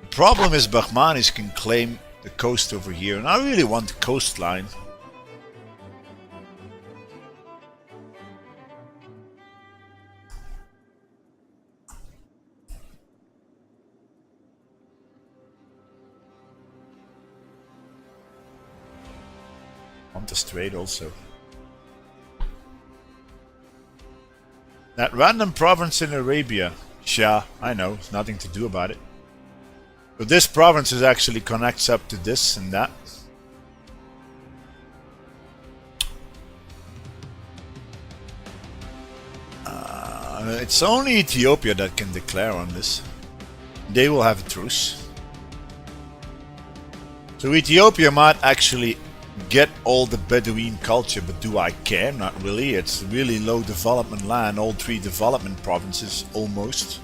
The problem is Bahmanis can claim the coast over here, and I really want the coastline. Want the strait also. That random province in Arabia. Yeah, I know, there's nothing to do about it. But this province is actually connects up to this and that. It's only Ethiopia that can declare on this. They will have a truce. So Ethiopia might actually get all the Bedouin culture, but do I care? Not really. It's really low development land, all 3 development provinces almost.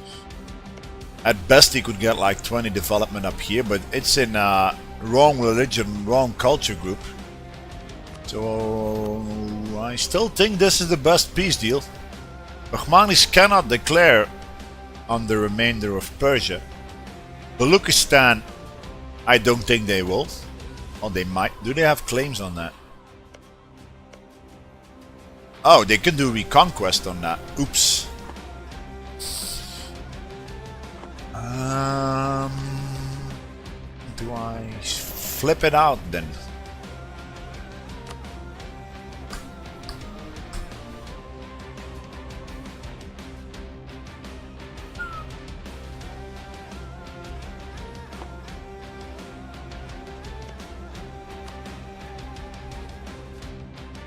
At best he could get like 20 development up here, but it's in wrong religion, wrong culture group. So I still think this is the best peace deal. Bahmanis cannot declare on the remainder of Persia. Baluchistan, I don't think they will. Oh, they might. Do they have claims on that? Oh, they can do reconquest on that. Oops. Do I flip it out then?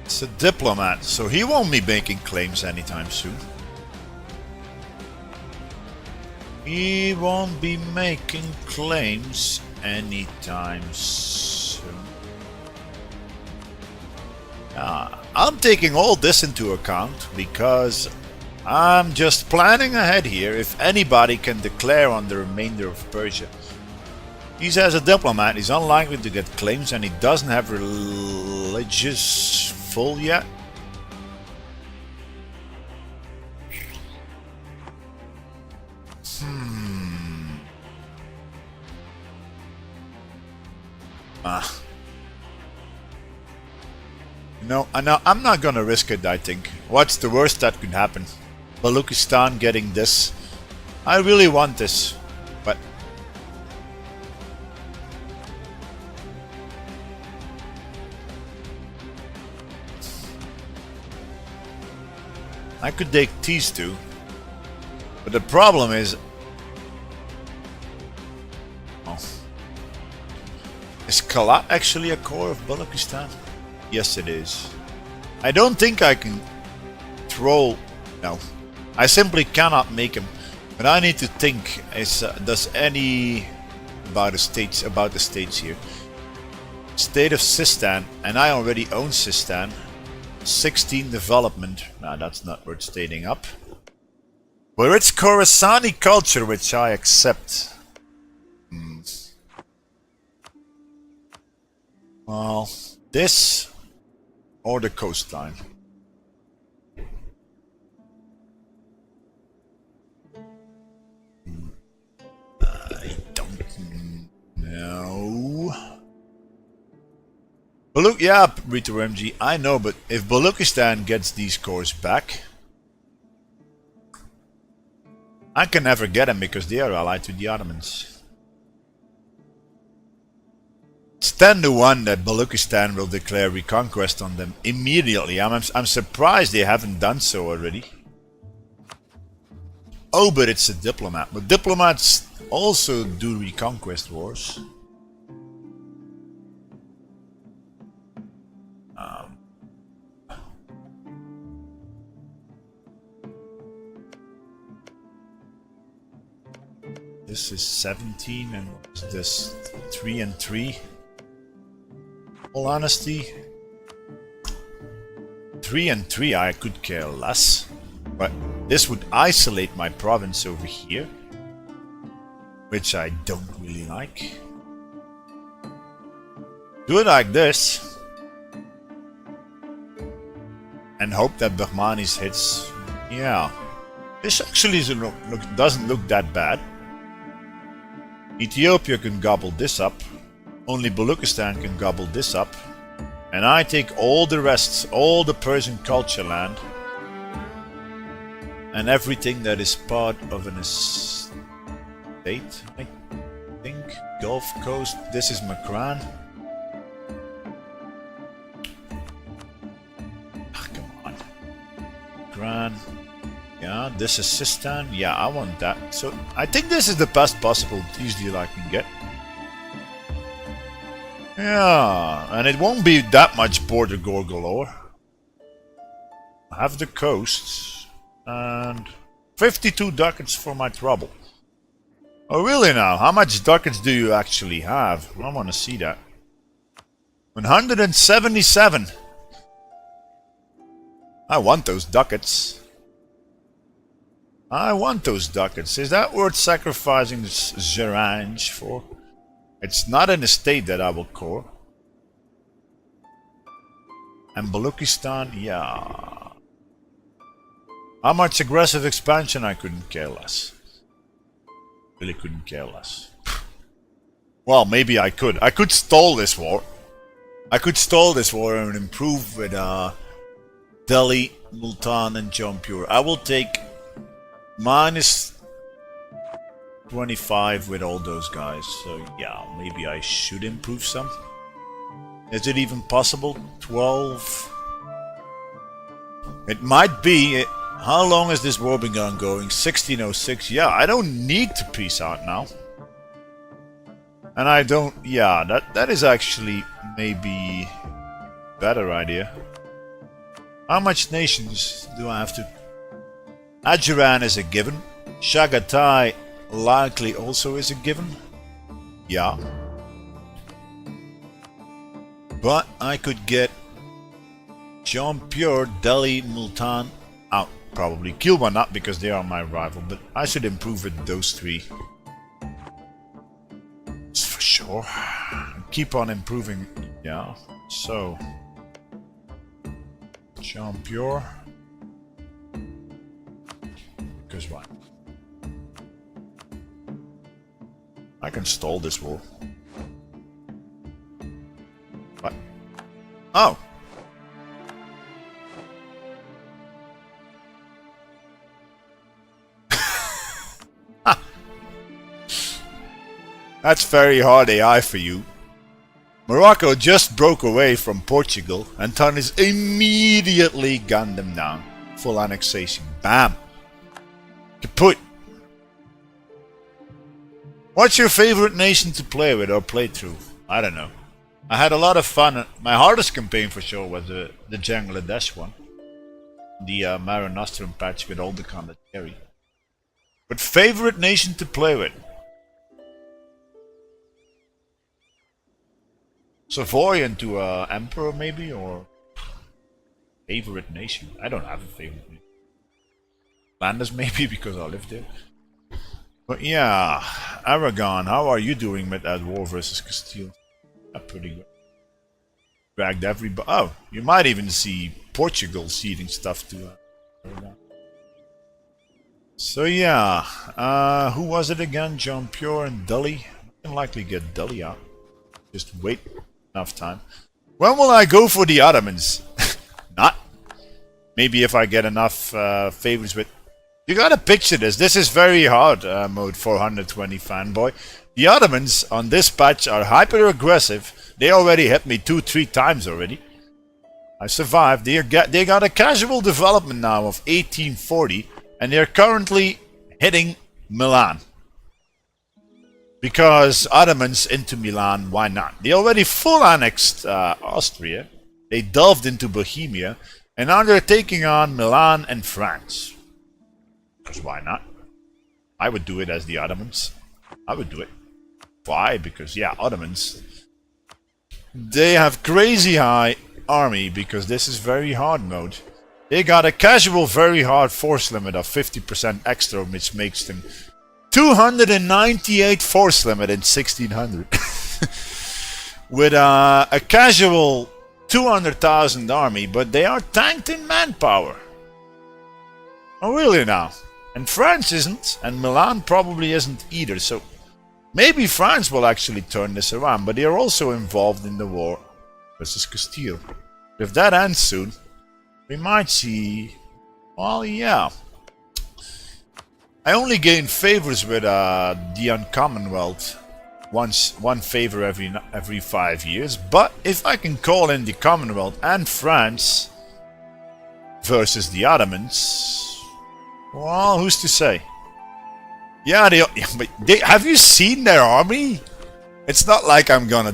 It's a diplomat, so he won't be making claims anytime soon. He won't be making claims anytime soon. I'm taking all this into account because I'm just planning ahead here if anybody can declare on the remainder of Persia. He's as a diplomat, he's unlikely to get claims and he doesn't have religious full yet. No, I'm not gonna risk it, I think. What's the worst that could happen? Baluchistan getting this. I really want this, but I could take these two. But the problem is... Oh. Is Kalat actually a core of Baluchistan? Yes, it is. I don't think I can troll. No, I simply cannot make him. But I need to think: does any about the states here? State of Sistan, and I already own Sistan. 16 development. Nah, that's not worth stating up. But it's Khorasani culture, which I accept. Well, this or the coastline. I don't know. Yeah, Rito MG, I know, but if Baluchistan gets these cores back, I can never get them because they are allied to the Ottomans. It's 10-1 that Baluchistan will declare reconquest on them immediately. I'm surprised they haven't done so already. Oh, but it's a diplomat. But diplomats also do reconquest wars. This is 17 and what is this? 3 and 3. All honesty, 3 and 3 I could care less, but this would isolate my province over here, which I don't really like. Do it like this and hope that Bahmanis hits. Yeah, this actually doesn't look that bad. Ethiopia can gobble this up. Only Baluchistan can gobble this up. And I take all the rest, all the Persian culture land. And everything that is part of an estate, I think. Gulf Coast, this is Makran. Ah, come on. Makran. Yeah, this is Sistan. Yeah, I want that. So I think this is the best possible peace deal I can get. Yeah, and it won't be that much border Gorgolor. I have the coast and 52 ducats for my trouble. Oh really now? How much ducats do you actually have? I want to see that. 177. I want those ducats. I want those ducats. Is that worth sacrificing this Zerange for? It's not an estate that I will core. And Balukistan, yeah. How much aggressive expansion? I couldn't care less. Really couldn't care less. Well, maybe I could. I could stall this war. I could stall this war and improve with Delhi, Multan, and Jampur. I will take minus 25 with all those guys. So yeah, maybe I should improve some. Is it even possible? 12? It might be. How long has this war been ongoing? 1606. Yeah, I don't need to peace out now. And I don't... Yeah, that is actually maybe a better idea. How much nations do I have to... Ajiran is a given. Shagatai likely also is a given. Yeah. But I could get Jampur, Delhi, Multan out. Probably. Kilba not because they are my rival, but I should improve with those three. That's for sure. Keep on improving. Yeah. So. Jampur. Because why? I can stall this war. What? Oh! That's very hard AI for you. Morocco just broke away from Portugal and Tunis immediately gunned them down. Full annexation. Bam! Kaput! What's your favorite nation to play with or play through? I don't know. I had a lot of fun. My hardest campaign for sure was the Bangladesh one. The Mare Nostrum patch with all the condottieri. But favorite nation to play with? Savoy into Emperor maybe, or favorite nation? I don't have a favorite nation. Flanders maybe because I live there. But yeah, Aragon, how are you doing with that war versus Castile? Pretty good. Dragged everybody. Oh, you might even see Portugal ceding stuff to Aragon. So yeah, who was it again? Jampur and Delhi. I can likely get Delhi out. Just wait enough time. When will I go for the Ottomans? Not. Maybe if I get enough favors with... You gotta picture this. This is very hard, mode 420 fanboy. The Ottomans on this patch are hyper aggressive. They already hit me 2-3 times already. I survived. They got a casual development now of 1840, and they're currently hitting Milan. Because Ottomans into Milan, why not? They already full annexed Austria. They delved into Bohemia, and now they're taking on Milan and France. Because why not? I would do it as the Ottomans. I would do it. Why? Because yeah, Ottomans. They have crazy high army because this is very hard mode. They got a casual very hard force limit of 50% extra, which makes them 298 force limit in 1600. With a casual 200,000 army, but they are tanked in manpower. Oh really now? And France isn't, and Milan probably isn't either, so maybe France will actually turn this around, but they are also involved in the war versus Castile. If that ends soon, we might see... Well, yeah. I only gain favors with the Commonwealth. One favor every 5 years, but if I can call in the Commonwealth and France versus the Ottomans... Well, who's to say? Yeah, have you seen their army? It's not like I'm gonna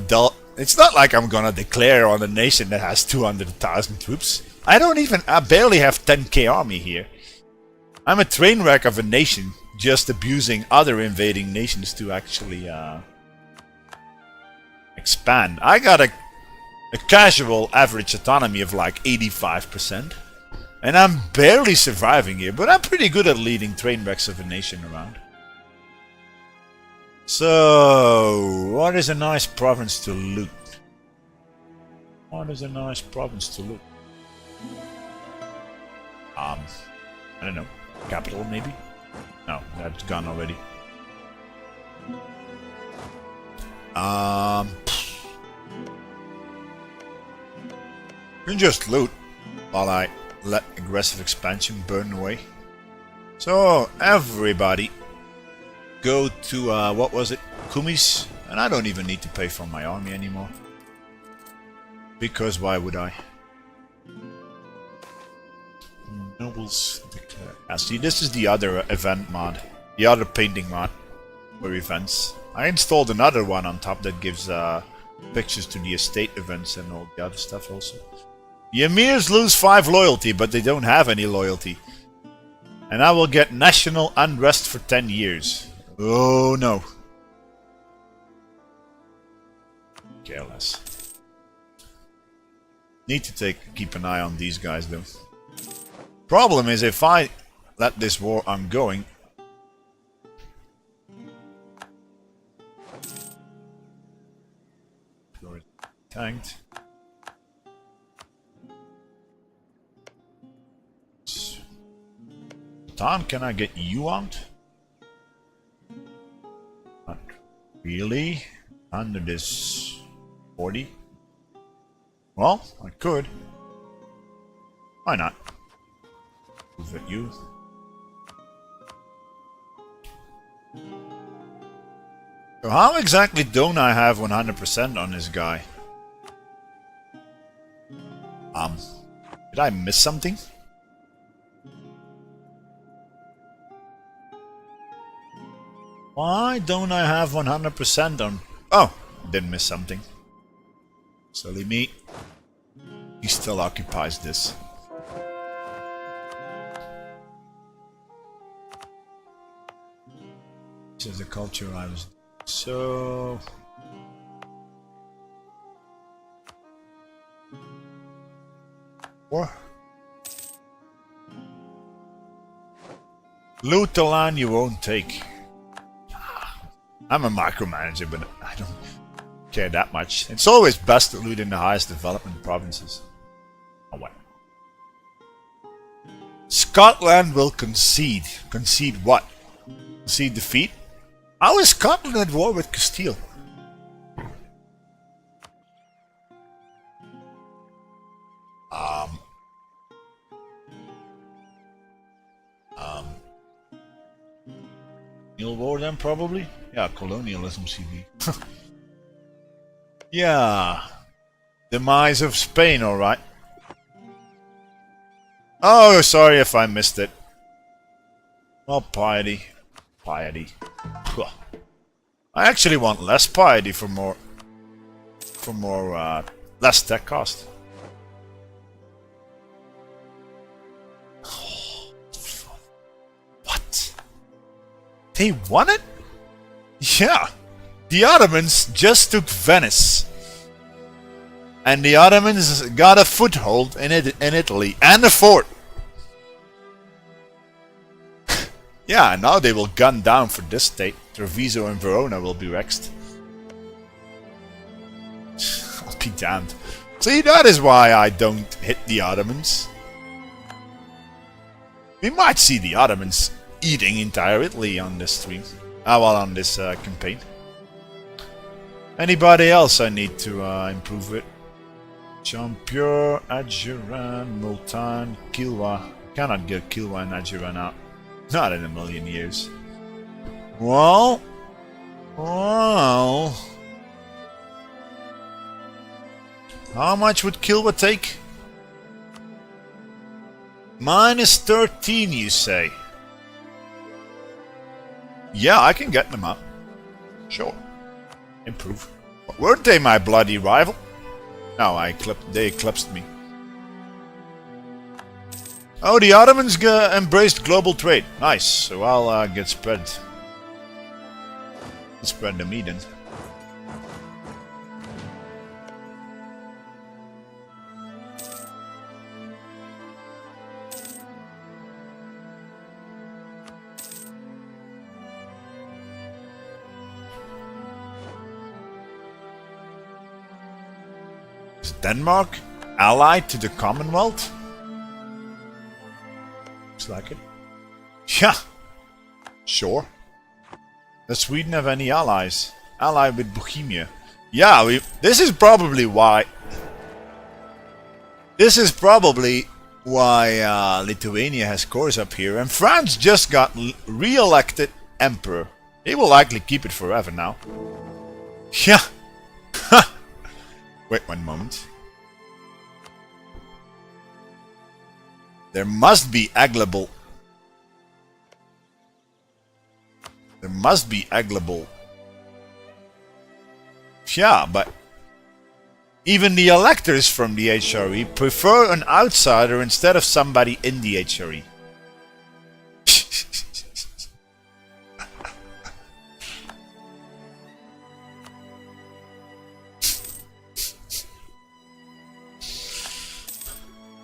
declare on a nation that has 200,000 troops. I barely have 10k army here. I'm a train wreck of a nation, just abusing other invading nations to actually expand. I got a casual average autonomy of like 85%. And I'm barely surviving here, but I'm pretty good at leading train wrecks of a nation around. So, what is a nice province to loot? What is a nice province to loot? I don't know. Capital, maybe? No, that's gone already. You can just loot while I let aggressive expansion burn away. So, everybody, go to, what was it? Kumis. And I don't even need to pay for my army anymore. Because why would I? Nobles declare. Ah, see, this is the other event mod. The other painting mod for events. I installed another one on top that gives pictures to the estate events and all the other stuff also. The emirs lose 5 loyalty, but they don't have any loyalty. And I will get national unrest for 10 years. Oh no. Careless. Need to keep an eye on these guys though. Problem is, if I let this war ongoing, tanked. Tom, can I get you out? Not really. Under this 40. Well, I could. Why not? Move at you. So how exactly don't I have 100% on this guy? Did I miss something? Why don't I have 100% on... Oh, didn't miss something. Silly me. He still occupies this. This is the culture I was... So... What? Loot the land you won't take. I'm a micromanager, but I don't care that much. It's always best to loot in the highest development provinces. Oh, what? Scotland will concede. Concede what? Concede defeat? How is Scotland at war with Castile? Colonial war then, probably? Yeah, colonialism CV. Yeah. Demise of Spain, alright. Oh, sorry if I missed it. Well, piety. Piety. I actually want less piety for more... less tech cost. What? They won it? Yeah. The Ottomans just took Venice. And the Ottomans got a foothold in Italy and a fort. Yeah, now they will gun down for this state. Treviso and Verona will be wrecked. I'll be damned. See, that is why I don't hit the Ottomans. We might see the Ottomans eating entire Italy on this stream. Well, on this campaign. Anybody else I need to improve with? Champur, Adjuran, Multan, Kilwa. Cannot get Kilwa and Adjuran out. Not in a million years. Well. How much would Kilwa take? Minus 13, you say? Yeah, I can get them up. Sure. Improve. Weren't they my bloody rival? No, they eclipsed me. Oh, the Ottomans embraced global trade. Nice. So I'll get spread. Spread the meat in. Is Denmark allied to the Commonwealth? Looks like it. Yeah. Sure. Does Sweden have any allies? Allied with Bohemia. Yeah, this is probably why Lithuania has cores up here, and France just got re-elected emperor. They will likely keep it forever now. Yeah. Wait one moment. There must be Aglable. There must be Aglable. Yeah, but even the electors from the HRE prefer an outsider instead of somebody in the HRE.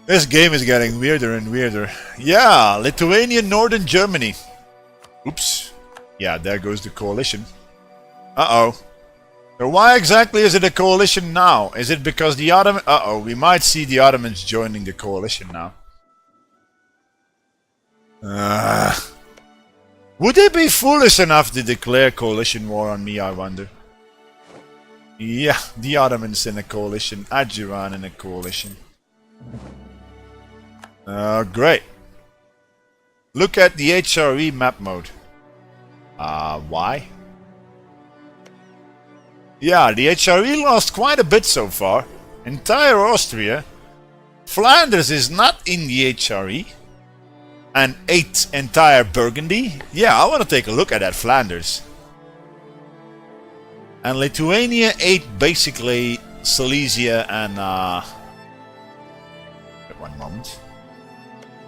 This game is getting weirder and weirder. Yeah, Lithuania, Northern Germany. Oops. Yeah, there goes the coalition. Uh-oh. So why exactly is it a coalition now? Is it because the Ottoman... Uh-oh, we might see the Ottomans joining the coalition now. Would they be foolish enough to declare coalition war on me, I wonder? Yeah, the Ottomans in a coalition, Ajuran in a coalition. Great. Look at the HRE map mode. Why? Yeah, the HRE lost quite a bit so far. Entire Austria. Flanders is not in the HRE. And 8 entire Burgundy. Yeah, I want to take a look at that Flanders. And Lithuania 8 basically Silesia and wait one moment.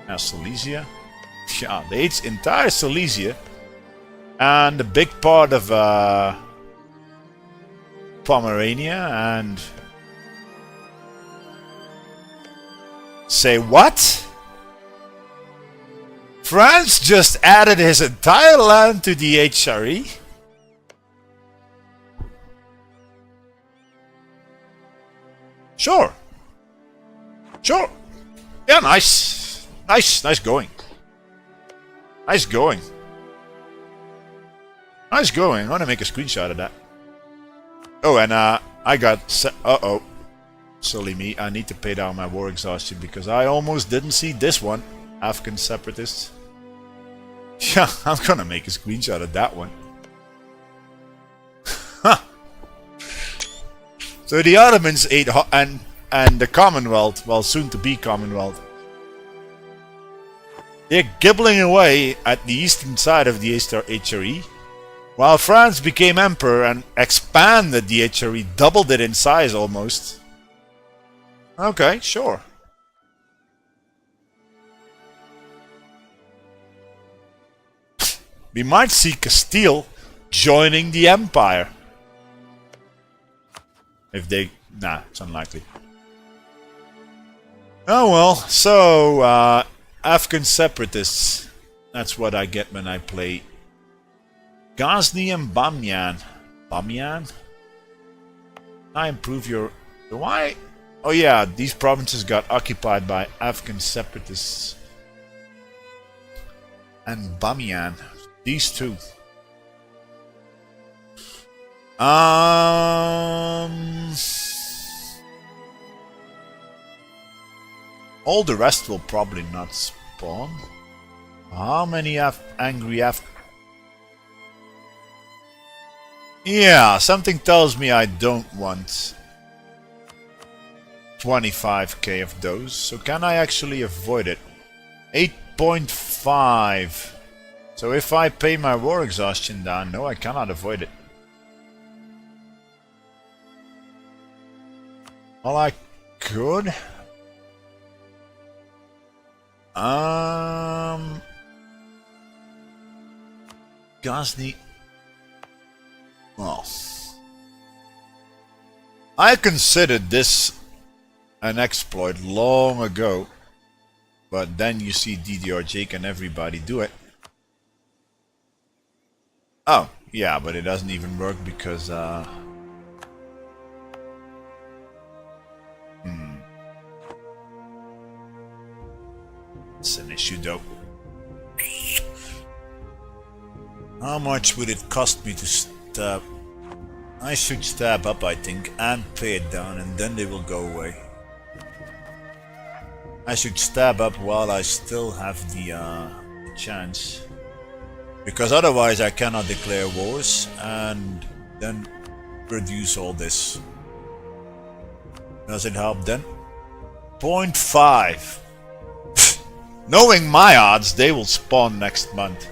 Now Silesia. Yeah, the 8's entire Silesia. And a big part of Pomerania and... Say what? France just added his entire land to the HRE? Sure. Sure. Yeah, nice. Nice going. Nice going. Nice going. I want to make a screenshot of that. Oh, and I got... Uh-oh. Silly me. I need to pay down my war exhaustion because I almost didn't see this one. Afghan separatists. Yeah, I'm gonna make a screenshot of that one. So the Ottomans ate and the Commonwealth, well, soon to be Commonwealth, they're gibbling away at the eastern side of the HRE, while France became emperor and expanded the HRE, doubled it in size almost. Okay, sure. We might see Castile joining the empire. If they... Nah, it's unlikely. Oh well, so... Afghan separatists. That's what I get when I play Ghazni and Bamyan. Bamyan? I improve your... Why? Oh yeah, these provinces got occupied by Afghan separatists. And Bamyan. These two. All the rest will probably not spawn. How many angry Yeah, something tells me I don't want 25k of those. So can I actually avoid it? 8.5. So if I pay my war exhaustion down, no, I cannot avoid it. Well, I could. Ghazni. Well, I considered this an exploit long ago, but then you see DDR and everybody do it. Oh, yeah, but it doesn't even work because issue though. How much would it cost me to stab? I should stab up, I think, and pay it down, and then they will go away. I should stab up while I still have the chance. Because otherwise I cannot declare wars and then produce all this. Does it help then? 0.5. Knowing my odds, they will spawn next month.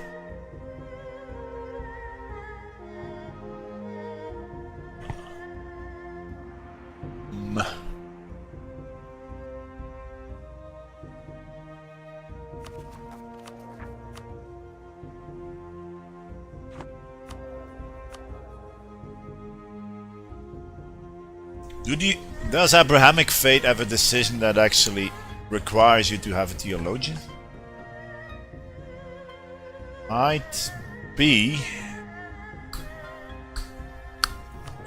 Does Abrahamic faith have a decision that actually requires you to have a theologian? Might be.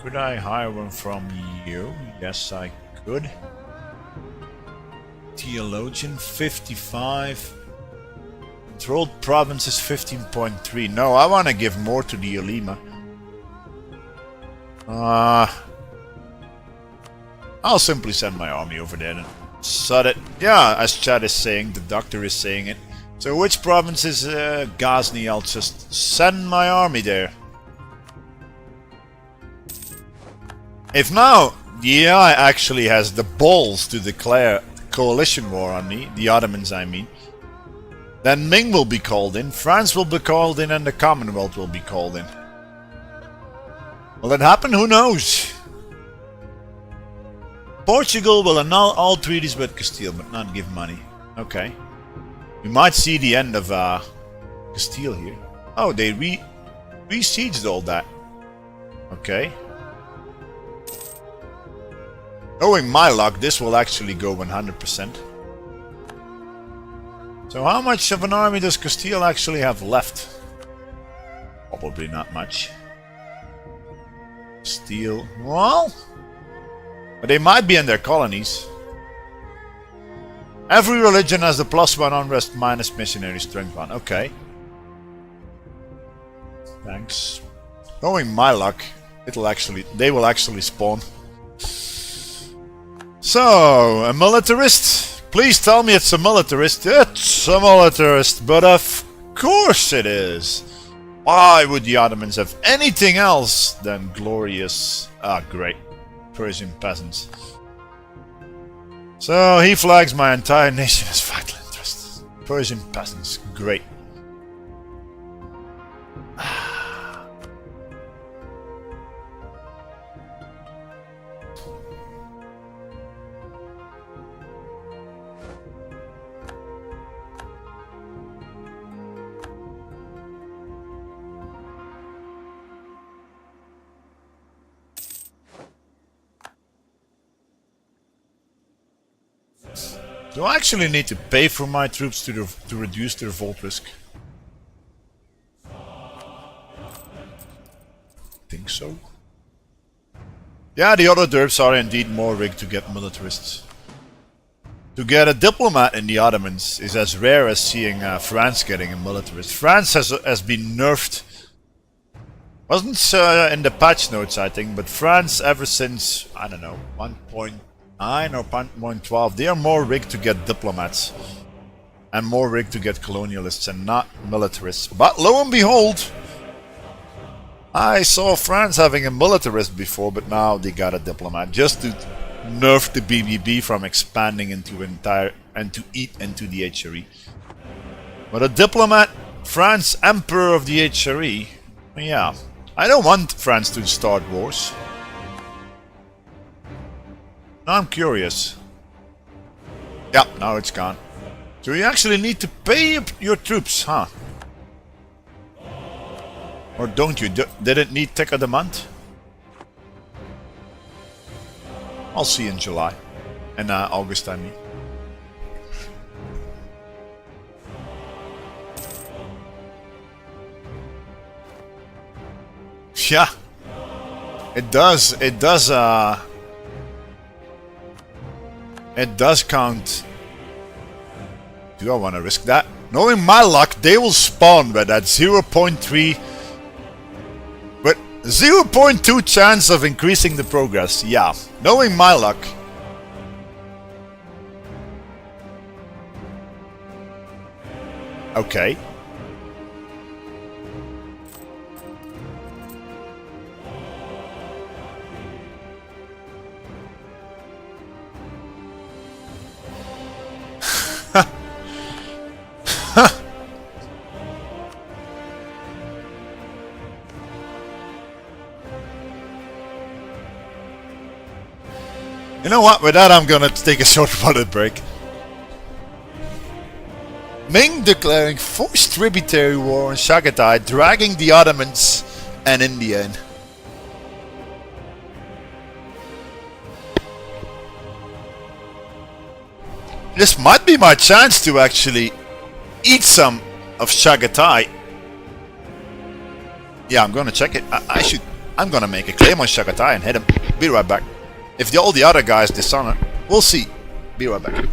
Could I hire one from you? Yes, I could. Theologian 55. Controlled provinces 15.3. No, I want to give more to the Ulema. I'll simply send my army over there and sod it. Yeah, as Chad is saying, the doctor is saying it. So which province is Ghazni? I'll just send my army there. If now the AI actually has the balls to declare coalition war on me, the Ottomans I mean, then Ming will be called in, France will be called in, and the Commonwealth will be called in. Will it happen? Who knows? Portugal will annul all treaties with Castile, but not give money. Okay. We might see the end of Castile here. Oh, they besieged all that. Okay. Knowing my luck, this will actually go 100%. So how much of an army does Castile actually have left? Probably not much. Castile, well... But they might be in their colonies. Every religion has the +1 unrest minus missionary strength 1. Okay. Thanks. Knowing my luck, they will actually spawn. So, a militarist? Please tell me it's a militarist. It's a militarist, but of course it is. Why would the Ottomans have anything else than glorious... Ah, great. Persian peasants. So he flags my entire nation as vital interests. Persian peasants, great. Do I actually need to pay for my troops to reduce their revolt risk? Think so. Yeah, the other derps are indeed more rigged to get militarists. To get a diplomat in the Ottomans is as rare as seeing France getting a militarist. France has been nerfed. Wasn't in the patch notes, I think, but France ever since, I don't know, 1.9 or 1.12, they are more rigged to get diplomats and more rigged to get colonialists and not militarists. But lo and behold, I saw France having a militarist before, but now they got a diplomat just to nerf the BBB from expanding into eat into the HRE. But a diplomat, France Emperor of the HRE, yeah, I don't want France to start wars. I'm curious. Yeah, now it's gone. So you actually need to pay your troops, huh? Or don't you? Did it need tick of the month? I'll see in July. And August, I mean. Yeah. It does count Do I want to risk that? Knowing my luck, they will spawn with that 0.3... But 0.2 chance of increasing the progress. Yeah, knowing my luck. Okay. You know what? With that, I'm gonna take a short water break. Ming declaring forced tributary war on Chagatai, dragging the Ottomans and India in. This might be my chance to actually eat some of Chagatai. Yeah, I'm gonna check it. I'm gonna make a claim on Chagatai and hit him. Be right back. If all the other guys dishonor, we'll see. Be right back.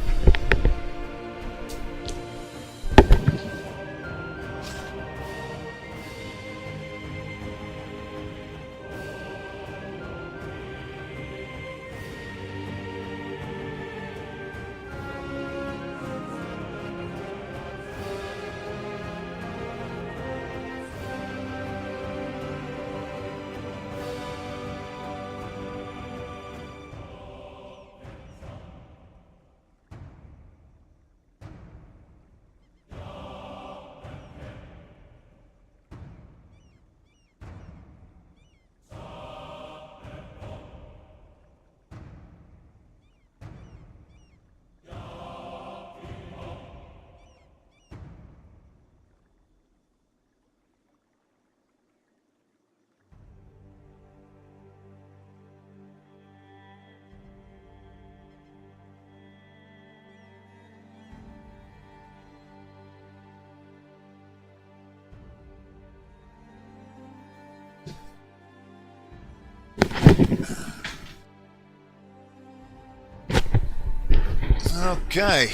Okay,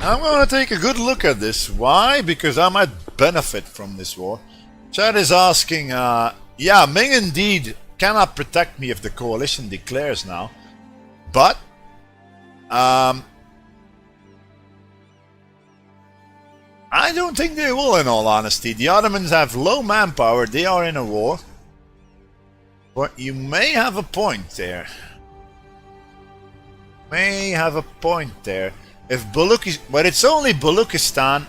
I'm gonna take a good look at this. Why? Because I might benefit from this war. Chad is asking, yeah, Ming indeed cannot protect me if the coalition declares now. But, I don't think they will, in all honesty. The Ottomans have low manpower, they are in a war. But you may have a point there. May have a point there. If but it's only Baluchistan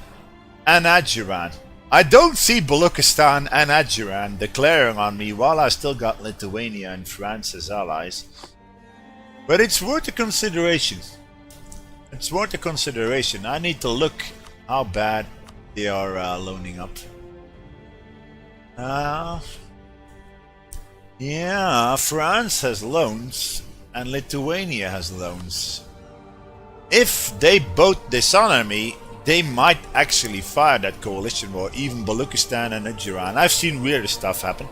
and Adjuran. I don't see Baluchistan and Adjuran declaring on me while I still got Lithuania and France as allies. But it's worth a consideration. It's worth a consideration. I need to look how bad they are loaning up. Yeah, France has loans. And Lithuania has loans. If they both dishonor me, they might actually fire that coalition war, even Baluchistan and Adjuran. I've seen weirder stuff happen.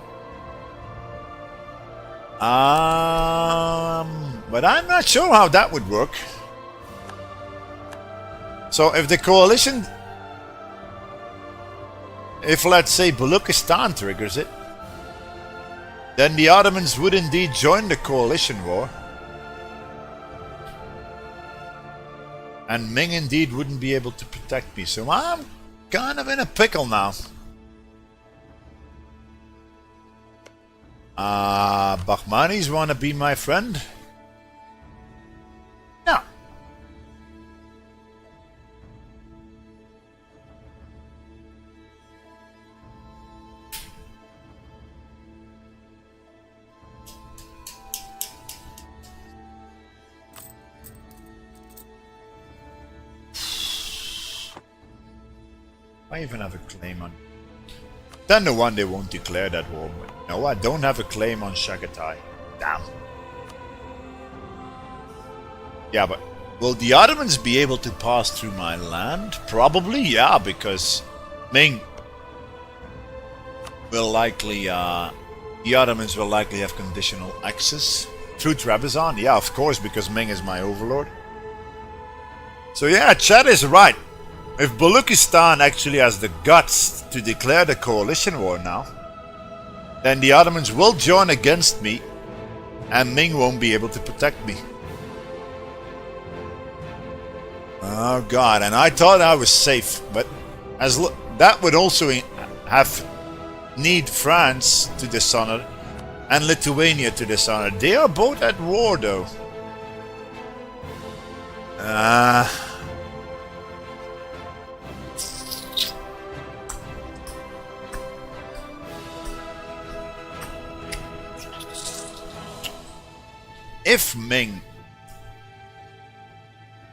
But I'm not sure how that would work. So if the coalition... If let's say Baluchistan triggers it, then the Ottomans would indeed join the coalition war. And Ming indeed wouldn't be able to protect me, so I'm kind of in a pickle now. Bahmanis wanna be my friend? No. I even have a claim on... 10-1 they won't declare that war. No, I don't have a claim on Chagatai. Damn. Yeah, but will the Ottomans be able to pass through my land? Probably, yeah, because Ming will likely... the Ottomans will likely have conditional access through Trebizond. Yeah, of course, because Ming is my overlord. So yeah, Chad is right. If Baluchistan actually has the guts to declare the coalition war now, then the Ottomans will join against me and Ming won't be able to protect me. Oh god, and I thought I was safe, but that would also need France to dishonor and Lithuania to dishonor. They are both at war though. If Ming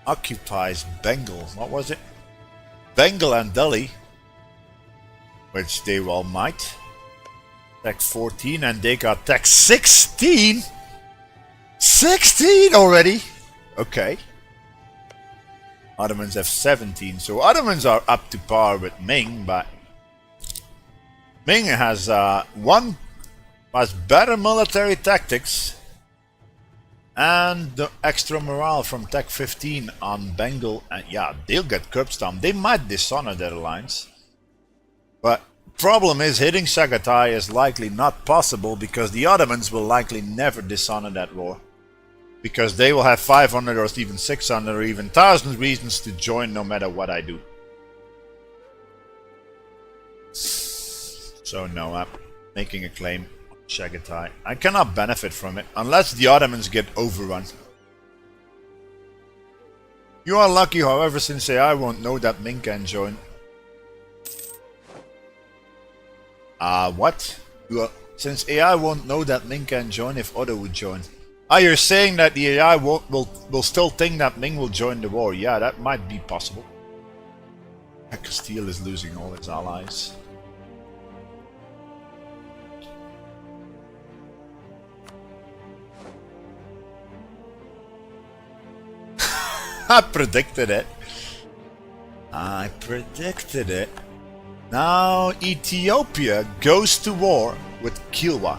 occupies Bengal, what was it? Bengal and Delhi, which they well might. Tech 14 and they got tech 16? 16 already? Okay. Ottomans have 17, so Ottomans are up to par with Ming, but Ming has better military tactics and the extra morale from Tech 15 on Bengal, and yeah, they'll get curb stomped. They might dishonor their alliance. But problem is, hitting Chagatai is likely not possible because the Ottomans will likely never dishonor that war. Because they will have 500 or even 600 or even 1,000 reasons to join no matter what I do. So no, I'm making a claim. Chagatai. I cannot benefit from it unless the Ottomans get overrun. You are lucky, however, since AI won't know that Ming can join. What? Since AI won't know that Ming can join if Otto would join. You're saying that the AI will still think that Ming will join the war. Yeah, that might be possible. Castile is losing all its allies. I predicted it. I predicted it. Now Ethiopia goes to war with Kilwa.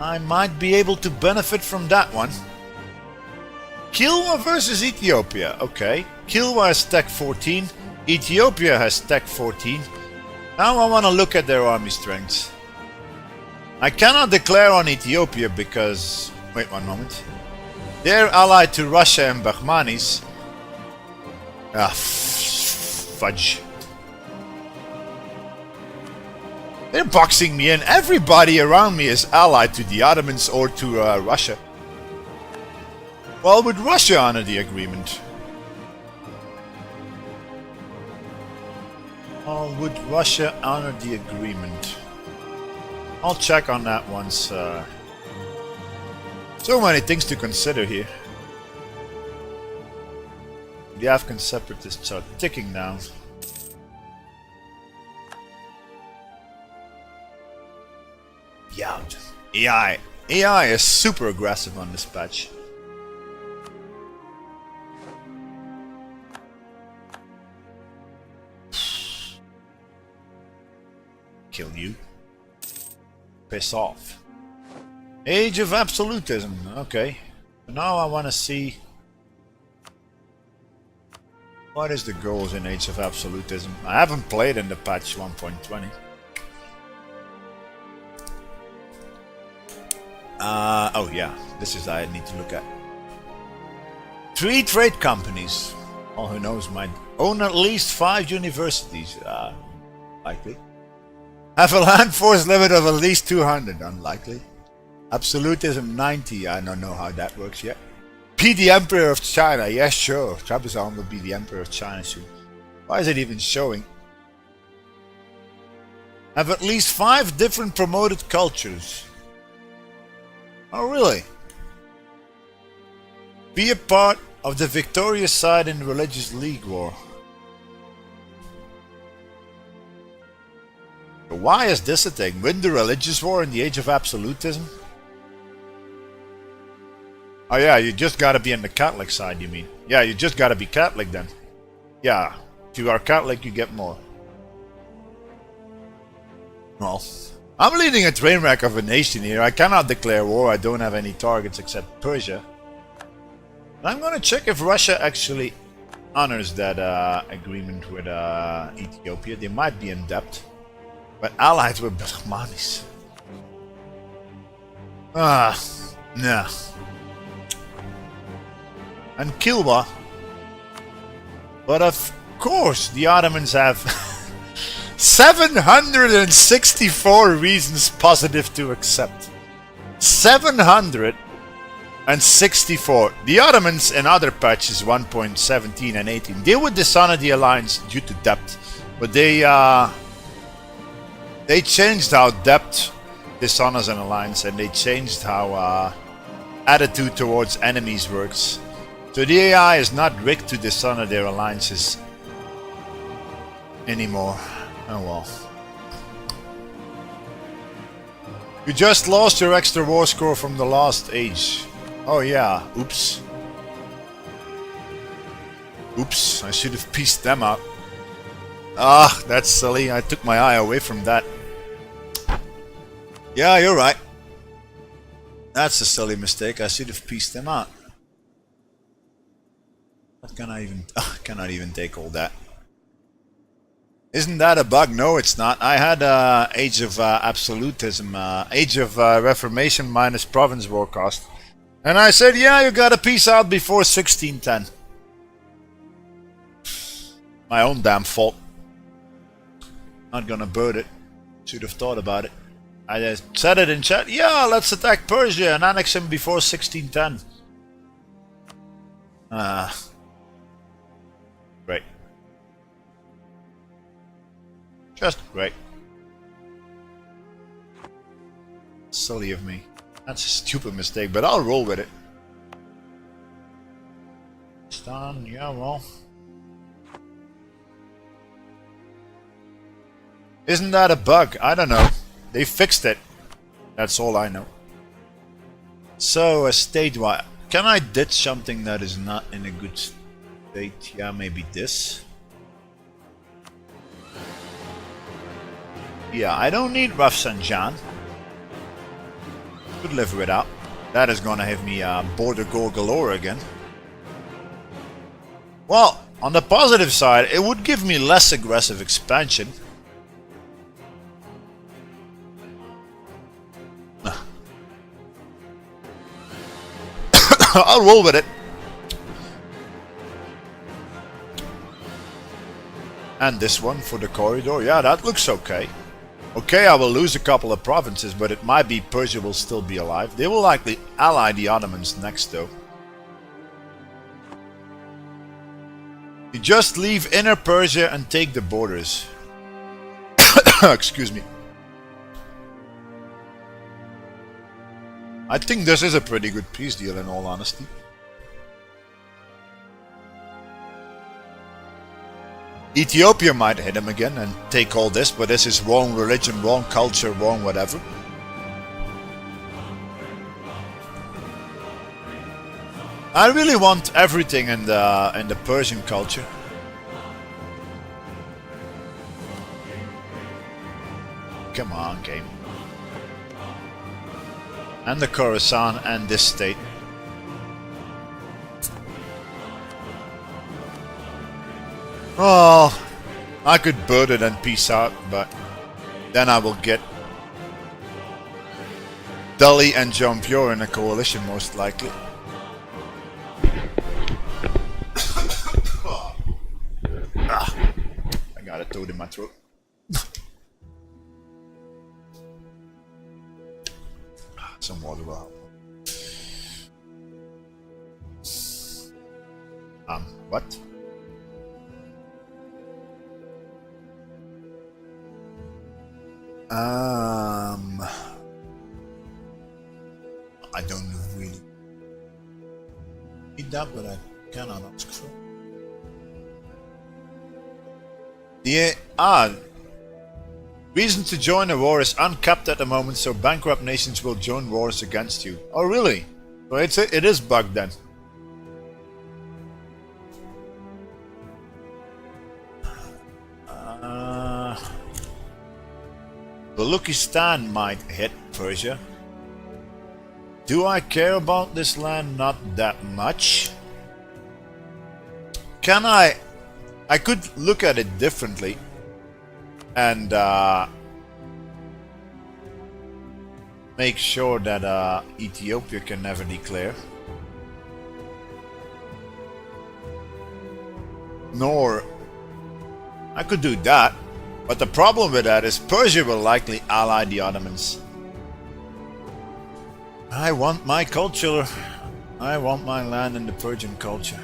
I might be able to benefit from that one. Kilwa versus Ethiopia. Okay. Kilwa has tech 14. Ethiopia has tech 14. Now I want to look at their army strengths. I cannot declare on Ethiopia because... Wait one moment. They're allied to Russia and Bahmanis. Fudge. They're boxing me in. Everybody around me is allied to the Ottomans or to Russia. Well, would Russia honor the agreement? Or would Russia honor the agreement? I'll check on that once. So many things to consider here. The Afghan separatists are ticking down. Yeah, AI is super aggressive on this patch. Kill you. Piss off. Age of Absolutism. Okay. Now I want to see what is the goals in Age of Absolutism. I haven't played in the patch 1.20. Oh yeah, this is I need to look at. 3 trade companies. Oh, who knows, might own at least 5 universities. Likely. Have a land force limit of at least 200. Unlikely. Absolutism 90. I don't know how that works yet. Be the Emperor of China. Yes, sure. Trebizond will be the Emperor of China soon. Why is it even showing? Have at least 5 different promoted cultures. Oh, really? Be a part of the victorious side in the religious league war. But why is this a thing? Win the religious war in the Age of Absolutism? Oh yeah, you just gotta be on the Catholic side, you mean? Yeah, you just gotta be Catholic then. Yeah, if you are Catholic, you get more. Well, I'm leading a train wreck of a nation here. I cannot declare war. I don't have any targets except Persia. I'm gonna check if Russia actually honors that agreement with Ethiopia. They might be in debt, but allied with Brahmanis. Nah. And Kilwa. But of course, the Ottomans have 764 reasons positive to accept. 764. The Ottomans in other patches 1.17 and 18, they would dishonor the alliance due to debt, but they changed how debt dishonors an alliance, and they changed how attitude towards enemies works. So the AI is not rigged to dishonor their alliances anymore. Oh well. You just lost your extra war score from the last age. Oh yeah, oops. Oops, I should have pieced them out. Ah, that's silly, I took my eye away from that. Yeah, you're right. That's a silly mistake, I should have pieced them out. What can I cannot even take all that. Isn't that a bug? No, it's not. I had Age of Absolutism, Age of Reformation minus Province War cost. And I said, yeah, you gotta peace out before 1610. My own damn fault. Not gonna bird it. Should have thought about it. I just said it in chat. Yeah, let's attack Persia and annex him before 1610. Great. Just great. Silly of me. That's a stupid mistake, but I'll roll with it. Stun, yeah, well. Isn't that a bug? I don't know. They fixed it. That's all I know. So, state-wide. Can I ditch something that is not in a good state? Yeah, maybe this. Yeah, I don't need Rafsanjan. Could live without. That is gonna have me border gore galore again. Well, on the positive side, it would give me less aggressive expansion. I'll roll with it. And this one for the corridor. Yeah, that looks okay. Okay, I will lose a couple of provinces, but it might be Persia will still be alive. They will likely ally the Ottomans next, though. You just leave Inner Persia and take the borders. Excuse me. I think this is a pretty good peace deal, in all honesty. Ethiopia might hit him again and take all this, but this is wrong religion, wrong culture, wrong whatever. I really want everything in the Persian culture. Come on, game. And the Khorasan and this state. Well, I could bird it and peace out, but then I will get Delhi and Jampur in a coalition, most likely. I got a toad in my throat. Some water will help. What? I don't really need that, but I cannot ask for. The reason to join a war is uncapped at the moment, so bankrupt nations will join wars against you. Oh, really? So it is bugged then. Baluchistan might hit Persia. Do I care about this land? Not that much. can I could look at it differently and make sure that Ethiopia can never declare. Nor I could do that, but the problem with that is Persia will likely ally the Ottomans. I want my culture. I want my land in the Persian culture.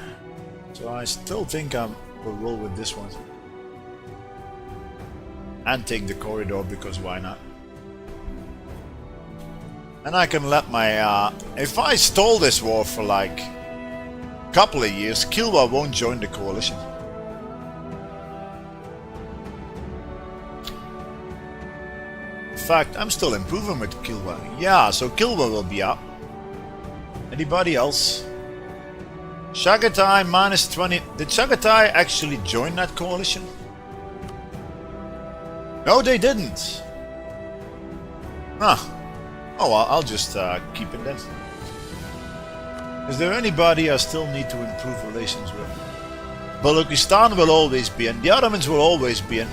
So I still think I will roll with this one. And take the corridor, because why not? And I can let my... if I stall this war for like a couple of years, Kilwa won't join the coalition. In fact, I'm still improving with Kilwa. Yeah, so Kilwa will be up. Anybody else? Chagatai minus 20. Did Chagatai actually join that coalition? No, they didn't. Huh. Oh well, I'll just keep it then. Is there anybody I still need to improve relations with? Balochistan will always be in. The Ottomans will always be in.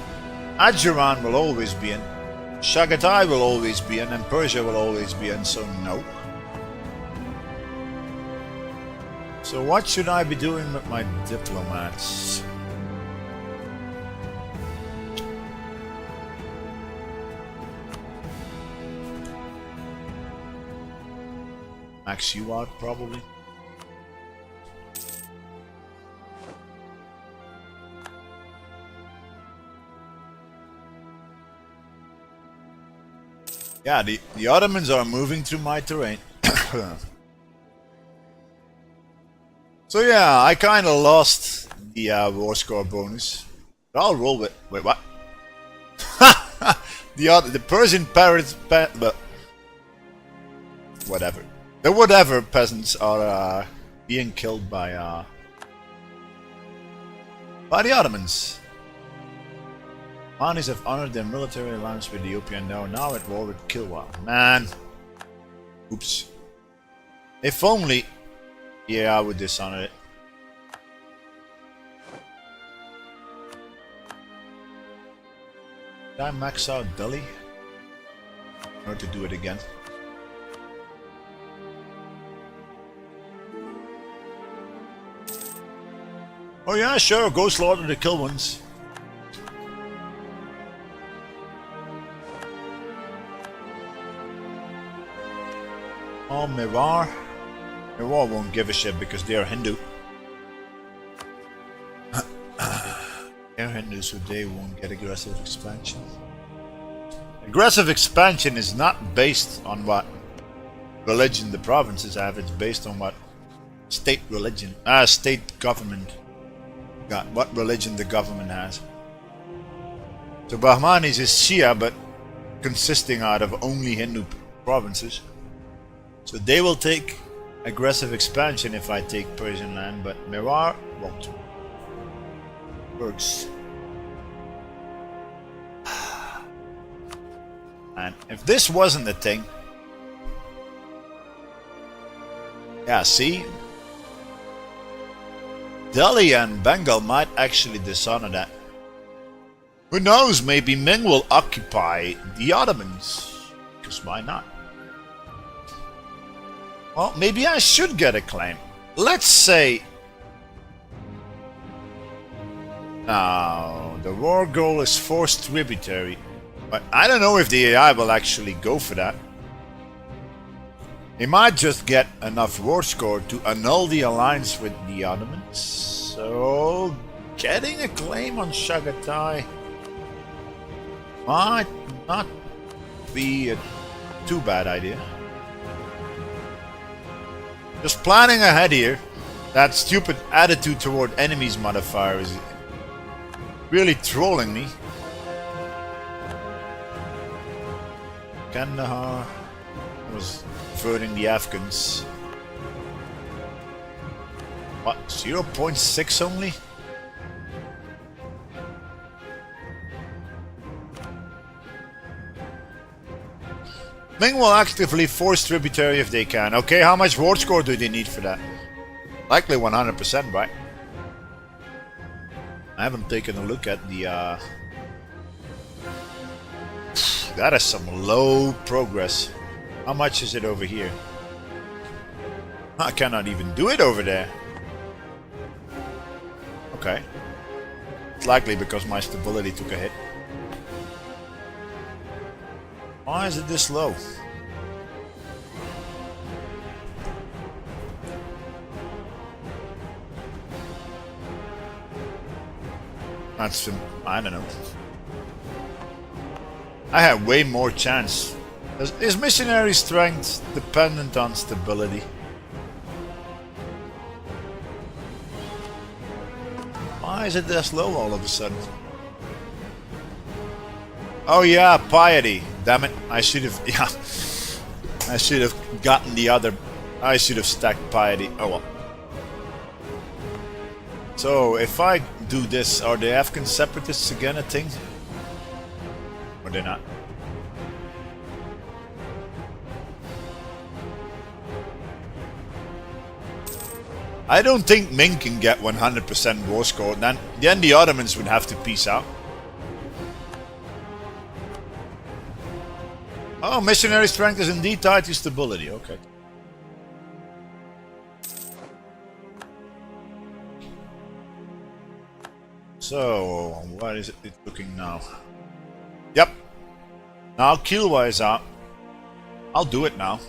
Adjuran will always be in. Chagatai will always be in, and Persia will always be in, so no. So what should I be doing with my diplomats? Max you out, probably. Yeah, the Ottomans are moving through my terrain. So yeah, I kind of lost the war score bonus. But I'll roll with... Wait, what? the Persian parrots... but whatever. The whatever peasants are being killed by the Ottomans. Manis have honored their military alliance with Ethiopia and are now at war with Kilwa. Man. Oops. If only... Yeah, I would dishonor it. Did I max out Delhi? Or to do it again? Oh yeah, sure, go slaughter the kill ones. Oh, Mewar. Mewar won't give a shit because they are Hindu. They're Hindu, so they won't get aggressive expansion. Aggressive expansion is not based on what religion the provinces have, it's based on what state government got, what religion the government has. So Bahmanis is Shia, but consisting out of only Hindu provinces. So they will take aggressive expansion if I take Persian land, but Mewar won't. Works. And if this wasn't a thing... Yeah, see? Delhi and Bengal might actually dishonor that. Who knows, maybe Ming will occupy the Ottomans. Because why not? Well, maybe I should get a claim. Let's say... Now, the war goal is forced tributary. But I don't know if the AI will actually go for that. They might just get enough war score to annul the alliance with the Ottomans. So, getting a claim on Chagatai might not be a too bad idea. Just planning ahead here. That stupid attitude toward enemies modifier is really trolling me. Kandahar was converting the Afghans. What? 0.6 only? Ming will actively force tributary if they can. Okay, how much war score do they need for that? Likely 100%, right? I haven't taken a look at the that is some low progress. How much is it over here? I cannot even do it over there. Okay. It's likely because my stability took a hit. Why is it this low? That's, I don't know. I have way more chance. Is missionary strength dependent on stability? Why is it this low all of a sudden? Oh yeah, piety. Damn it. I should have, yeah. I should have gotten the other. I should have stacked piety. Oh well. So, if I do this, are the Afghan separatists again a thing? Or they're not? I don't think Ming can get 100% war score. Then the Ottomans would have to peace out. Oh, missionary strength is indeed tied to stability. Okay. So, what is it looking now? Yep. Now Kilwa is out. I'll do it now.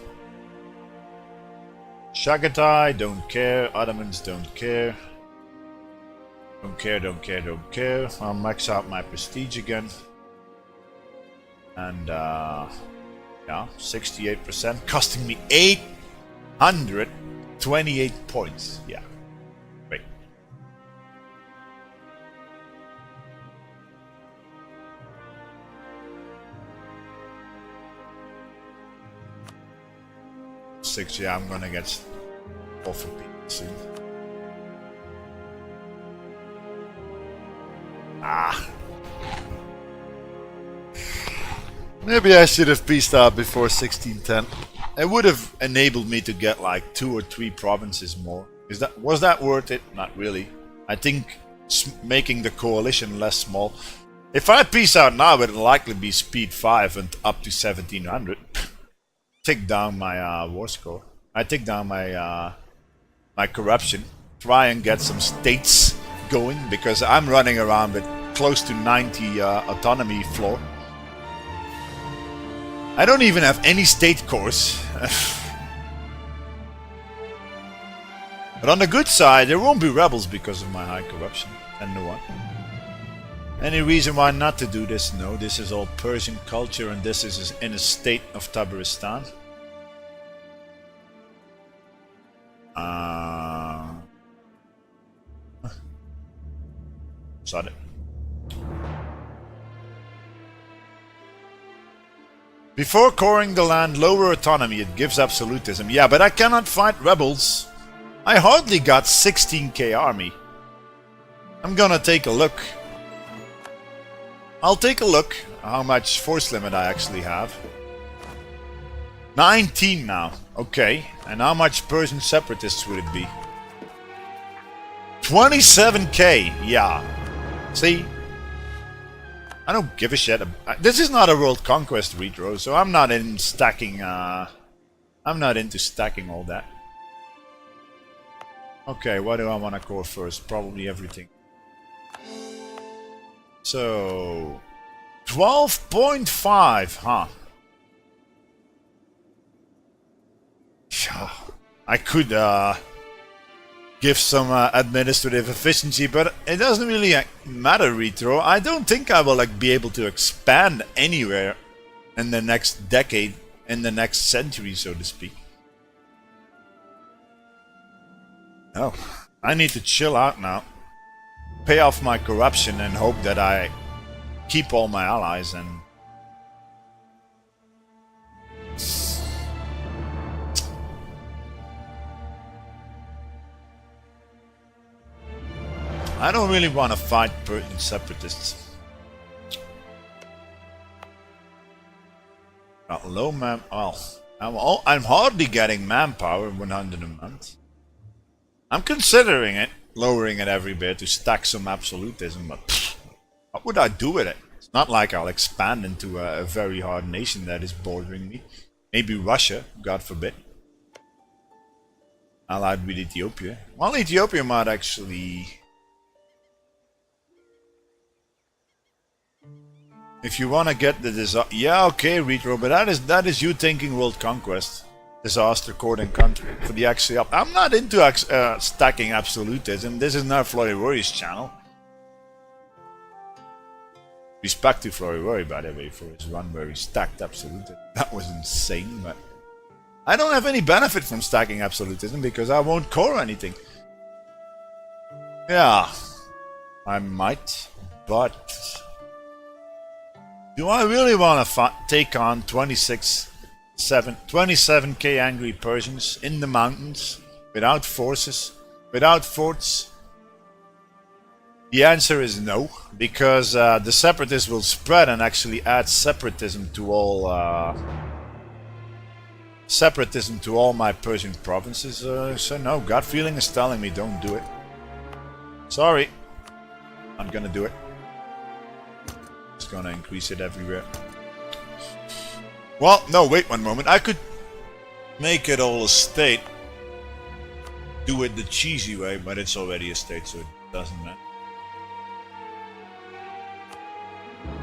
Chagatai, don't care. Ottomans don't care. Don't care, don't care, don't care. I'll max out my prestige again. And, yeah, 68%. Costing me 828 points. Yeah. Great. Yeah, I'm gonna get off of people soon. Maybe I should have peaced out before 1610. It would have enabled me to get like 2 or 3 provinces more. Was that worth it? Not really. I think making the coalition less small. If I peace out now, it'll likely be speed 5 and up to 1700. Take down my war score. I take down my my corruption. Try and get some states going because I'm running around with close to 90 autonomy floor. I don't even have any state cores. But on the good side, there won't be rebels because of my high corruption. And no one. Any reason why not to do this? No, this is all Persian culture and this is in a state of Tabaristan. Sorry. Before coring the land, lower autonomy, it gives absolutism. Yeah, but I cannot fight rebels. I hardly got 16k army. I'm gonna take a look. I'll take a look how much force limit I actually have. 19 now. Okay. And how much Persian separatists would it be? 27k. Yeah. See? I don't give a shit. This is not a world conquest retro, so I'm not in stacking, I'm not into stacking all that. Okay, what do I want to core first? Probably everything. So... 12.5, huh? I could, give some administrative efficiency, but it doesn't really matter, retro. I don't think I will be able to expand anywhere in the next decade, in the next century, so to speak. No, I need to chill out now, pay off my corruption and hope that I keep all my allies and... I don't really want to fight Persian separatists. Low man. I'm hardly getting manpower 100 a month. I'm considering it. lowering it every bit to stack some absolutism, but what would I do with it? It's not like I'll expand into a very hard nation that is bordering me. Maybe Russia, God forbid. Allied with Ethiopia. Well, Ethiopia might actually... If you want to get the disaster... Yeah, okay, Retro, but that is you thinking world conquest. Disaster courting country for the actually up. I'm not into stacking absolutism. This is not Floriworry's channel. Respect to Floriworry, by the way, for his run where he stacked absolutism. That was insane, but I don't have any benefit from stacking absolutism because I won't core anything. Yeah, I might, but do I really want to take on 27k angry Persians in the mountains without forces, without forts? The answer is no, because the separatists will spread and actually add separatism to all my Persian provinces. So no, gut feeling is telling me don't do it. Sorry, I'm gonna do it. Just gonna increase it everywhere. Well, no, wait one moment. I could make it all a state. Do it the cheesy way, but it's already a state, so it doesn't matter.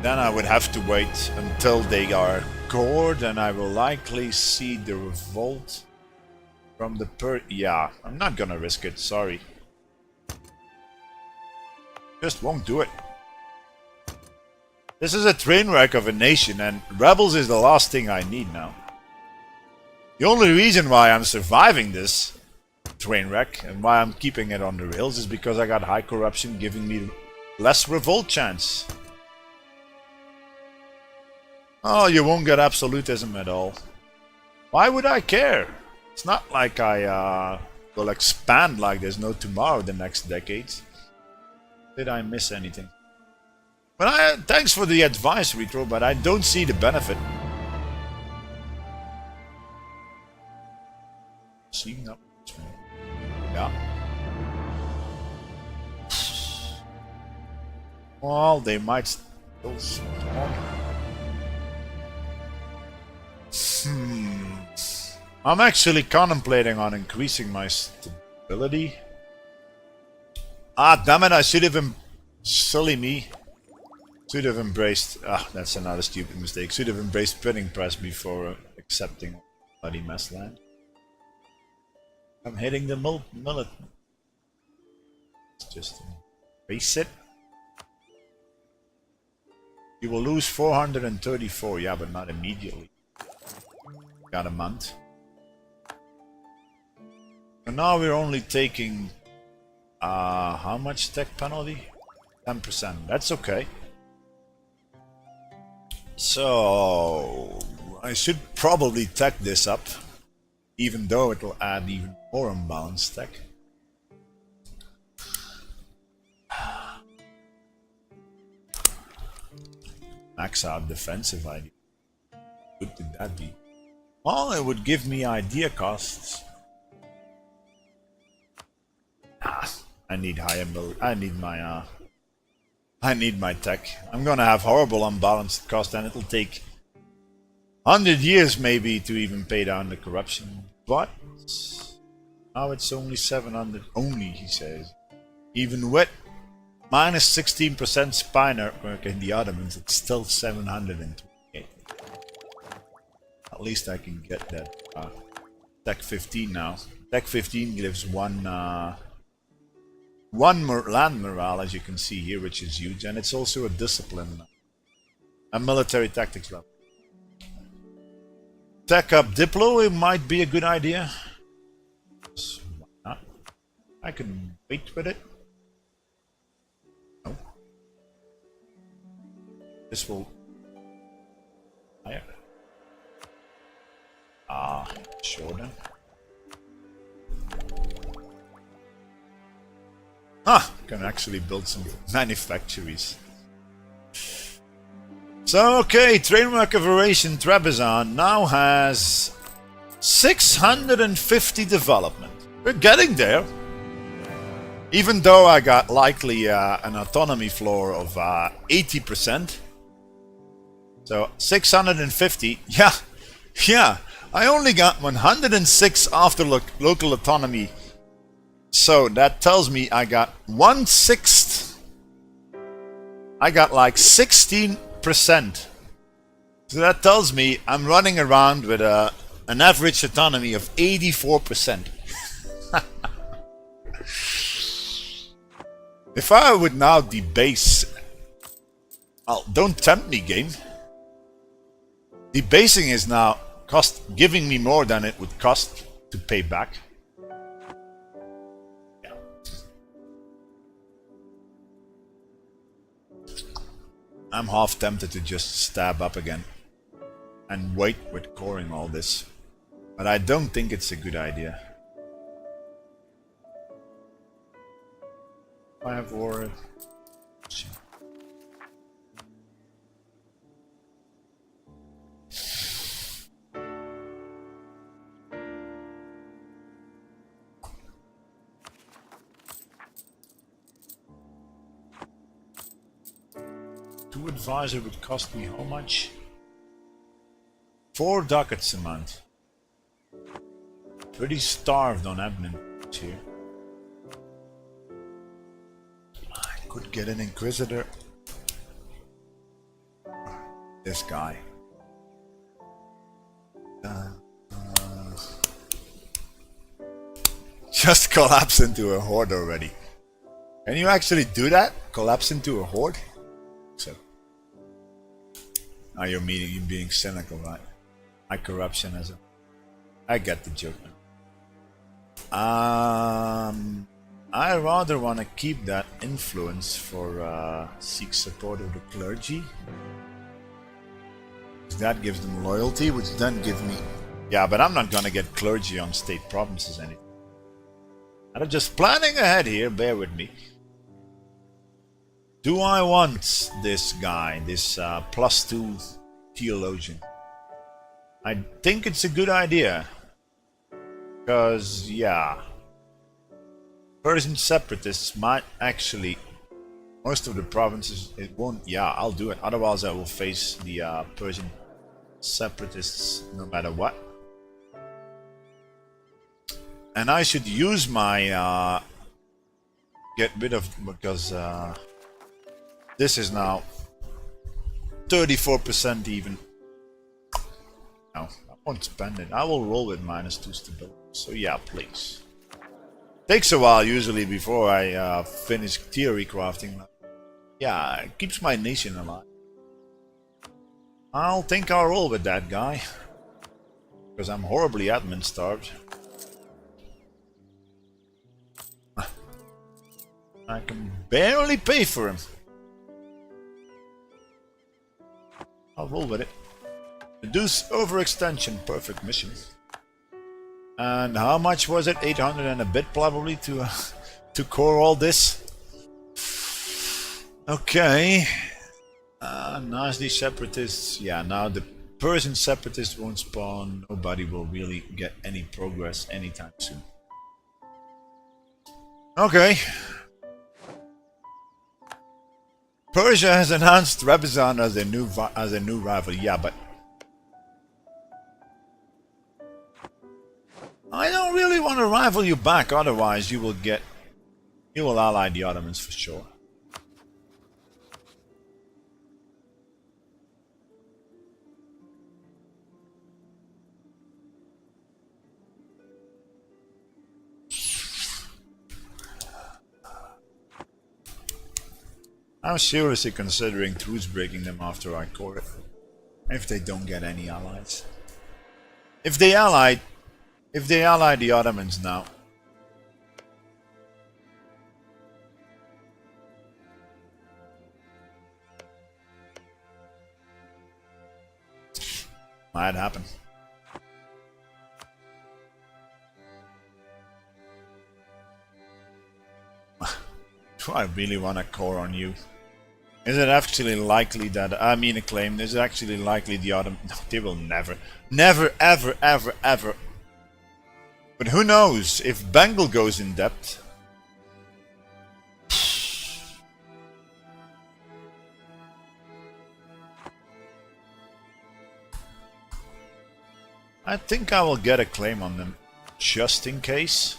Then I would have to wait until they are cored, and I will likely see the revolt from the yeah, I'm not gonna risk it, sorry. Just won't do it. This is a train wreck of a nation, and rebels is the last thing I need now. The only reason why I'm surviving this train wreck and why I'm keeping it on the rails is because I got high corruption giving me less revolt chance. Oh, you won't get absolutism at all. Why would I care? It's not like I will expand like there's no tomorrow the next decades. Did I miss anything? But thanks for the advice, Retro, but I don't see the benefit. See, no. Yeah. Well, they might still spawn. I'm actually contemplating on increasing my stability. Ah, damn it, I should have silly me. Should have embraced... Ah, that's another stupid mistake. Should have embraced printing press before accepting bloody mess land. I'm hitting the millet. Let's just embrace it. You will lose 434, yeah, but not immediately. Got a month. So now we're only taking... how much tech penalty? 10%. That's okay. So I should probably tech this up, even though it will add even more unbalanced tech. Max out defensive idea. Good would that be? Well, it would give me idea costs. I need higher build. I need my tech. I'm gonna have horrible unbalanced cost, and it'll take 100 years maybe to even pay down the corruption. But now it's only 700 only, he says. Even with minus 16% spy network in the Ottomans, it's still 728. At least I can get that Tech 15 now. Tech 15 gives one land morale, as you can see here, which is huge, and it's also a discipline, a military tactics level. Tech up Diplo, it might be a good idea. So why not? I can wait with it. No. This will... Higher. Ah, sure then. Ah, can actually build some manufactories. So, okay, Trainwreck Operation Trebizond now has 650 development. We're getting there. Even though I got likely an autonomy floor of 80%. So 650, yeah, I only got 106 after local autonomy. So that tells me I got 1/6. I got like 16%. So that tells me I'm running around with an average autonomy of 84%. If I would now debase... Well, don't tempt me, game. Debasing is now giving me more than it would cost to pay back. Yeah. I'm half tempted to just stab up again and wait with coring all this. But I don't think it's a good idea. I have war. Two advisor would cost me how much? 4 ducats a month. Pretty starved on admin here. I could get an inquisitor. This guy. Just collapse into a horde already. Can you actually do that? Collapse into a horde? So. Now you're being cynical, right? My corruption as a... I get the joke now. I rather want to keep that influence for seek support of the clergy. That gives them loyalty, which then gives me... Yeah, but I'm not gonna get clergy on state provinces anymore. I'm just planning ahead here, bear with me. Do I want this guy, this +2 theologian? I think it's a good idea. Because, yeah, Persian separatists might actually, most of the provinces, it won't, yeah, I'll do it. Otherwise I will face the Persian separatists no matter what. And I should use my, get rid of, because this is now 34% even. No, I won't spend it. I will roll with -2 stability. So yeah, please. Takes a while usually before I finish theory crafting. Yeah, it keeps my nation alive. I'll think I'll roll with that guy. Because I'm horribly admin starved. I can barely pay for him. I'll roll with it. Reduce overextension, perfect mission. And how much was it? 800 and a bit probably to core all this. Okay. Nasty separatists. Yeah, now the Persian separatists won't spawn. Nobody will really get any progress anytime soon. Okay. Persia has announced Trebizond as a new rival. Yeah, but I don't really want to rival you back. Otherwise, you will ally the Ottomans for sure. I'm seriously considering truce breaking them after I core it. If they don't get any allies. If they ally the Ottomans now. Might happen. Do I really want to core on you? Is it actually likely that, I mean a claim, is it actually likely the Ottomans, no, they will never, ever. But who knows, if Bengal goes in depth, I think I will get a claim on them, just in case.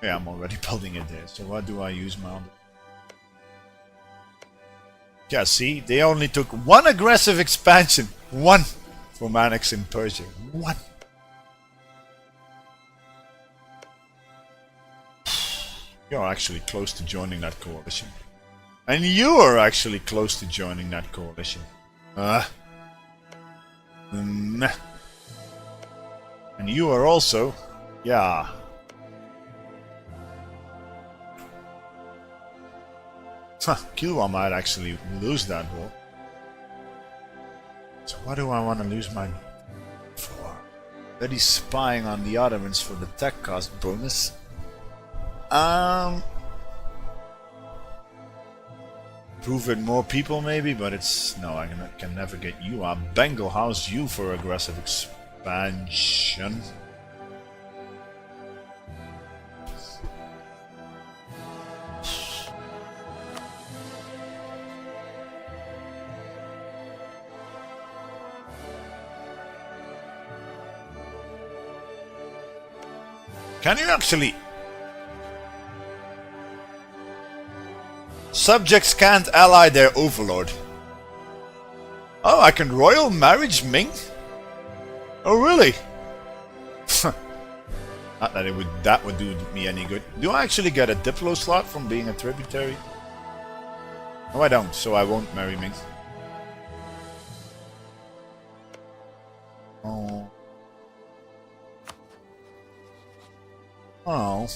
Yeah, I'm already building it there, so what do I use my... Yeah, see, they only took one aggressive expansion. One from annexing Persia. One. You're actually close to joining that coalition. And you are actually close to joining that coalition. Nah. And you are also... Yeah. Kilwa might actually lose that war. So what do I want to lose my for? That he's spying on the Ottomans for the tech cost bonus. Prove it more people maybe, but it's... No, I can never get you. I'll Bengal house you for aggressive expansion. Can you actually... Subjects can't ally their overlord. Oh, I can royal marriage Ming? Oh, really? Not that that would do me any good. Do I actually get a Diplo slot from being a tributary? No, I don't, so I won't marry Ming. Oh. Oh.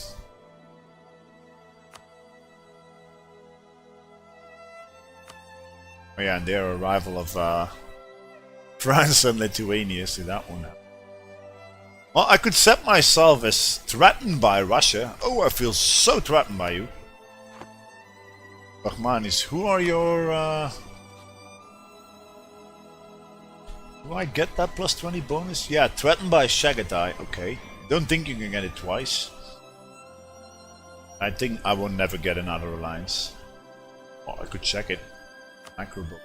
Oh yeah, and their arrival of France and Lithuania, see that one now. Well, I could set myself as threatened by Russia. Oh, I feel so threatened by you. Bahmanis, who are your... Do I get that plus 20 bonus? Yeah, threatened by Shagatai, okay. Don't think you can get it twice. I think I will never get another alliance. Oh, I could check it. Macro book.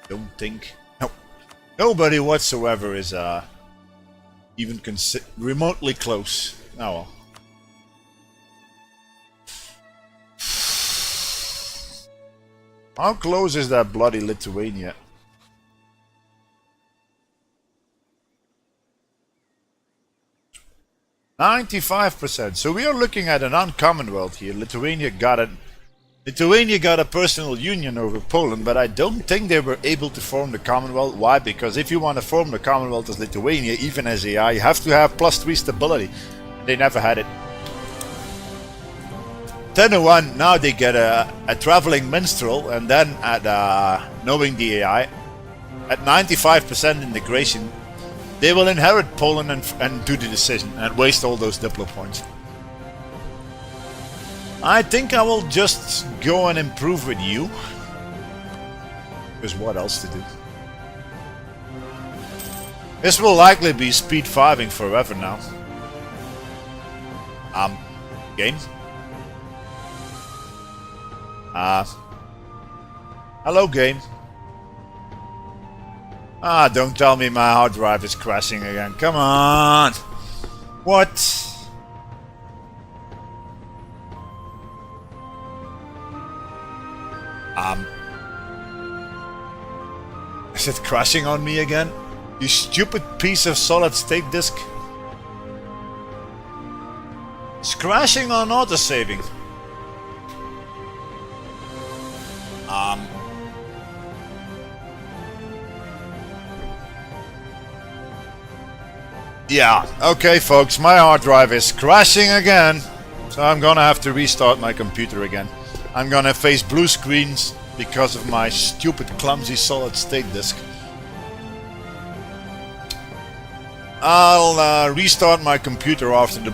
Don't think. No. Nobody whatsoever is even remotely close. Oh well. How close is that bloody Lithuania? %95%. So we are looking at an uncommonwealth here. Lithuania got a personal union over Poland, but I don't think they were able to form the Commonwealth. Why? Because if you want to form the Commonwealth as Lithuania, even as AI, you have to have +3 stability. They never had it. 10-1, now they get a traveling minstrel, and then at knowing the AI, at 95% integration, they will inherit Poland and do the decision and waste all those Diplo points. I think I will just go and improve with you. Because what else to do? This will likely be speed 5ing forever now. Game? Hello game. Don't tell me my hard drive is crashing again. Come on! What? Is it crashing on me again? You stupid piece of solid state disk. It's crashing on autosaving. Yeah, okay folks, my hard drive is crashing again. So I'm gonna have to restart my computer again. I'm gonna face blue screens because of my stupid clumsy solid state disk. I'll restart my computer after the